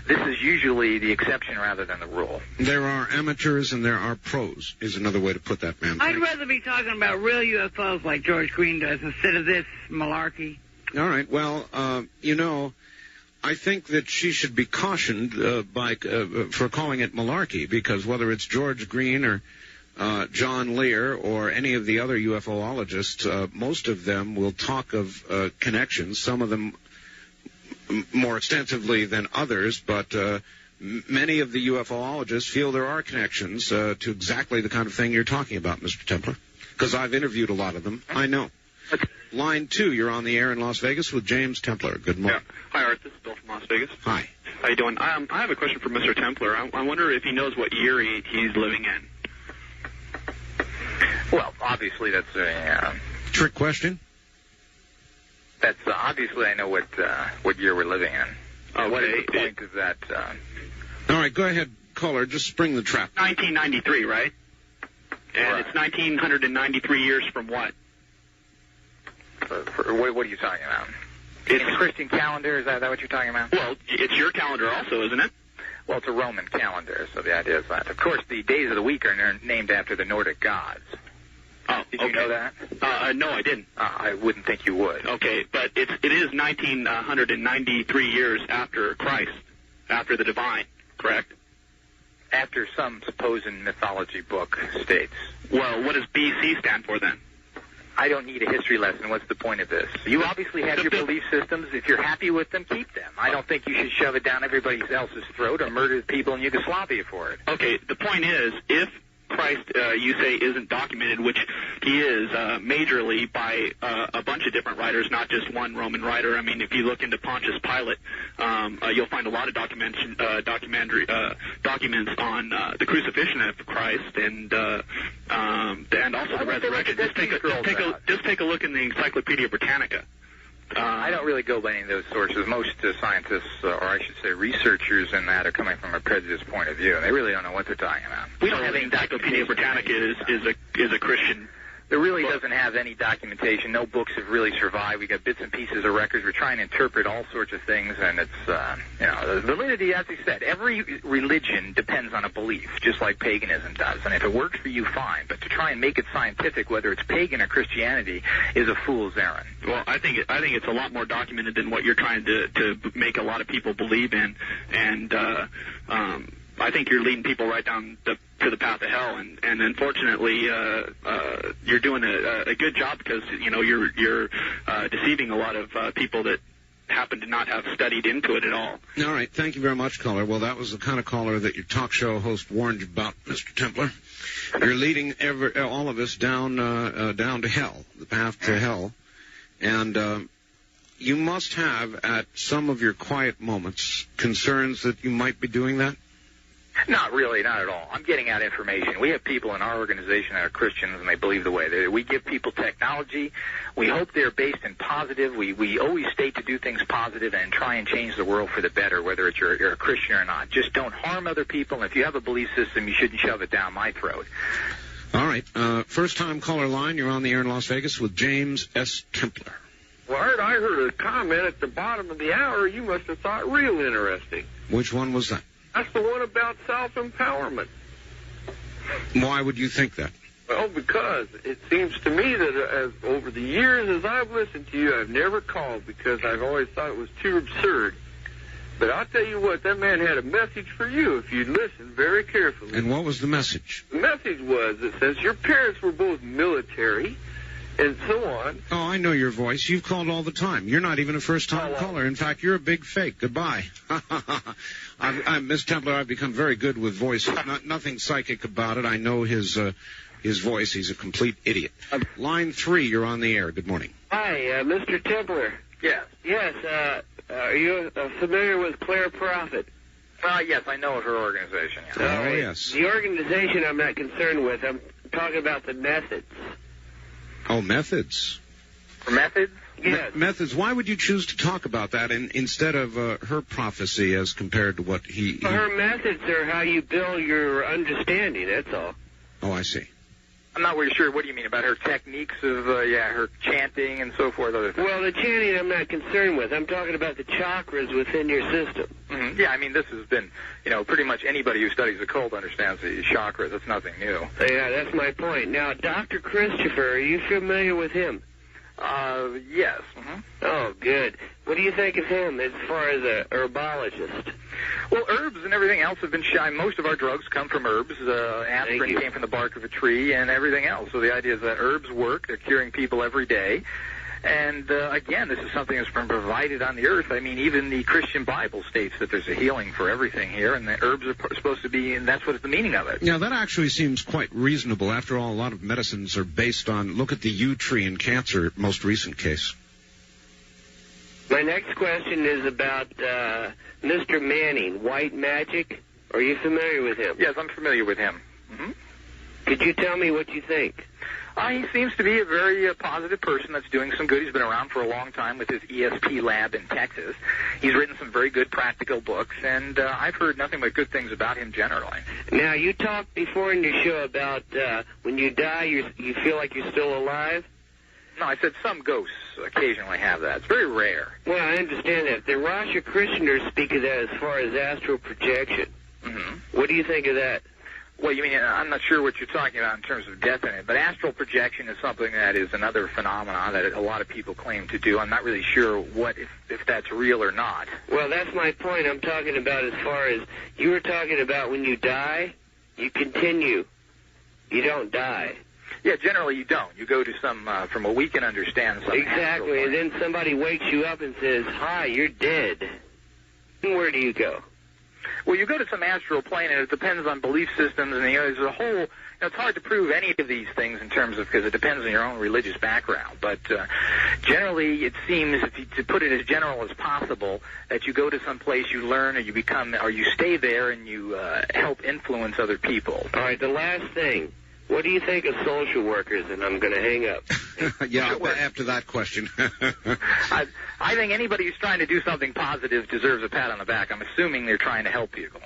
Speaker 2: this is usually the exception rather than the rule.
Speaker 1: There are amateurs and there are pros, is another way to put that, ma'am.
Speaker 17: I'd rather be talking about real UFOs like George Green does instead of this malarkey.
Speaker 1: All right. Well, I think that she should be cautioned for calling it malarkey, because whether it's George Green or John Lear or any of the other UFOologists, most of them will talk of connections, some of them more extensively than others, but many of the UFOologists feel there are connections to exactly the kind of thing you're talking about, Mr. Templar, because I've interviewed a lot of them. I know. Line 2, you're on the air in Las Vegas with James Templar. Good morning.
Speaker 19: Yeah. Hi, Art. This is Bill from Las Vegas.
Speaker 1: Hi.
Speaker 19: How you doing? I have a question for Mr. Templar. I wonder if he knows what year he's living in.
Speaker 2: Well, obviously that's a
Speaker 1: trick question.
Speaker 2: That's obviously I know what year we're living in.
Speaker 19: Okay.
Speaker 2: What is the point of that?
Speaker 1: All right, go ahead, caller. Just spring the trap.
Speaker 19: 1993, right? And it's 1993 years from what?
Speaker 2: What are you talking about? It's a Christian calendar? Is that what you're talking about?
Speaker 19: Well, it's your calendar also, isn't it?
Speaker 2: Well, it's a Roman calendar, so the idea is that. Of course, the days of the week are named after the Nordic gods.
Speaker 19: Oh,
Speaker 2: Did you know that?
Speaker 19: No, I didn't.
Speaker 2: I wouldn't think you would.
Speaker 19: Okay, but it is 1993 years after Christ, after the divine, correct?
Speaker 2: After some supposed mythology book states.
Speaker 19: Well, what does BC stand for then?
Speaker 2: I don't need a history lesson. What's the point of this? You obviously have your belief systems. If you're happy with them, keep them. I don't think you should shove it down everybody else's throat or murder people in Yugoslavia for it.
Speaker 19: Okay, the point is, if Christ, you say, isn't documented, which he is majorly by a bunch of different writers, not just one Roman writer. I mean, if you look into Pontius Pilate, you'll find a lot of documents on the crucifixion of Christ and also the resurrection. Just take a look in the Encyclopedia Britannica.
Speaker 2: I don't really go by any of those sources. Most scientists, or I should say researchers in that, are coming from a prejudiced point of view, and they really don't know what they're talking about.
Speaker 19: We don't have any Encyclopedia Britannica is a Christian.
Speaker 2: There really doesn't have any documentation. No books have really survived. We got bits and pieces of records. We're trying to interpret all sorts of things, and it's, the validity, as he said, every religion depends on a belief, just like paganism does. And if it works for you, fine. But to try and make it scientific, whether it's pagan or Christianity, is a fool's errand.
Speaker 19: Well, I think it's a lot more documented than what you're trying to make a lot of people believe in, and I think you're leading people right down to the path of hell, and unfortunately, you're doing a good job because you're deceiving a lot of people that happen to not have studied into it at all.
Speaker 1: All right, thank you very much, caller. Well, that was the kind of caller that your talk show host warned you about, Mr. Templar. You're leading all of us down to hell, the path to hell, and you must have at some of your quiet moments concerns that you might be doing that.
Speaker 2: Not really, not at all. I'm getting out information. We have people in our organization that are Christians, and they believe the way. We give people technology. We hope they're based in positive. We always state to do things positive and try and change the world for the better, whether you're a Christian or not. Just don't harm other people, and if you have a belief system, you shouldn't shove it down my throat.
Speaker 1: All right. First-time caller line. You're on the air in Las Vegas with James S. Templer.
Speaker 18: Well, I heard a comment at the bottom of the hour you must have thought real interesting.
Speaker 1: Which one was that?
Speaker 18: That's the one about self-empowerment.
Speaker 1: Why would you think that?
Speaker 18: Well, because it seems to me that over the years as I've listened to you, I've never called because I've always thought it was too absurd. But I'll tell you what, that man had a message for you if you'd listen very carefully.
Speaker 1: And what was the message?
Speaker 18: The message was that since your parents were both military and so on...
Speaker 1: Oh, I know your voice. You've called all the time. You're not even a first-time caller. In fact, you're a big fake. Goodbye. Miss Templer, I've become very good with voices. Nothing psychic about it. I know his voice. He's a complete idiot. Line 3, you're on the air. Good morning.
Speaker 20: Hi, Mr. Templer.
Speaker 2: Yes.
Speaker 20: Yes, are you familiar with Claire Prophet?
Speaker 2: Yes, I know of her organization. Yeah.
Speaker 1: Oh, right. Yes.
Speaker 20: The organization I'm not concerned with. I'm talking about the methods.
Speaker 1: Oh, methods.
Speaker 2: For methods?
Speaker 20: Yes.
Speaker 1: Methods. Why would you choose to talk about that instead of her prophecy as compared to what he...
Speaker 20: Her methods are how you build your understanding, that's all.
Speaker 1: Oh, I see.
Speaker 2: I'm not really sure. What do you mean about her techniques of, her chanting and so forth? Other things?
Speaker 20: Well, the chanting I'm not concerned with. I'm talking about the chakras within your system.
Speaker 2: Mm-hmm. Yeah, I mean, this has been, pretty much anybody who studies occult understands the chakras. That's nothing new.
Speaker 20: Yeah, that's my point. Now, Dr. Christopher, are you familiar with him?
Speaker 2: Yes. Mm-hmm.
Speaker 20: Oh, good. What do you think of him as far as a herbologist?
Speaker 2: Well, herbs and everything else have been shy. Most of our drugs come from herbs. Aspirin came from the bark of a tree and everything else. So the idea is that herbs work. They're curing people every day. And, again, this is something that's been provided on the earth. I mean, even the Christian Bible states that there's a healing for everything here, and the herbs are supposed to be, and that's what the meaning of it.
Speaker 1: Yeah, that actually seems quite reasonable. After all, a lot of medicines are based on, look at the yew tree in cancer, most recent case.
Speaker 20: My next question is about Mr. Manning, White Magic. Are you familiar with him?
Speaker 2: Yes, I'm familiar with him. Mm-hmm.
Speaker 20: Could you tell me what you think?
Speaker 2: He seems to be a very positive person that's doing some good. He's been around for a long time with his ESP lab in Texas. He's written some very good practical books, and I've heard nothing but good things about him generally.
Speaker 20: Now, you talked before in your show about when you die, you feel like you're still alive?
Speaker 2: No, I said some ghosts occasionally have that. It's very rare.
Speaker 20: Well, I understand that. The Rosicrucians speak of that as far as astral projection.
Speaker 2: Mm-hmm.
Speaker 20: What do you think of that?
Speaker 2: Well, you mean, I'm not sure what you're talking about in terms of death in it, but astral projection is something that is another phenomenon that a lot of people claim to do. I'm not really sure if that's real or not.
Speaker 20: Well, that's my point. I'm talking about as far as you were talking about when you die, you continue. You don't die.
Speaker 2: Yeah, generally you don't. You go to some, from what we can understand, some
Speaker 20: exactly, and then somebody wakes you up and says, "Hi, you're dead." Where do you go?
Speaker 2: Well, you go to some astral plane, and it depends on belief systems, and there's a whole... it's hard to prove any of these things in terms of... because it depends on your own religious background. But generally, it seems, to put it as general as possible, that you go to some place, you learn, or you become... or you stay there, and you help influence other people.
Speaker 20: All right, the last thing. What do you think of social workers? And I'm going to hang up.
Speaker 1: Yeah, after that question.
Speaker 2: I think anybody who's trying to do something positive deserves a pat on the back. I'm assuming they're trying to help people.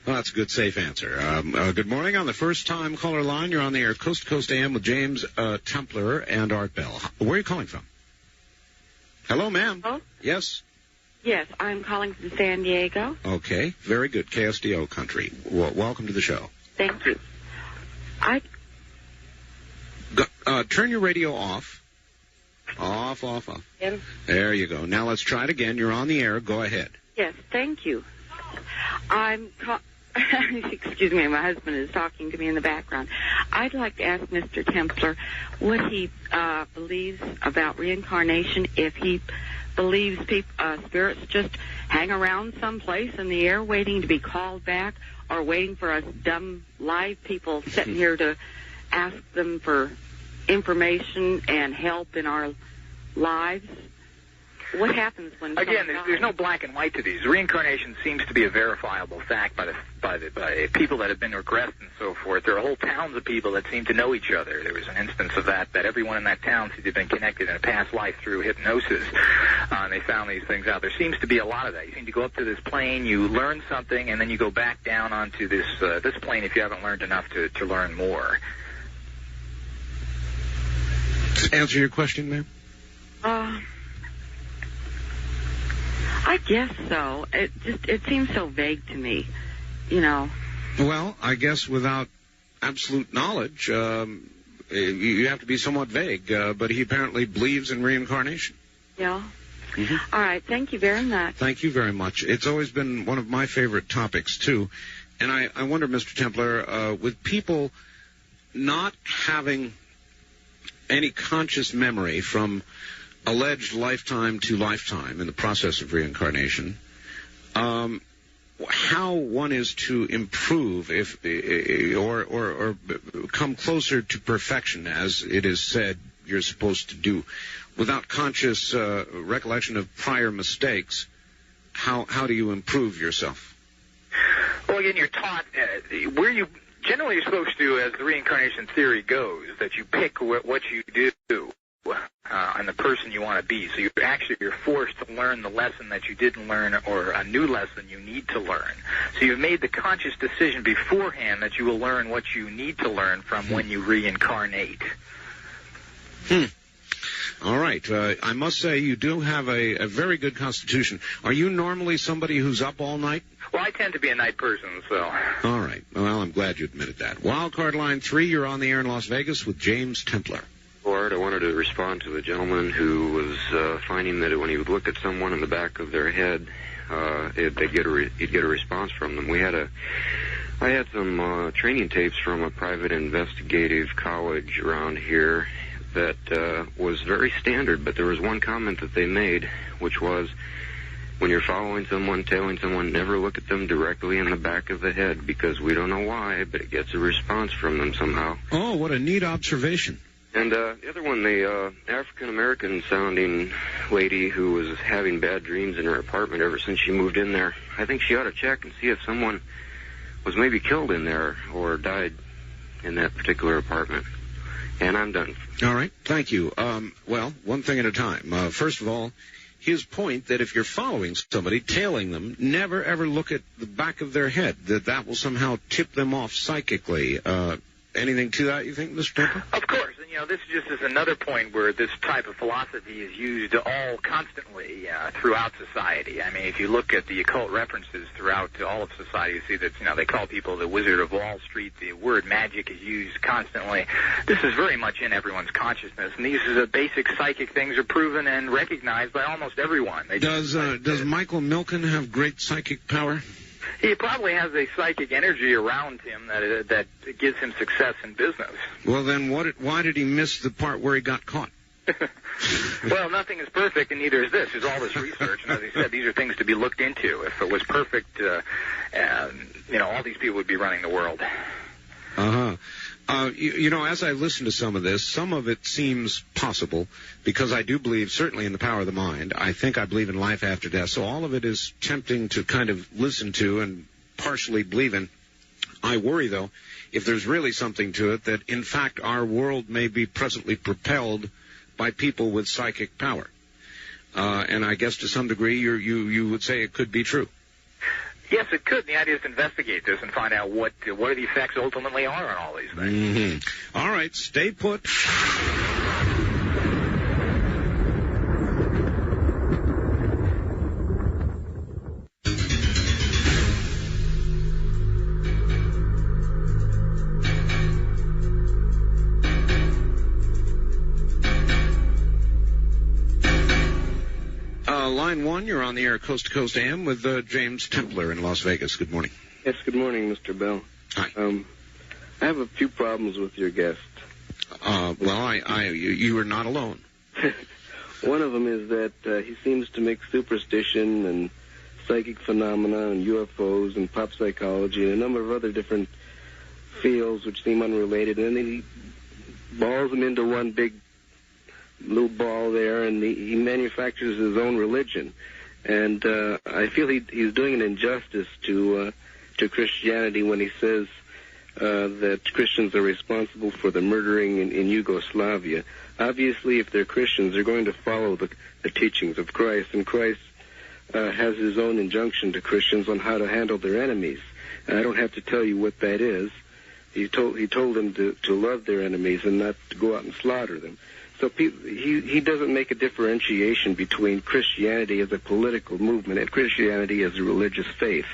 Speaker 1: Well, that's a good, safe answer. Good morning. On the first-time caller line, you're on the air Coast to Coast AM with James Templer and Art Bell. Where are you calling from? Hello, ma'am.
Speaker 21: Hello?
Speaker 1: Yes?
Speaker 21: Yes, I'm calling from San Diego.
Speaker 1: Okay, very good. KSDO country. Welcome to the show.
Speaker 21: Thank you.
Speaker 1: Turn your radio off. Off. There you go. Now let's try it again. You're on the air. Go ahead.
Speaker 21: Yes, thank you. Excuse me, my husband is talking to me in the background. I'd like to ask Mr. Templer what he believes about reincarnation, if he believes spirits just hang around someplace in the air waiting to be called back, or waiting for us dumb live people sitting here to ask them for information and help in our lives. what happens when
Speaker 2: Again,
Speaker 21: someone
Speaker 2: there's
Speaker 21: dies?
Speaker 2: no black and white to these. Reincarnation seems to be a verifiable fact by people that have been regressed and so forth. There are whole towns of people that seem to know each other. There was an instance of that everyone in that town seemed to have been connected in a past life through hypnosis. And they found these things out. There seems to be a lot of that. You seem to go up to this plane, you learn something, and then you go back down onto this plane if you haven't learned enough to learn more.
Speaker 1: Answer your question, ma'am?
Speaker 21: I guess so. It seems so vague to me, you know.
Speaker 1: Well, I guess without absolute knowledge, you have to be somewhat vague. But he apparently believes in reincarnation.
Speaker 21: Yeah.
Speaker 1: Mm-hmm.
Speaker 21: All right. Thank you very much.
Speaker 1: Thank you very much. It's always been one of my favorite topics, too. And I wonder, Mr. Templar, with people not having any conscious memory from alleged lifetime to lifetime in the process of reincarnation, how one is to improve or come closer to perfection, as it is said you're supposed to do, without conscious recollection of prior mistakes. How do you improve yourself?
Speaker 2: Well, again, you're taught generally you're supposed to, as the reincarnation theory goes, that you pick what you do and the person you want to be. So you're forced to learn the lesson that you didn't learn or a new lesson you need to learn. So you've made the conscious decision beforehand that you will learn what you need to learn from when you reincarnate.
Speaker 1: All right. I must say you do have a very good constitution. Are you normally somebody who's up all night?
Speaker 2: Well, I tend to be a night person, so...
Speaker 1: All right. Well, I'm glad you admitted that. Wildcard line 3, you're on the air in Las Vegas with James Templar.
Speaker 5: I wanted to respond to the gentleman who was finding that when he would look at someone in the back of their head, he'd get a response from them. I had some training tapes from a private investigative college around here that was very standard, but there was one comment that they made, which was, when you're following someone, tailing someone, never look at them directly in the back of the head, because we don't know why, but it gets a response from them somehow.
Speaker 1: Oh, what a neat observation.
Speaker 5: And the other one, the African-American sounding lady who was having bad dreams in her apartment ever since she moved in there, I think she ought to check and see if someone was maybe killed in there or died in that particular apartment. And I'm done.
Speaker 1: All right. Thank you. Well, one thing at a time. First of all, his point that if you're following somebody, tailing them, never ever look at the back of their head, that will somehow tip them off psychically. Anything to that, you think, Mr. Templar?
Speaker 2: Of course. And, this just is another point where this type of philosophy is used all constantly throughout society. I mean, if you look at the occult references throughout all of society, you see that, they call people the Wizard of Wall Street. The word magic is used constantly. This is very much in everyone's consciousness. And these basic psychic things are proven and recognized by almost everyone.
Speaker 1: Does Michael Milken have great psychic power?
Speaker 2: He probably has a psychic energy around him that gives him success in business.
Speaker 1: Well, then why did he miss the part where he got caught?
Speaker 2: Well, nothing is perfect, and neither is this. There's all this research, and as I said, these are things to be looked into. If it was perfect, all these people would be running the world.
Speaker 1: Uh-huh. As I listen to some of this, some of it seems possible, because I do believe certainly in the power of the mind. I think I believe in life after death, so all of it is tempting to kind of listen to and partially believe in. I worry, though, if there's really something to it, that in fact our world may be presently propelled by people with psychic power. And I guess to some degree you would say it could be true.
Speaker 2: Yes, it could. The idea is to investigate this and find out what the effects ultimately are on all these things.
Speaker 1: Mm-hmm. All right, stay put. Line 1, you're on the air Coast to Coast AM with James Templar in Las Vegas. Good morning.
Speaker 11: Yes, good morning, Mr. Bell.
Speaker 1: Hi.
Speaker 11: I have a few problems with your guest.
Speaker 1: You are not alone.
Speaker 11: One of them is that he seems to mix superstition and psychic phenomena and UFOs and pop psychology and a number of other different fields which seem unrelated, and then he balls them into one big little ball there, and he manufactures his own religion. And I feel he's doing an injustice to Christianity when he says that Christians are responsible for the murdering in Yugoslavia. Obviously, if they're Christians, they're going to follow the teachings of Christ, and Christ has his own injunction to Christians on how to handle their enemies. And I don't have to tell you what that is. He told them to love their enemies and not to go out and slaughter them. So he doesn't make a differentiation between Christianity as a political movement and Christianity as a religious faith.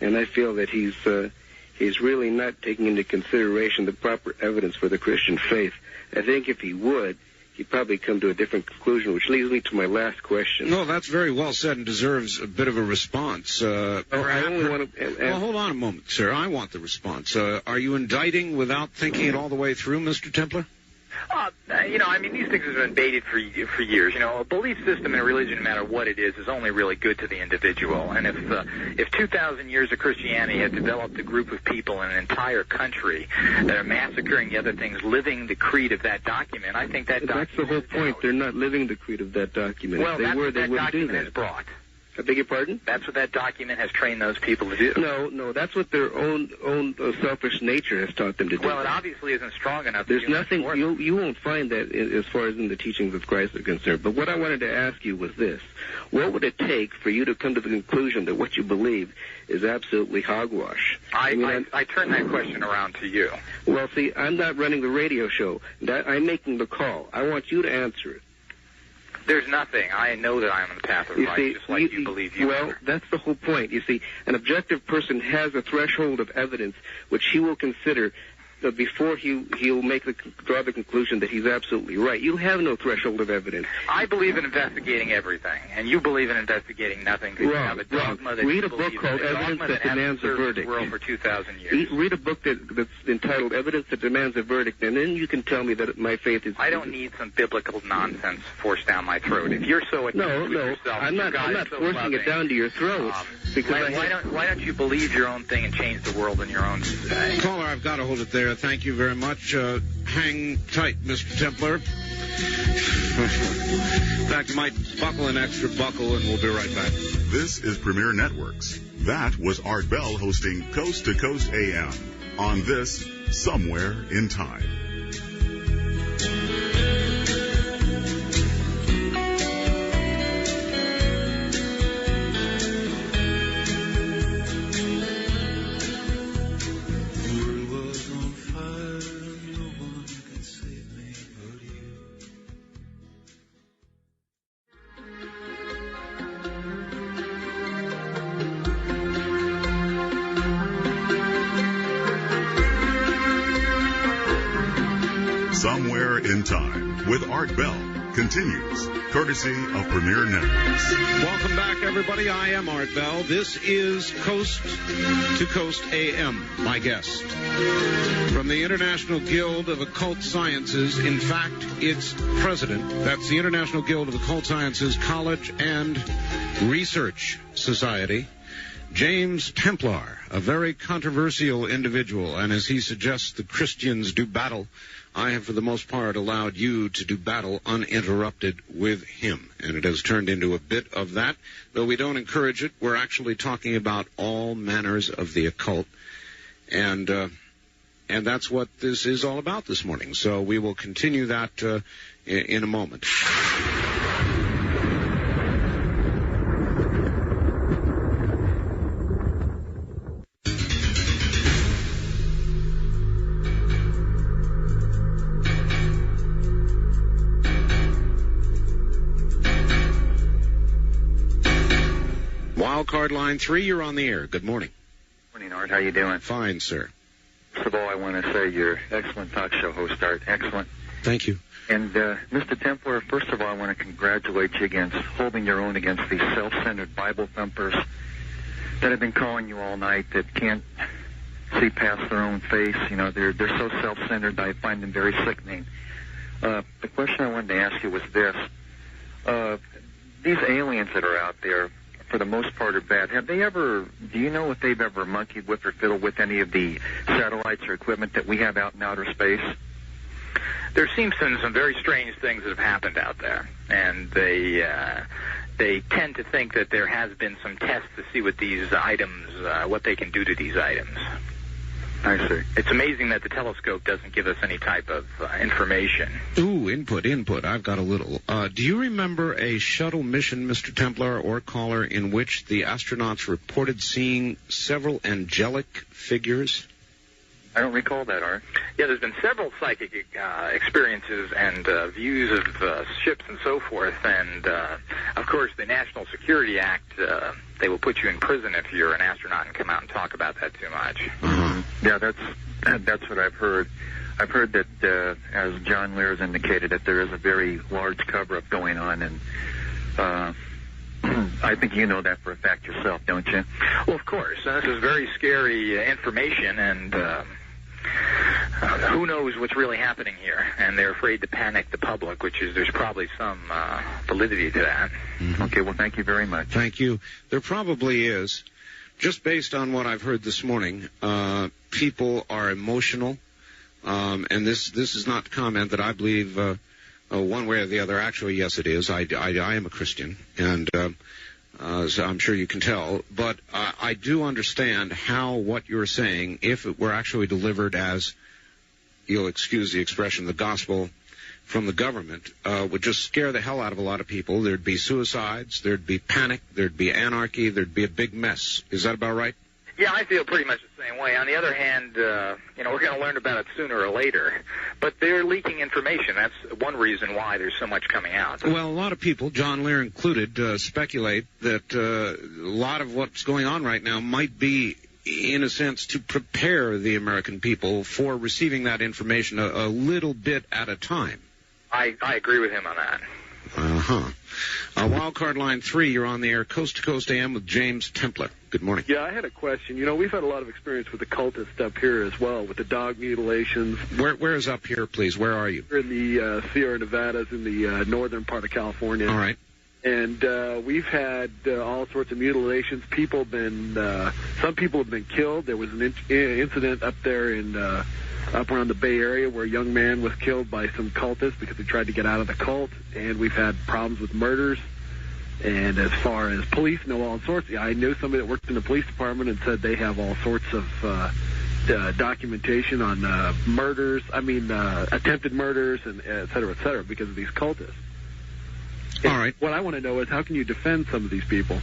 Speaker 11: And I feel that he's really not taking into consideration the proper evidence for the Christian faith. I think if he would, he'd probably come to a different conclusion, which leads me to my last question.
Speaker 1: No, that's very well said and deserves a bit of a response.
Speaker 11: I only want to...
Speaker 1: Well, hold on a moment, sir. I want the response. Are you indicting without thinking it all the way through, Mr. Templar?
Speaker 2: These things have been baited for years. A belief system in a religion, no matter what it is only really good to the individual. And if 2,000 years of Christianity had developed a group of people in an entire country that are massacring the other things, living the creed of that document, I think that
Speaker 11: that's the whole point. They're not living the creed of that document.
Speaker 2: Well,
Speaker 11: if they were, they wouldn't do that.
Speaker 2: Has brought.
Speaker 11: I beg your pardon?
Speaker 2: That's what that document has trained those people to do.
Speaker 11: No, that's what their own selfish nature has taught them to do.
Speaker 2: Well, it obviously isn't strong enough.
Speaker 11: There's nothing, you won't find that as far as in the teachings of Christ are concerned. But what I wanted to ask you was this. What would it take for you to come to the conclusion that what you believe is absolutely hogwash?
Speaker 2: I turn that question around to you.
Speaker 11: Well, see, I'm not running the radio show. I'm making the call. I want you to answer it.
Speaker 2: There's nothing. I know that I'm on the path of right, just like you believe you are.
Speaker 11: Well, that's the whole point. You see, an objective person has a threshold of evidence which he will consider before he'll draw the conclusion that he's absolutely right. You have no threshold of evidence.
Speaker 2: I believe in investigating everything, and you believe in investigating nothing. Because you have a dogma that
Speaker 11: read a book called Evidence That Demands a Verdict.
Speaker 2: World for 2,000 years.
Speaker 11: Read a book that's entitled Evidence That Demands a Verdict, and then you can tell me that my faith is...
Speaker 2: I don't need some biblical nonsense forced down my throat. If you're so at peace with yourself,
Speaker 11: I'm not
Speaker 2: so
Speaker 11: forcing it down to your throat.
Speaker 2: Because why don't you believe your own thing and change the world in your own...
Speaker 1: Caller, I've got to hold it there. Thank you very much. Hang tight, Mr. Templar. In fact, you might buckle an extra buckle, and we'll be right back.
Speaker 9: This is Premier Networks. That was Art Bell hosting Coast to Coast AM on this Somewhere in Time. Somewhere in Time with Art Bell continues, courtesy of Premier Networks.
Speaker 1: Welcome back, everybody. I am Art Bell. This is Coast to Coast AM. My guest from the International Guild of Occult Sciences. In fact, its president. That's the International Guild of Occult Sciences College and Research Society. James Templar, a very controversial individual, and as he suggests the Christians do battle, I have for the most part allowed you to do battle uninterrupted with him. And it has turned into a bit of that. Though we don't encourage it, we're actually talking about all manners of the occult. And that's what this is all about this morning. So we will continue that in a moment. Wildcard line 3, you're on the air. Good morning.
Speaker 6: Morning, Art. How you doing?
Speaker 1: Fine, sir.
Speaker 6: First of all, I want to say you're excellent talk show host, Art. Excellent.
Speaker 1: Thank you.
Speaker 6: And, Mr. Templar, first of all, I want to congratulate you against holding your own against these self-centered Bible thumpers that have been calling you all night that can't see past their own face. You know, they're so self-centered, I find them very sickening. The question I wanted to ask you was this. These aliens that are out there, for the most part, are bad. Do you know if they've ever monkeyed with or fiddled with any of the satellites or equipment that we have out in outer space?
Speaker 2: there seems to be some very strange things that have happened out there, and they tend to think that there has been some tests to see what these items, what they can do to these items.
Speaker 6: I see.
Speaker 2: It's amazing that the telescope doesn't give us any type of information.
Speaker 1: Ooh, input. I've got a little. Do you remember a shuttle mission, Mr. Templar or caller, in which the astronauts reported seeing several angelic figures?
Speaker 6: I don't recall that, Art.
Speaker 2: Yeah, there's been several psychic experiences and views of ships and so forth, and of course the National Security Act, they will put you in prison if you're an astronaut and come out and talk about that too much.
Speaker 6: Mm-hmm. Yeah, that's what I've heard. I've heard that, as John Lear has indicated, that there is a very large cover-up going on, and I think you know that for a fact yourself, don't you?
Speaker 2: Well, of course. This is very scary information, and who knows what's really happening here, and they're afraid to panic the public, there's probably some validity to that.
Speaker 1: Mm-hmm.
Speaker 6: Okay, well, thank you very much.
Speaker 1: Thank you. There probably is. Just based on what I've heard this morning, people are emotional, and this is not the comment that I believe one way or the other. Actually, yes, it is. I am a Christian, and so I'm sure you can tell. But I do understand how what you're saying, if it were actually delivered as, you'll excuse the expression, the gospel from the government, would just scare the hell out of a lot of people. There'd be suicides, there'd be panic, there'd be anarchy, there'd be a big mess. Is that about right?
Speaker 2: Yeah, I feel pretty much the same way. On the other hand, we're going to learn about it sooner or later. But they're leaking information. That's one reason why there's so much coming out.
Speaker 1: Well, a lot of people, John Lear included, speculate that a lot of what's going on right now might be, in a sense, to prepare the American people for receiving that information a little bit at a time.
Speaker 2: I agree with him on that.
Speaker 1: Uh-huh. Wildcard line 3, you're on the air, Coast to Coast AM with James Templar. Good morning.
Speaker 12: Yeah, I had a question. We've had a lot of experience with the cultists up here as well, with the dog mutilations.
Speaker 1: Where is up here, please? Where are you?
Speaker 12: We're in the Sierra Nevadas, in the northern part of California.
Speaker 1: All right.
Speaker 12: And we've had all sorts of mutilations. Some people have been killed. There was an incident up there up around the Bay Area where a young man was killed by some cultists because he tried to get out of the cult. And we've had problems with murders. And as far as police know all sorts, I knew somebody that worked in the police department and said they have all sorts of documentation on murders, attempted murders, and et cetera, because of these cultists.
Speaker 1: All right.
Speaker 12: What I want to know is, how can you defend some of these people?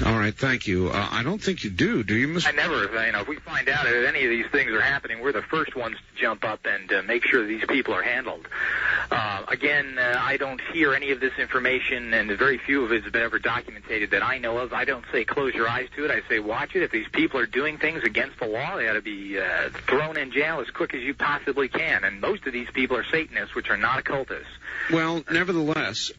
Speaker 1: All right, thank you. I don't think you do you, Mr.?
Speaker 2: I never, if we find out that any of these things are happening, we're the first ones to jump up and make sure these people are handled. Again, I don't hear any of this information, and very few of it has been ever documented that I know of. I don't say close your eyes to it. I say watch it. If these people are doing things against the law, they ought to be thrown in jail as quick as you possibly can. And most of these people are Satanists, which are not occultists.
Speaker 1: Well, nevertheless,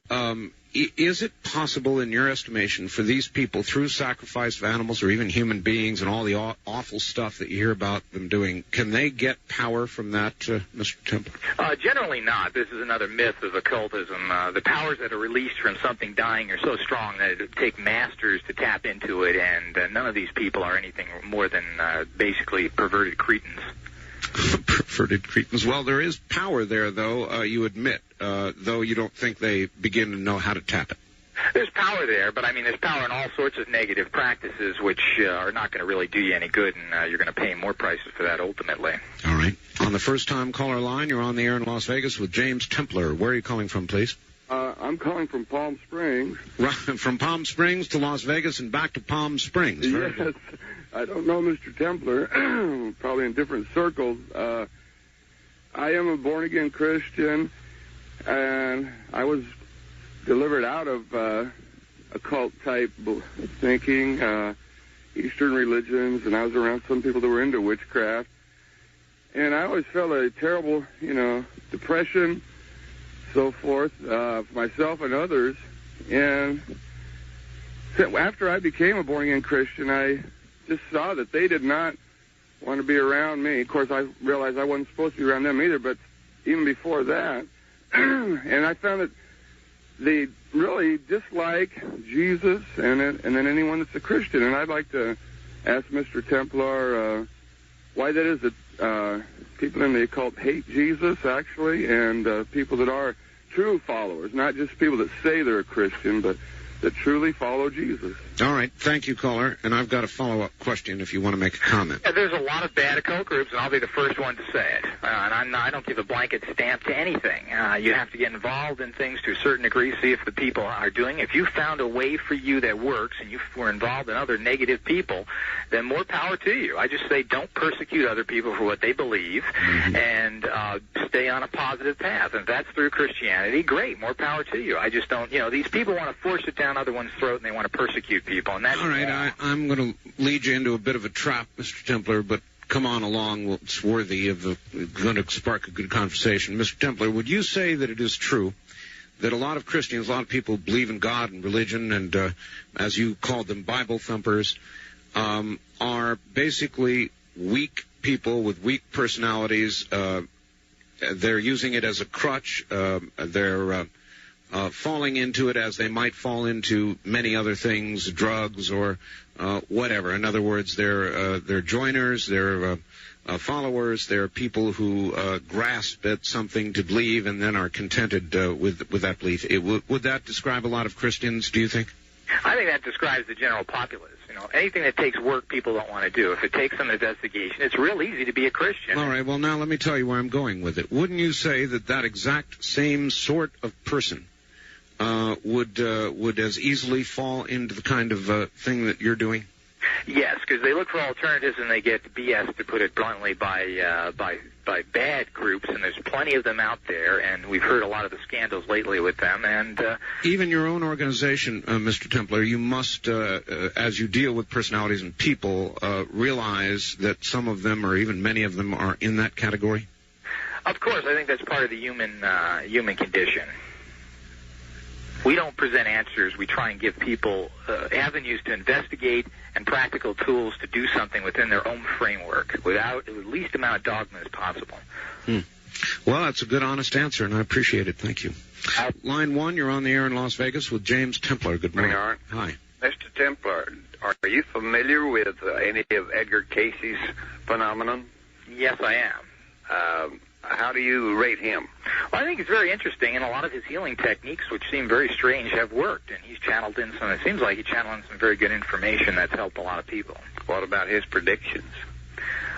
Speaker 1: is it possible, in your estimation, for these people, through sacrifice of animals or even human beings and all the awful stuff that you hear about them doing, can they get power from that, Mr. Temple?
Speaker 2: Generally not. This is another myth of occultism. The powers that are released from something dying are so strong that it would take masters to tap into it, and none of these people are anything more than basically perverted cretins.
Speaker 1: Perverted cretins. Well, there is power there, though, you admit, though you don't think they begin to know how to tap it.
Speaker 2: There's power there, but there's power in all sorts of negative practices which are not going to really do you any good, and you're going to pay more prices for that ultimately.
Speaker 1: All right. On the first-time caller line, you're on the air in Las Vegas with James Templar. Where are you calling from, please?
Speaker 22: I'm calling from Palm Springs.
Speaker 1: Right, from Palm Springs to Las Vegas and back to Palm Springs.
Speaker 22: Yes. I don't know Mr. Templar, probably in different circles. I am a born-again Christian, and I was delivered out of occult-type thinking, Eastern religions, and I was around some people that were into witchcraft. And I always felt a terrible, depression, so forth, for myself and others. And after I became a born-again Christian, I just saw that they did not want to be around me. Of course, I realized I wasn't supposed to be around them either, but even before that, and I found that they really dislike Jesus and then anyone that's a Christian. And I'd like to ask Mr. Templar why that is that people in the occult hate Jesus, actually, and people that are true followers, not just people that say they're a Christian, but that truly follow Jesus.
Speaker 1: All right. Thank you, caller. And I've got a follow-up question if you want to make a comment.
Speaker 2: Yeah, there's a lot of bad occult groups, and I'll be the first one to say it. And I don't give a blanket stamp to anything. You have to get involved in things to a certain degree, see if the people are doing. If you found a way for you that works, and you were involved in other negative people, then more power to you. I just say don't persecute other people for what they believe, and stay on a positive path. And if that's through Christianity, great, more power to you. I just don't, these people want to force it down other one's throat, and they want to persecute people. And that's
Speaker 1: all right. I'm going to lead you into a bit of a trap, Mr. Templar, but come on along. It's worthy of going to spark a good conversation. Mr. Templar, would you say that it is true that a lot of Christians, a lot of people believe in God and religion, and as you called them, Bible thumpers, are basically weak people with weak personalities? They're using it as a crutch. They're falling into it as they might fall into many other things, drugs or whatever. In other words, they're joiners, they're followers, they're people who grasp at something to believe and then are contented with that belief. Would that describe a lot of Christians, do you think?
Speaker 2: I think that describes the general populace. Anything that takes work, people don't want to do. If it takes some investigation, it's real easy to be a Christian.
Speaker 1: All right, well, now let me tell you where I'm going with it. Wouldn't you say that exact same sort of person would as easily fall into the kind of thing that you're doing?
Speaker 2: Yes, because they look for alternatives and they get BS, to put it bluntly, by bad groups, and there's plenty of them out there, and we've heard a lot of the scandals lately with them. And
Speaker 1: even your own organization, Mr. Templar, you must, as you deal with personalities and people, realize that some of them, or even many of them, are in that category.
Speaker 2: Of course, I think that's part of the human condition. We don't present answers. We try and give people avenues to investigate and practical tools to do something within their own framework without the least amount of dogma as possible.
Speaker 1: Well, that's a good, honest answer, and I appreciate it. Thank you. Line 1, you're on the air in Las Vegas with James Templar. Good morning. Hi.
Speaker 7: Mr. Templar, are you familiar with any of Edgar Casey's phenomenon?
Speaker 2: Yes, I am.
Speaker 7: How do you rate him?
Speaker 2: Well, I think it's very interesting, and a lot of his healing techniques, which seem very strange, have worked. And he's channeled in some, it seems like he channeled in some very good information that's helped a lot of people.
Speaker 7: What about his predictions?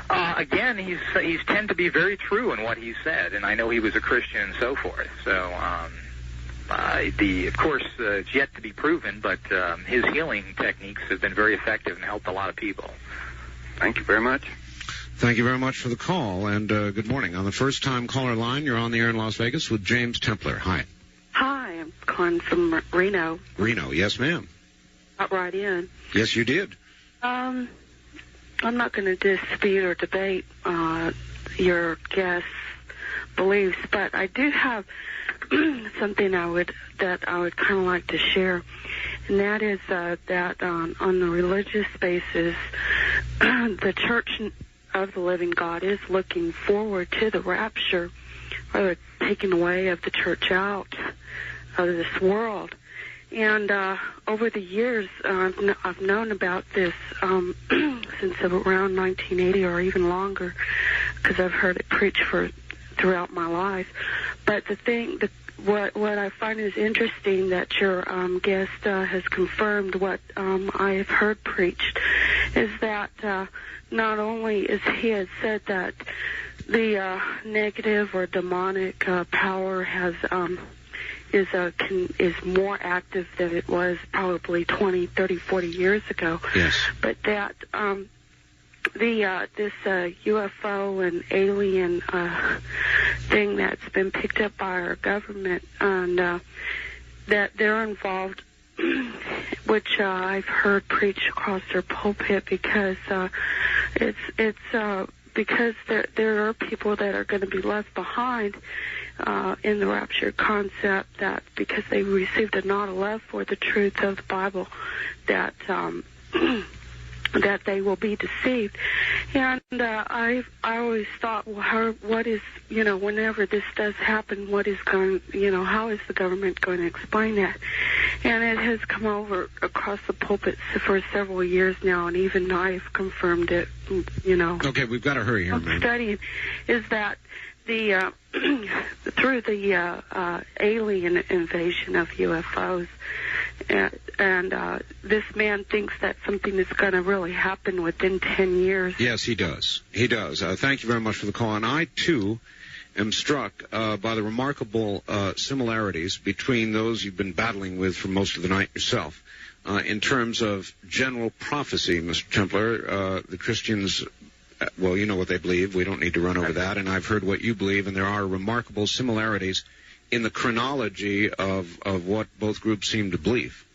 Speaker 2: Again, he's tend to be very true in what he said, and I know he was a Christian and so forth. So, of course, it's yet to be proven, but his healing techniques have been very effective and helped a lot of people.
Speaker 7: Thank you very much.
Speaker 1: Thank you very much for the call, and good morning. On the first-time caller line, you're on the air in Las Vegas with James Templar. Hi.
Speaker 10: Hi, I'm calling from Reno.
Speaker 1: Reno, yes, ma'am.
Speaker 10: Got right in.
Speaker 1: Yes, you did.
Speaker 10: I'm not going to dispute or debate your guest's beliefs, but I do have something I would kind of like to share, and that is that on the religious basis, the Church of the Living God is looking forward to the rapture, or the taking away of the church out of this world. And over the years, I've known about this since around 1980 or even longer, because I've heard it preached throughout my life. But what I find is interesting that your guest has confirmed what I have heard preached, is that not only is he has said that the negative or demonic power has is more active than it was probably 20, 30, 40 years ago.
Speaker 1: Yes.
Speaker 10: But that this UFO and alien thing that's been picked up by our government, and that they're involved, which I've heard preached across their pulpit, because it's because there are people that are going to be left behind in the rapture concept, that because they received a not a love for the truth of the Bible, that that they will be deceived. And I always thought, well, what is, whenever this does happen, what is going, how is the government going to explain that? And it has come over across the pulpit for several years now, and even I've confirmed it,
Speaker 1: Okay, we've got to hurry here, man.
Speaker 10: Studying is that the through the alien invasion of UFOs, and this man thinks that something is going to really happen within 10 years.
Speaker 1: Yes, he does. He does. Thank you very much for the call. And I, too, am struck by the remarkable similarities between those you've been battling with for most of the night yourself. In terms of general prophecy, Mr. Templar, the Christians, well, you know what they believe. We don't need to run over that. And I've heard what you believe, and there are remarkable similarities in the chronology of what both groups seem to believe.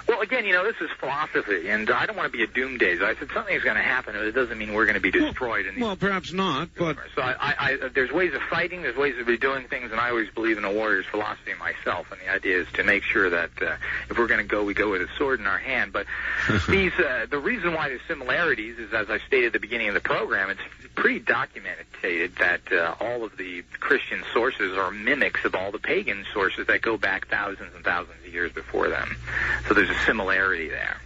Speaker 2: Well, again, this is philosophy, and I don't want to be a doomsdayer. I said something's going to happen, but it doesn't mean we're going to be destroyed.
Speaker 1: Well, perhaps not, but...
Speaker 2: So there's ways of fighting, there's ways of doing things, and I always believe in a warrior's philosophy myself, and the idea is to make sure that if we're going to go, we go with a sword in our hand. But the reason why there's similarities is, as I stated at the beginning of the program, it's pretty documented that all of the Christian sources are mimics of all the pagan sources that go back thousands and thousands of years before them. So there's a similarity there.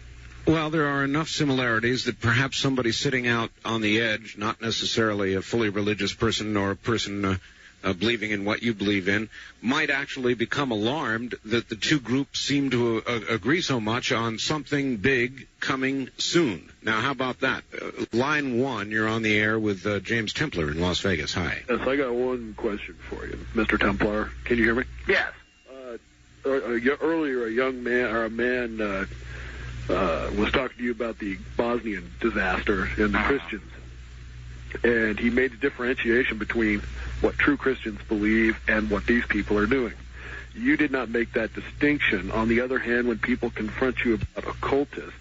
Speaker 1: Well, there are enough similarities that perhaps somebody sitting out on the edge, not necessarily a fully religious person or a person believing in what you believe in, might actually become alarmed that the two groups seem to agree so much on something big coming soon. Now, how about that? Line 1, you're on the air with James Templar in Las Vegas. Hi.
Speaker 12: Yes, I got one question for you, Mr. Templar. Can you hear me?
Speaker 2: Yes.
Speaker 12: Earlier, a man was talking to you about the Bosnian disaster and the Christians, and he made a differentiation between what true Christians believe and what these people are doing. You did not make that distinction. On the other hand, when people confront you about occultists,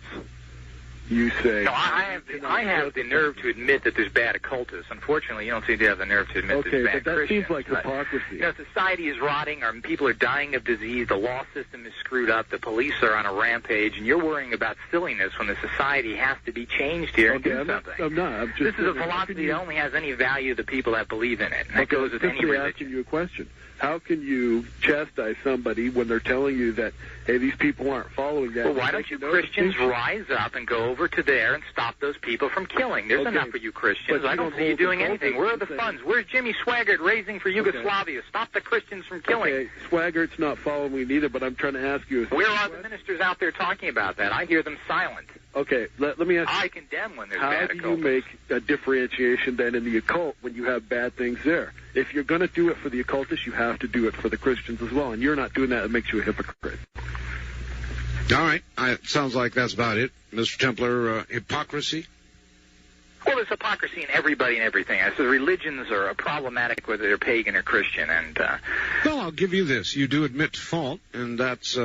Speaker 12: you say...
Speaker 2: No, I have the nerve to admit that there's bad occultists. Unfortunately, you don't seem to have the nerve to admit there's bad
Speaker 12: but that
Speaker 2: Christians.
Speaker 12: seems like hypocrisy.
Speaker 2: Society is rotting, our people are dying of disease, the law system is screwed up, the police are on a rampage, and you're worrying about silliness when the society has to be changed here and do something.
Speaker 12: I'm not.
Speaker 2: This is a philosophy that only has any value to the people that believe in it, and that goes with any religion.
Speaker 12: I'm asking you a question. How can you chastise somebody when they're telling you that, hey, these people aren't following that?
Speaker 2: Well, why don't you Christians rise up and go over to there and stop those people from killing? There's enough for you Christians.
Speaker 12: But
Speaker 2: I don't see you doing anything. Where are the funds? Where's Jimmy Swaggart raising for Yugoslavia? Stop the Christians from killing.
Speaker 12: Okay, Swaggart's not following me neither, but I'm trying to ask you...
Speaker 2: Where are the ministers out there talking about that? I hear them silent.
Speaker 12: Okay, let me ask you...
Speaker 2: I condemn when there's bad occult.
Speaker 12: How do you make a differentiation then in the occult when you have bad things there? If you're going to do it for the occultists, you have to do it for the Christians as well, and you're not doing that. It makes you a hypocrite.
Speaker 1: All right. It sounds like that's about it. Mr. Templar, hypocrisy?
Speaker 2: Well, there's hypocrisy in everybody and everything. I said religions are problematic whether they're pagan or Christian, and...
Speaker 1: Well, I'll give you this. You do admit fault, and that's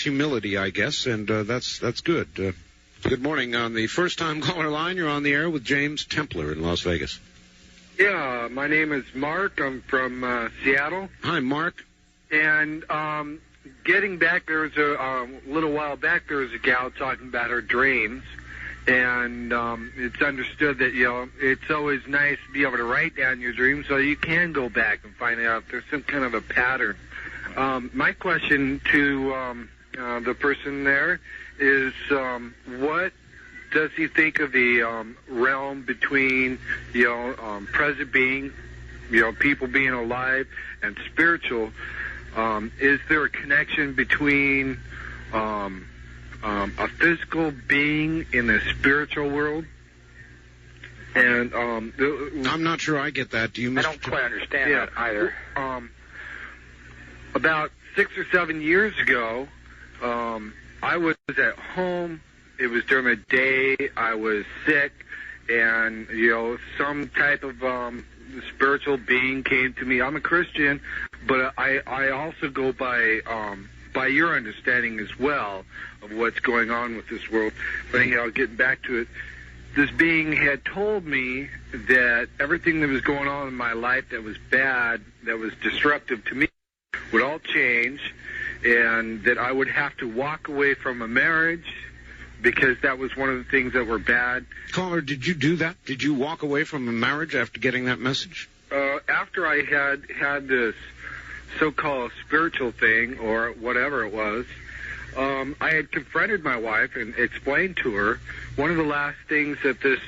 Speaker 1: humility, I guess, and that's good. Good morning. On the first-time caller line, you're on the air with James Templar in Las Vegas.
Speaker 4: Yeah, my name is Mark. I'm from Seattle.
Speaker 1: Hi, Mark.
Speaker 4: And getting back, there was a little while back, there was a gal talking about her dreams. And it's understood that, it's always nice to be able to write down your dreams so you can go back and find out if there's some kind of a pattern. My question to the person there is, what does he think of the realm between, present being, people being alive, and spiritual? Is there a connection between a physical being in the spiritual world? And
Speaker 1: I'm not sure I get that. Do you?
Speaker 2: I don't quite understand that either.
Speaker 4: About 6 or 7 years ago, I was at home. It was during the day. I was sick, and some type of spiritual being came to me. I'm a Christian, but I also go by your understanding as well of what's going on with this world. But anyhow, getting back to it, this being had told me that everything that was going on in my life that was bad, that was disruptive to me, would all change, and that I would have to walk away from a marriage because that was one of the things that were bad.
Speaker 1: Caller, did you do that? Did you walk away from a marriage after getting that message?
Speaker 4: After I had this so-called spiritual thing, or whatever it was, I had confronted my wife and explained to her one of the last things that this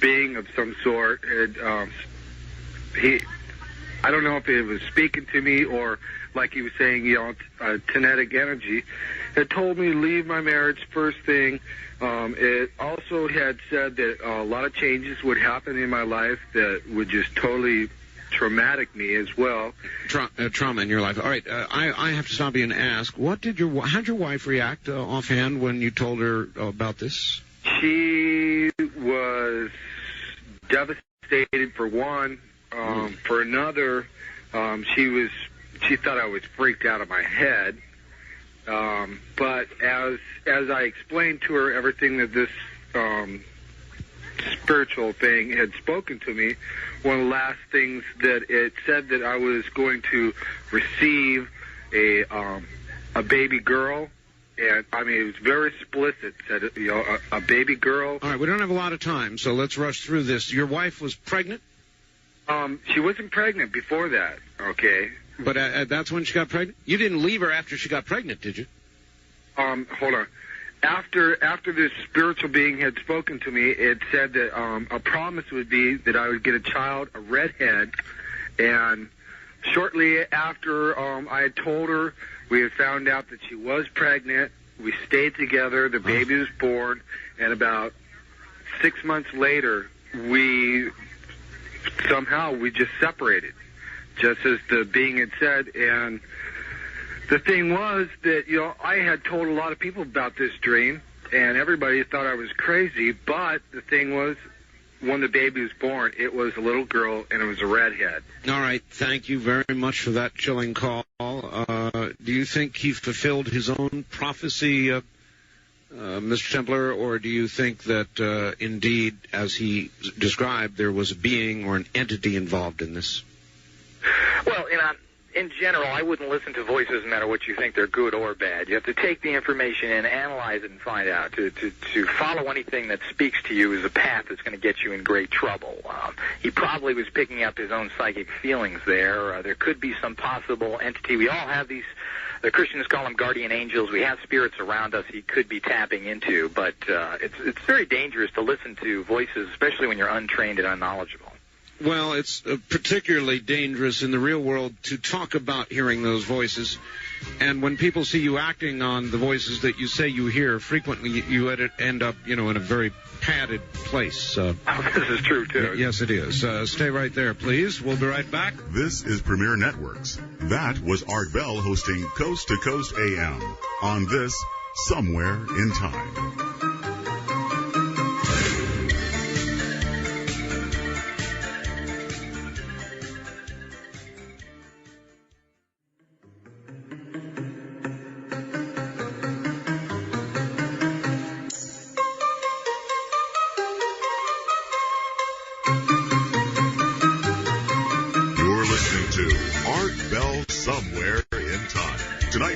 Speaker 4: being of some sort had, I don't know if he was speaking to me or, like he was saying, kinetic energy, had told me to leave my marriage first thing. It also had said that a lot of changes would happen in my life that would just totally traumatic me as well.
Speaker 1: Trauma in your life. All right, I have to stop you and ask, how'd your wife react offhand when you told her about this?
Speaker 4: She was devastated for one. For another, she thought I was freaked out of my head. But as I explained to her everything that this spiritual thing had spoken to me, one of the last things that it said that I was going to receive a baby girl, and I mean it was very explicit. Said a baby girl.
Speaker 1: All right, we don't have a lot of time, so let's rush through this. Your wife was pregnant?
Speaker 4: She wasn't pregnant before that. Okay.
Speaker 1: But that's when she got pregnant? You didn't leave her after she got pregnant, did you?
Speaker 4: Hold on. After this spiritual being had spoken to me, it said that a promise would be that I would get a child, a redhead, and shortly after I had told her, we had found out that she was pregnant. We stayed together. The baby was born, and about 6 months later, we just separated, just as the being had said. And the thing was that, I had told a lot of people about this dream, and everybody thought I was crazy, but the thing was, when the baby was born, it was a little girl, and it was a redhead.
Speaker 1: All right, thank you very much for that chilling call. Do you think he fulfilled his own prophecy, Mr. Templar, or do you think that, indeed, as he described, there was a being or an entity involved in this?
Speaker 2: Well, in general, I wouldn't listen to voices no matter what you think they're good or bad. You have to take the information and analyze it and find out. To follow anything that speaks to you is a path that's going to get you in great trouble. He probably was picking up his own psychic feelings there. There could be some possible entity. We all have these, the Christians call them guardian angels. We have spirits around us he could be tapping into, but it's very dangerous to listen to voices, especially when you're untrained and unknowledgeable.
Speaker 1: Well, it's particularly dangerous in the real world to talk about hearing those voices. And when people see you acting on the voices that you say you hear, frequently you end up, in a very padded place.
Speaker 2: This is true, too.
Speaker 1: Yes, it is. Stay right there, please. We'll be right back.
Speaker 9: This is Premier Networks. That was Art Bell hosting Coast to Coast AM on this Somewhere in Time.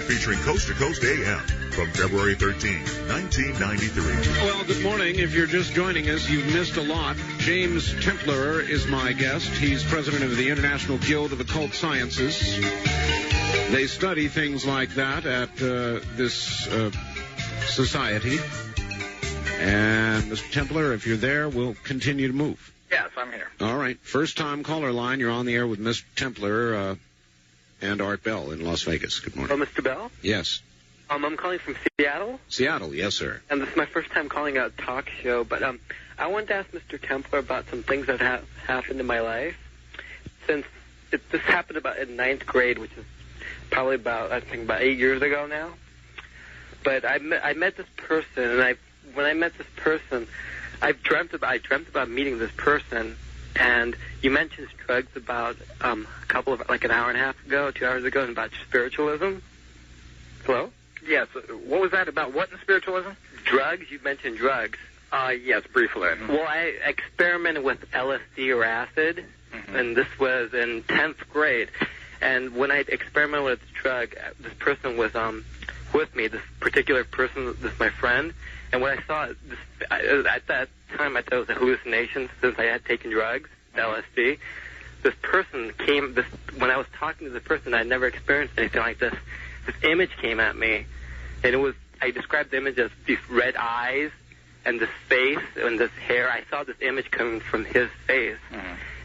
Speaker 9: Featuring Coast to Coast AM from February 13, 1993.
Speaker 1: Well, good morning. If you're just joining us, you've missed a lot. James Templar is my guest. He's president of the International Guild of Occult Sciences. They study things like that at this society. And Mr. Templar, if you're there, we'll continue to move.
Speaker 2: Yes, I'm here.
Speaker 1: All right. First-time caller line. You're on the air with Mr. Templar and Art Bell in Las Vegas. Good morning.
Speaker 13: Hello, Mr. Bell?
Speaker 1: Yes.
Speaker 13: I'm calling from Seattle.
Speaker 1: Seattle, yes, sir.
Speaker 13: And this is my first time calling a talk show, but I wanted to ask Mr. Templar about some things that have happened in my life. Since this happened about in 9th grade, which is probably about 8 years ago now. But I met this person, and when I met this person, I dreamt about meeting this person. And you mentioned drugs about an hour and a half ago, 2 hours ago, and about spiritualism. Hello?
Speaker 2: Yes. What was that about? What in spiritualism?
Speaker 13: Drugs. You mentioned drugs.
Speaker 2: Yes, briefly.
Speaker 13: Well, I experimented with LSD or acid, and this was in 10th grade. And when I experimented with drug, this person was with me. This particular person, this my friend. And when I saw it, at that time, I thought it was a hallucination since I had taken drugs, LSD. This person came. When I was talking to the person, I'd never experienced anything like this. This image came at me, and it was. I described the image as these red eyes and this face and this hair. I saw this image coming from his face,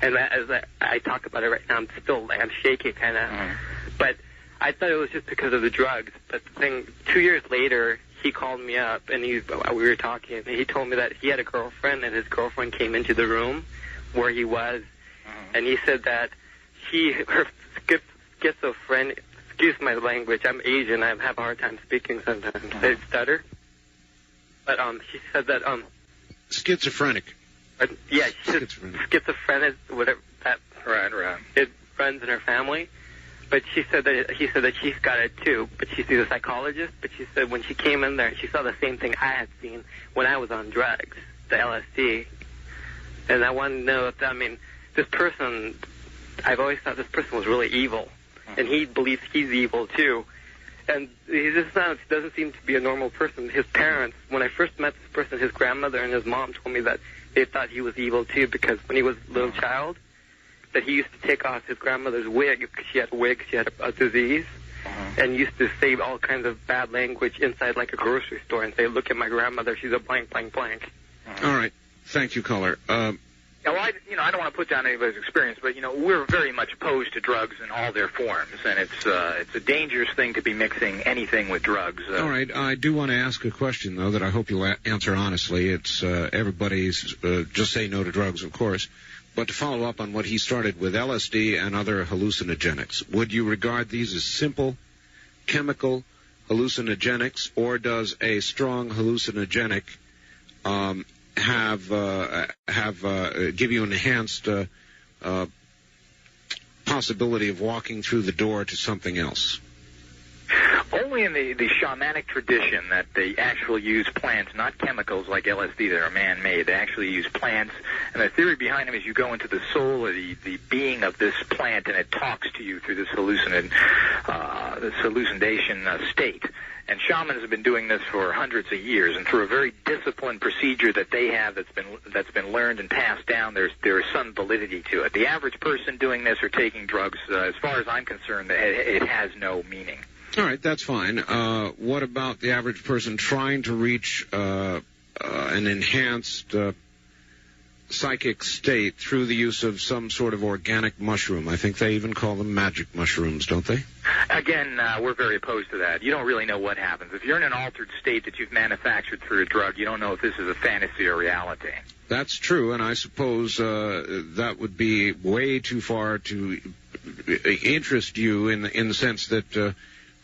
Speaker 13: and as I talk about it right now, I'm shaking kind of. But I thought it was just because of the drugs. But the thing, 2 years later, he called me up, and we were talking, and he told me that he had a girlfriend, and his girlfriend came into the room where he was, and he said that her schizophrenic, excuse my language, I'm Asian, I have a hard time speaking sometimes, I stutter, but she said that,
Speaker 1: schizophrenic.
Speaker 13: Yeah, schizophrenic, whatever, that, right. It runs in her family. But he said that she's got it too. But she's a psychologist. But she said when she came in there, she saw the same thing I had seen when I was on drugs, the LSD. And I wanted to know if this person. I've always thought this person was really evil, and he believes he's evil too. And he just doesn't seem to be a normal person. His parents, when I first met this person, his grandmother and his mom told me that they thought he was evil too because when he was a little child, that he used to take off his grandmother's wig because she had a wig, she had a disease, and used to say all kinds of bad language inside like a grocery store and say, "Look at my grandmother, she's a blank, blank, blank."
Speaker 1: All right, thank you, caller.
Speaker 2: I don't want to put down anybody's experience, but we're very much opposed to drugs in all their forms, and it's a dangerous thing to be mixing anything with drugs.
Speaker 1: All right, I do want to ask a question though that I hope you'll answer honestly. It's everybody's just say no to drugs, of course. But to follow up on what he started with LSD and other hallucinogenics, would you regard these as simple chemical hallucinogenics, or does a strong hallucinogenic give you an enhanced possibility of walking through the door to something else?
Speaker 2: Only in the shamanic tradition that they actually use plants, not chemicals like LSD that are man-made. They actually use plants, and the theory behind them is you go into the soul or the being of this plant, and it talks to you through this hallucination state. And shamans have been doing this for hundreds of years, and through a very disciplined procedure that they have that's been learned and passed down, there is some validity to it. The average person doing this or taking drugs, as far as I'm concerned, it has no meaning.
Speaker 1: All right, that's fine. What about the average person trying to reach an enhanced psychic state through the use of some sort of organic mushroom? I think they even call them magic mushrooms, don't they?
Speaker 2: Again, we're very opposed to that. You don't really know what happens. If you're in an altered state that you've manufactured through a drug, you don't know if this is a fantasy or reality.
Speaker 1: That's true, and I suppose that would be way too far to interest you in the sense that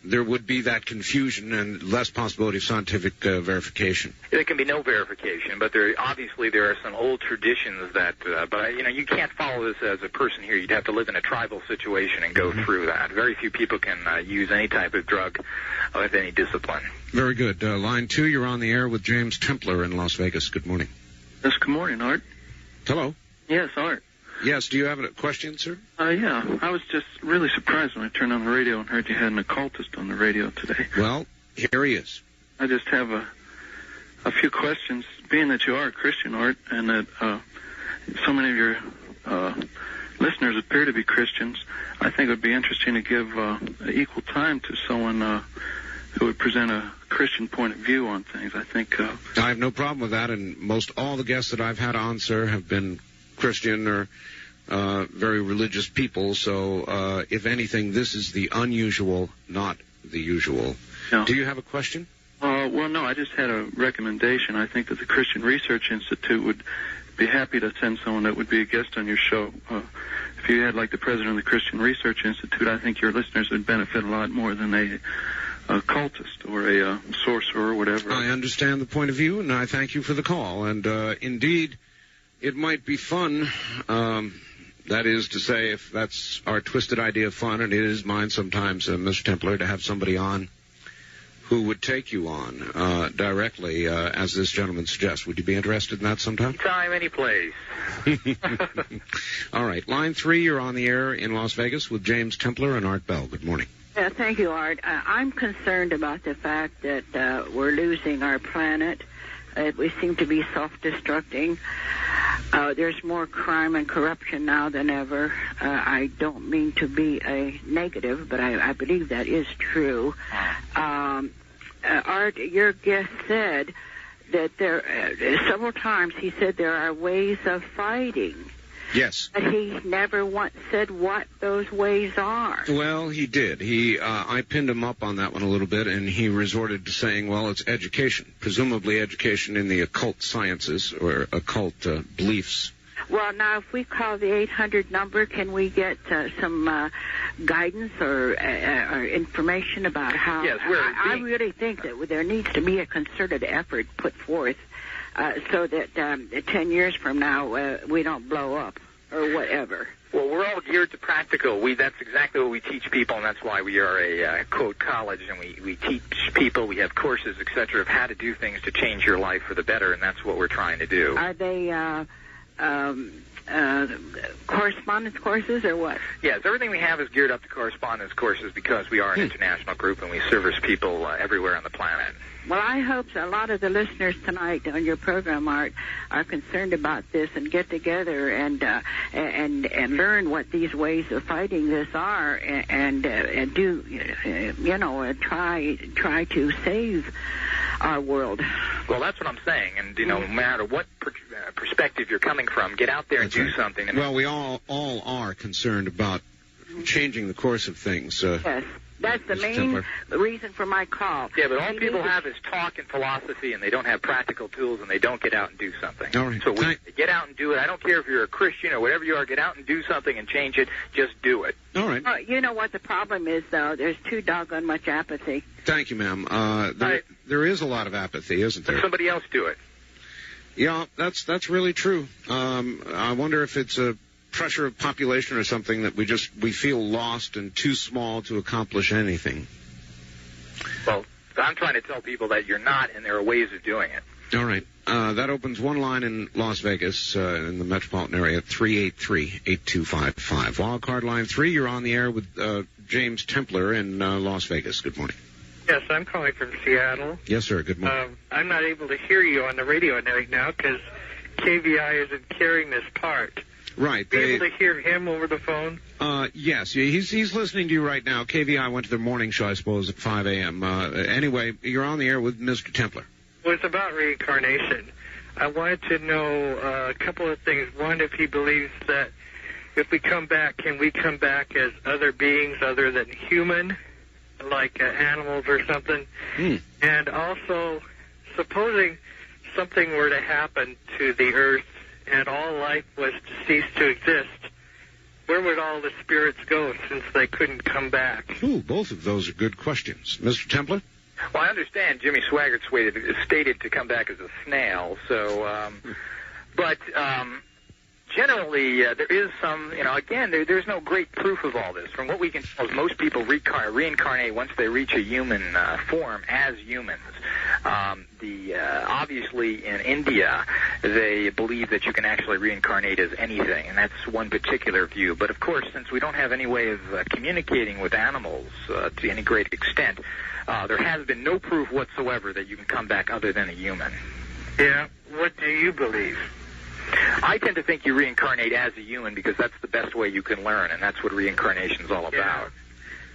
Speaker 1: there would be that confusion and less possibility of scientific verification.
Speaker 2: There can be no verification, but there are some old traditions that, you can't follow this as a person here. You'd have to live in a tribal situation and go through that. Very few people can use any type of drug with any discipline.
Speaker 1: Very good. Line 2, you're on the air with James Templer in Las Vegas. Good morning.
Speaker 14: Yes, good morning, Art.
Speaker 1: Hello.
Speaker 14: Yes, Art.
Speaker 1: Yes, do you have a question, sir?
Speaker 14: Yeah, I was just really surprised when I turned on the radio and heard you had an occultist on the radio today.
Speaker 1: Well, here he is.
Speaker 14: I just have a few questions, being that you are a Christian, Art, and that so many of your listeners appear to be Christians. I think it would be interesting to give equal time to someone who would present a Christian point of view on things. I think
Speaker 1: I have no problem with that, and most all the guests that I've had on, sir, have been Christian or very religious people, so if anything, this is the unusual, not the usual.
Speaker 14: No.
Speaker 1: Do you have a question?
Speaker 14: Well, no, I just had a recommendation. I think that the Christian Research Institute would be happy to send someone that would be a guest on your show. If you had, like, the president of the Christian Research Institute, I think your listeners would benefit a lot more than a cultist or a sorcerer or whatever.
Speaker 1: I understand the point of view, and I thank you for the call. And indeed, it might be fun, that is to say, if that's our twisted idea of fun, and it is mine sometimes, Mr. Templer, to have somebody on who would take you on directly, as this gentleman suggests. Would you be interested in that sometime?
Speaker 2: Anytime, any place.
Speaker 1: All right. Line 3, you're on the air in Las Vegas with James Templer and Art Bell. Good morning.
Speaker 8: Thank you, Art. I'm concerned about the fact that we're losing our planet. We seem to be self-destructing. There's more crime and corruption now than ever. I don't mean to be a negative, but I believe that is true. Art, your guest said that several times he said there are ways of fighting.
Speaker 1: Yes.
Speaker 8: But he never once said what those ways are.
Speaker 1: Well, he did. I pinned him up on that one a little bit, and he resorted to saying, well, it's education, presumably education in the occult sciences or occult beliefs.
Speaker 8: Well, now, if we call the 800 number, can we get some guidance or information about how...
Speaker 2: Yes,
Speaker 8: I really think that there needs to be a concerted effort put forth so that 10 years from now we don't blow up or whatever.
Speaker 2: Well, we're all geared to practical. That's exactly what we teach people, and that's why we are a, quote, college, and we teach people, we have courses, et cetera, of how to do things to change your life for the better, and that's what we're trying to do.
Speaker 8: Are they correspondence courses or what?
Speaker 2: Yes, everything we have is geared up to correspondence courses because we are an international group and we service people everywhere on the planet.
Speaker 8: Well, I hope a lot of the listeners tonight on your program, Art, are concerned about this and get together and learn what these ways of fighting this are and do, try to save our world.
Speaker 2: Well, that's what I'm saying, and no matter what perspective you're coming from, get out there and do something.
Speaker 1: Well, we all are concerned about changing the course of things.
Speaker 8: Yes. That's the main reason for my call.
Speaker 2: Yeah, but all people have is talk and philosophy, and they don't have practical tools, and they don't get out and do something.
Speaker 1: All right.
Speaker 2: So get out and do it. I don't care if you're a Christian or whatever you are. Get out and do something and change it. Just do it.
Speaker 1: All right.
Speaker 8: You know what the problem is, though? There's too doggone much apathy.
Speaker 1: Thank you, ma'am. There is a lot of apathy, isn't there?
Speaker 2: Let somebody else do it.
Speaker 1: Yeah, that's really true. I wonder if it's a pressure of population or something that we feel lost and too small to accomplish anything.
Speaker 2: Well, I'm trying to tell people that you're not, and there are ways of doing it.
Speaker 1: All right. That opens one line in Las Vegas, in the metropolitan area, 383-8255. Wildcard line 3, you're on the air with James Templar in Las Vegas. Good morning.
Speaker 15: Yes, I'm calling from Seattle.
Speaker 1: Yes, sir. Good morning.
Speaker 15: I'm not able to hear you on the radio right now because KVI isn't carrying this part.
Speaker 1: Right.
Speaker 15: Be able to hear him over the phone?
Speaker 1: Yes. He's listening to you right now. KVI went to their morning show, I suppose, at 5 a.m. Anyway, you're on the air with Mr. Templar.
Speaker 15: Well, it's about reincarnation. I wanted to know a couple of things. One, if he believes that if we come back, can we come back as other beings other than human, like animals or something? And also, supposing something were to happen to the Earth and all life was to cease to exist, where would all the spirits go since they couldn't come back?
Speaker 1: Ooh, both of those are good questions. Mr. Templar?
Speaker 2: Well, I understand Jimmy Swaggart's stated to come back as a snail, so, but generally there is some, again, there's no great proof of all this. From what we can tell, most people reincarnate once they reach a human form as humans. Obviously in India, they believe that you can actually reincarnate as anything, and that's one particular view. But of course, since we don't have any way of communicating with animals to any great extent, there has been no proof whatsoever that you can come back other than a human.
Speaker 15: Yeah. What do you believe?
Speaker 2: I tend to think you reincarnate as a human because that's the best way you can learn, and that's what reincarnation's all about.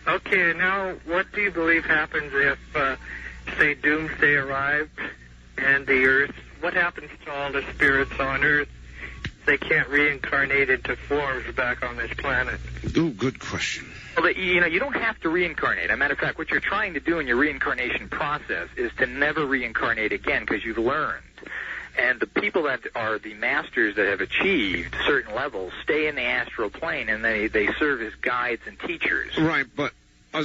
Speaker 15: Okay, now what do you believe happens if, say, doomsday arrived and the Earth, what happens to all the spirits on Earth? They can't reincarnate into forms back on this planet.
Speaker 1: Ooh, good question.
Speaker 2: Well, you don't have to reincarnate. As a matter of fact, what you're trying to do in your reincarnation process is to never reincarnate again because you've learned. And the people that are the masters that have achieved certain levels stay in the astral plane, and they serve as guides and teachers.
Speaker 1: Right, but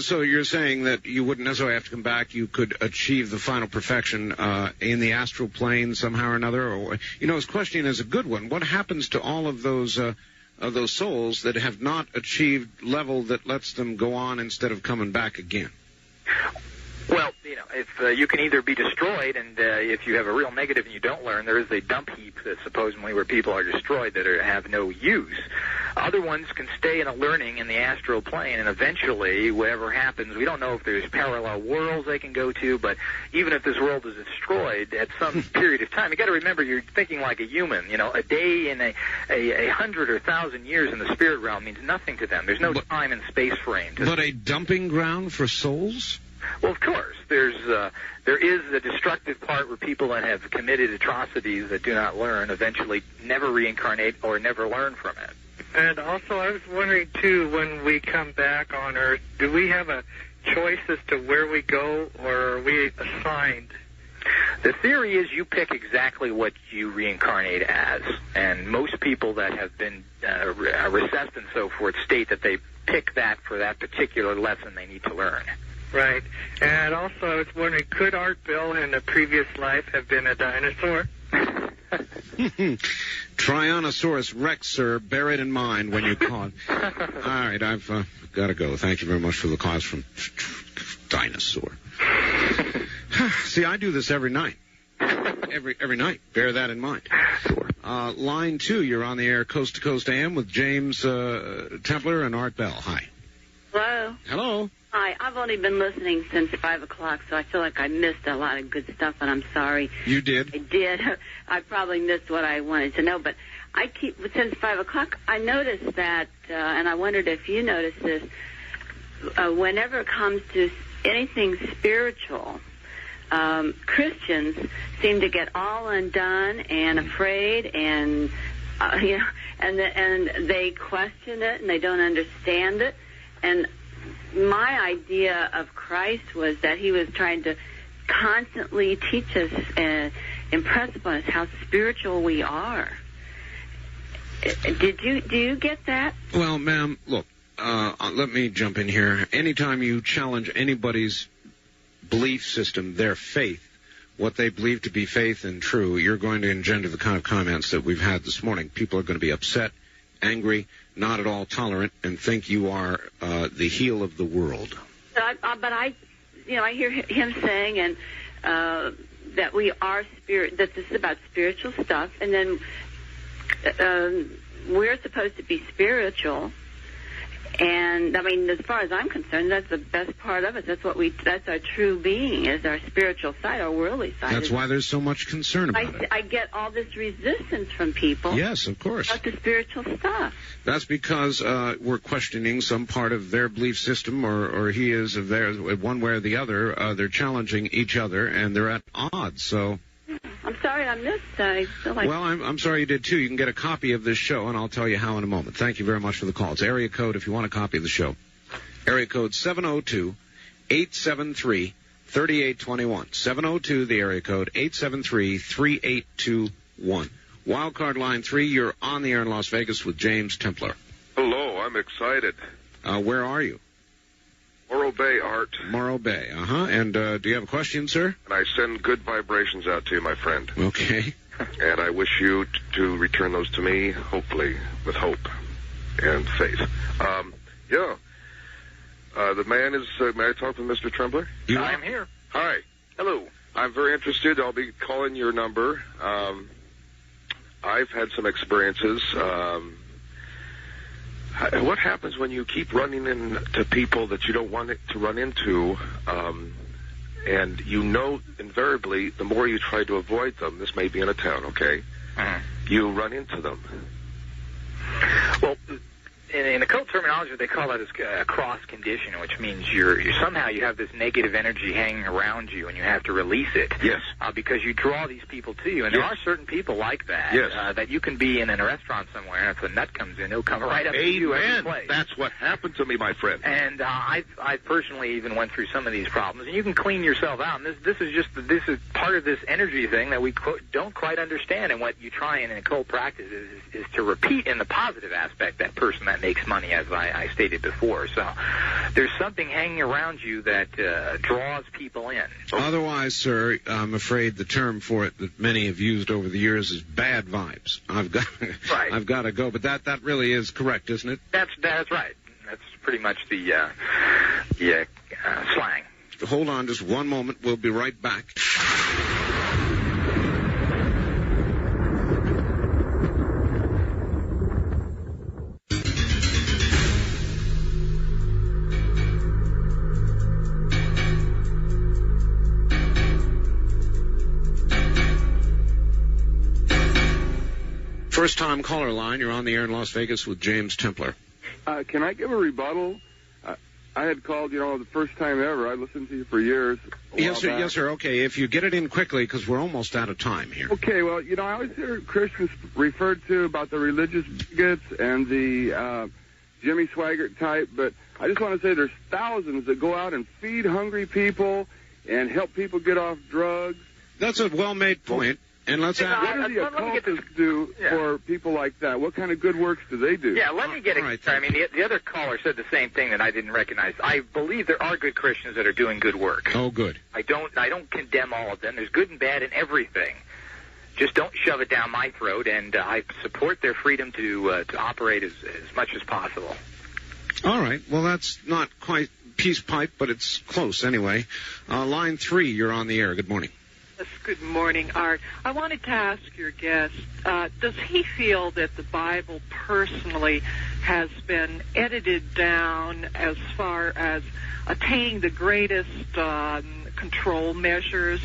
Speaker 1: so you're saying that you wouldn't necessarily have to come back. You could achieve the final perfection in the astral plane somehow or another. Or, his question is a good one. What happens to all of those souls that have not achieved level that lets them go on instead of coming back again?
Speaker 2: Well, if you can either be destroyed, and if you have a real negative and you don't learn, there is a dump heap that supposedly where people are destroyed that have no use. Other ones can stay in a learning in the astral plane, and eventually, whatever happens, we don't know if there's parallel worlds they can go to, but even if this world is destroyed at some period of time, you got to remember you're thinking like a human. You know, a day in a 100 or 1,000 years in the spirit realm means nothing to them. There's no time and space frame.
Speaker 1: But a dumping ground for souls?
Speaker 2: Well, of course. There is a destructive part where people that have committed atrocities that do not learn eventually never reincarnate or never learn from it.
Speaker 15: And also, I was wondering, too, when we come back on Earth, do we have a choice as to where we go, or are we assigned?
Speaker 2: The theory is you pick exactly what you reincarnate as, and most people that have been recessed and so forth state that they pick that for that particular lesson they need to learn.
Speaker 15: Right. And also, I was wondering, could Art Bell in a previous life have been a dinosaur?
Speaker 1: Tyrannosaurus Rex, sir. Bear it in mind when you call it. All right, I've got to go. Thank you very much for the calls from Dinosaur. See, I do this every night. Every night. Bear that in mind. Sure. Line 2, you're on the air, Coast to Coast AM with James Templer and Art Bell. Hi.
Speaker 3: Hello.
Speaker 1: Hello.
Speaker 3: Hi. I've only been listening since 5 o'clock, so I feel like I missed a lot of good stuff, and I'm sorry.
Speaker 1: You did?
Speaker 3: I did. I probably missed what I wanted to know, but since 5 o'clock, I noticed that, and I wondered if you noticed this, whenever it comes to anything spiritual, Christians seem to get all undone and afraid, and and they question it and they don't understand it. And my idea of Christ was that he was trying to constantly teach us and impress upon us how spiritual we are. Do you get that?
Speaker 1: Well, ma'am, look, let me jump in here. Anytime you challenge anybody's belief system, their faith, what they believe to be faith and true, you're going to engender the kind of comments that we've had this morning. People are going to be upset, angry, not at all tolerant, and think you are the heel of the world.
Speaker 3: But I hear him saying and that we are spirit, that this is about spiritual stuff, and then we're supposed to be spiritual. And I mean, as far as I'm concerned, that's the best part of it. That's our true being, is our spiritual side, our worldly side.
Speaker 1: That's why there's so much concern about it.
Speaker 3: I get all this resistance from people.
Speaker 1: Yes, of course.
Speaker 3: About the spiritual stuff.
Speaker 1: That's because we're questioning some part of their belief system, or he is of theirs, one way or the other. They're challenging each other, and they're at odds. So.
Speaker 3: I'm sorry I missed. I feel like...
Speaker 1: Well, I'm sorry you did, too. You can get a copy of this show, and I'll tell you how in a moment. Thank you very much for the call. It's area code, if you want a copy of the show. Area code 702-873-3821. 702, the area code, 873-3821. Wildcard line 3, you're on the air in Las Vegas with James Templer.
Speaker 18: Hello, I'm excited.
Speaker 1: Where are you?
Speaker 18: Morro Bay, Art.
Speaker 1: Morro Bay, And do you have a question, sir?
Speaker 18: And I send good vibrations out to you, my friend.
Speaker 1: Okay.
Speaker 18: And I wish you to return those to me, hopefully, with hope and faith. The man is, may I talk to Mr. Trembler?
Speaker 2: I am here.
Speaker 18: Hi.
Speaker 2: Hello.
Speaker 18: I'm very interested. I'll be calling your number. I've had some experiences. What happens when you keep running into people that you don't want to run into, and you know invariably the more you try to avoid them, this may be in a town, okay, you run into them?
Speaker 2: Well, in occult terminology, they call that as a cross condition, which means you're somehow you have this negative energy hanging around you, and you have to release it.
Speaker 18: Yes.
Speaker 2: Because you draw these people to you, and
Speaker 18: yes.
Speaker 2: there are certain people like that.
Speaker 18: Yes.
Speaker 2: That you can be in a restaurant somewhere, and if a nut comes in, he'll come right up to you every place.
Speaker 18: That's what happened to me, my friend.
Speaker 2: And I personally even went through some of these problems, and you can clean yourself out. And this is part of this energy thing that we don't quite understand. And what you try in occult practice is to repeat in the positive aspect that person that makes money, as I stated before. So there's something hanging around you that draws people in.
Speaker 1: Otherwise, sir, I'm afraid the term for it that many have used over the years is bad vibes. I've got to go. But that really is correct, isn't it?
Speaker 2: That's right. That's pretty much the slang.
Speaker 1: Hold on just one moment. We'll be right back. First-time caller line. You're on the air in Las Vegas with James Templer.
Speaker 22: Can I give a rebuttal? I had called, the first time ever. I listened to you for years.
Speaker 1: Yes, sir. Yes, sir. Okay, if you get it in quickly, because we're almost out of time here.
Speaker 22: Okay, well, I always hear Christians referred to about the religious bigots and the Jimmy Swaggart type, but I just want to say there's thousands that go out and feed hungry people and help people get off drugs.
Speaker 1: That's a well-made point. And let's
Speaker 22: what do the occultists do for people like that? What kind of good works do they do?
Speaker 2: Yeah, let me get it. I mean, the other caller said the same thing that I didn't recognize. I believe there are good Christians that are doing good work.
Speaker 1: Oh, good.
Speaker 2: I don't condemn all of them. There's good and bad in everything. Just don't shove it down my throat, and I support their freedom to operate as much as possible.
Speaker 1: All right. Well, that's not quite peace pipe, but it's close anyway. Line 3, you're on the air. Good morning.
Speaker 16: Yes, good morning, Art. I wanted to ask your guest, does he feel that the Bible personally has been edited down as far as attaining the greatest control measures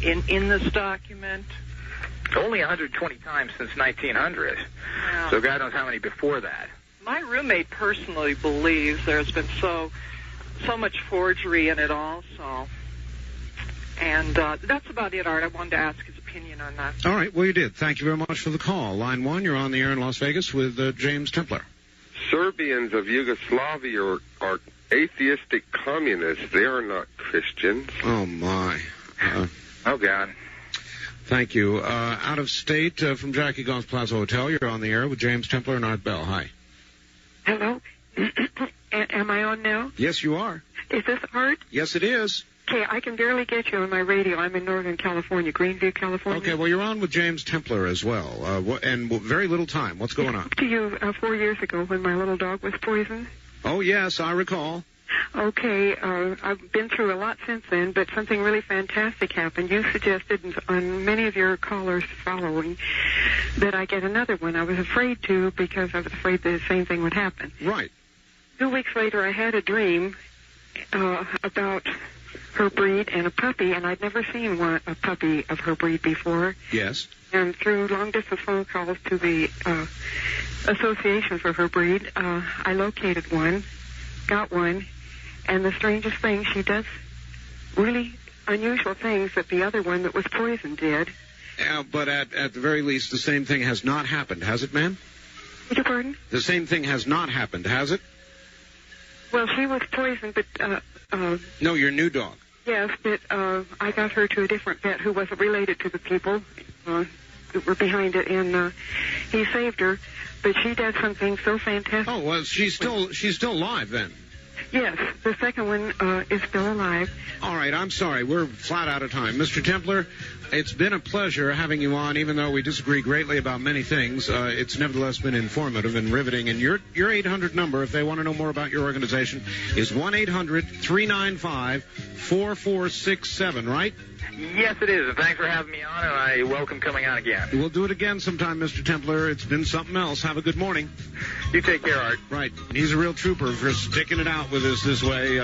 Speaker 16: in this document?
Speaker 2: Only 120 times since 1900.
Speaker 16: Yeah.
Speaker 2: So God knows how many before that.
Speaker 16: My roommate personally believes there's been so much forgery in it also. And that's about it, Art. I wanted to ask his opinion on that.
Speaker 1: All right. Well, you did. Thank you very much for the call. Line 1, you're on the air in Las Vegas with James Templer.
Speaker 18: Serbians of Yugoslavia are atheistic communists. They are not Christians.
Speaker 1: Oh, my.
Speaker 2: Oh, God.
Speaker 1: Thank you. Out of state from Jackie Goss Plaza Hotel, you're on the air with James Templer and Art Bell. Hi.
Speaker 17: Hello? Am I on now?
Speaker 1: Yes, you are.
Speaker 17: Is this Art?
Speaker 1: Yes, it is.
Speaker 17: Okay, I can barely get you on my radio. I'm in Northern California, Greenview, California.
Speaker 1: Okay, well, you're on with James Templer as well, and very little time. What's going on?
Speaker 17: To you 4 years ago when my little dog was poisoned.
Speaker 1: Oh, yes, I recall.
Speaker 17: Okay, I've been through a lot since then, but something really fantastic happened. You suggested on many of your callers following that I get another one. I was afraid to because I was afraid the same thing would happen.
Speaker 1: Right.
Speaker 17: 2 weeks later, I had a dream about her breed and a puppy, and I'd never seen a puppy of her breed before.
Speaker 1: Yes.
Speaker 17: And through long-distance phone calls to the Association for her breed, I located one, got one, and the strangest thing, she does really unusual things that the other one that was poisoned did.
Speaker 1: But at the very least, the same thing has not happened, has it, ma'am?
Speaker 17: Beg your pardon?
Speaker 1: The same thing has not happened, has it?
Speaker 17: Well, she was poisoned, but...
Speaker 1: No, your new dog.
Speaker 17: Yes, but I got her to a different vet who wasn't related to the people that were behind it, and he saved her. But she did something so fantastic.
Speaker 1: Oh, well, she's still alive then.
Speaker 17: Yes, the second one is still alive.
Speaker 1: All right, I'm sorry. We're flat out of time. Mr. Templer, it's been a pleasure having you on, even though we disagree greatly about many things. It's nevertheless been informative and riveting. And your 800 number, if they want to know more about your organization, is 1-800-395-4467, right?
Speaker 2: Yes, it is. And thanks for having me on, and I welcome coming on again.
Speaker 1: We'll do it again sometime, Mr. Templer. It's been something else. Have a good morning.
Speaker 2: You take care, Art.
Speaker 1: Right. He's a real trooper for sticking it out with us this way.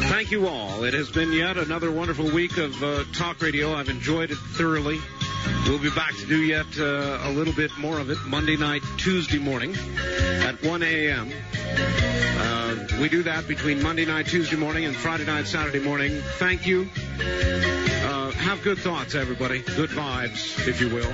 Speaker 1: Thank you all. It has been yet another wonderful week of talk radio. I've enjoyed it thoroughly. We'll be back to do yet a little bit more of it Monday night, Tuesday morning at 1 a.m. We do that between Monday night, Tuesday morning, and Friday night, Saturday morning. Thank you. Have good thoughts, everybody. Good vibes, if you will.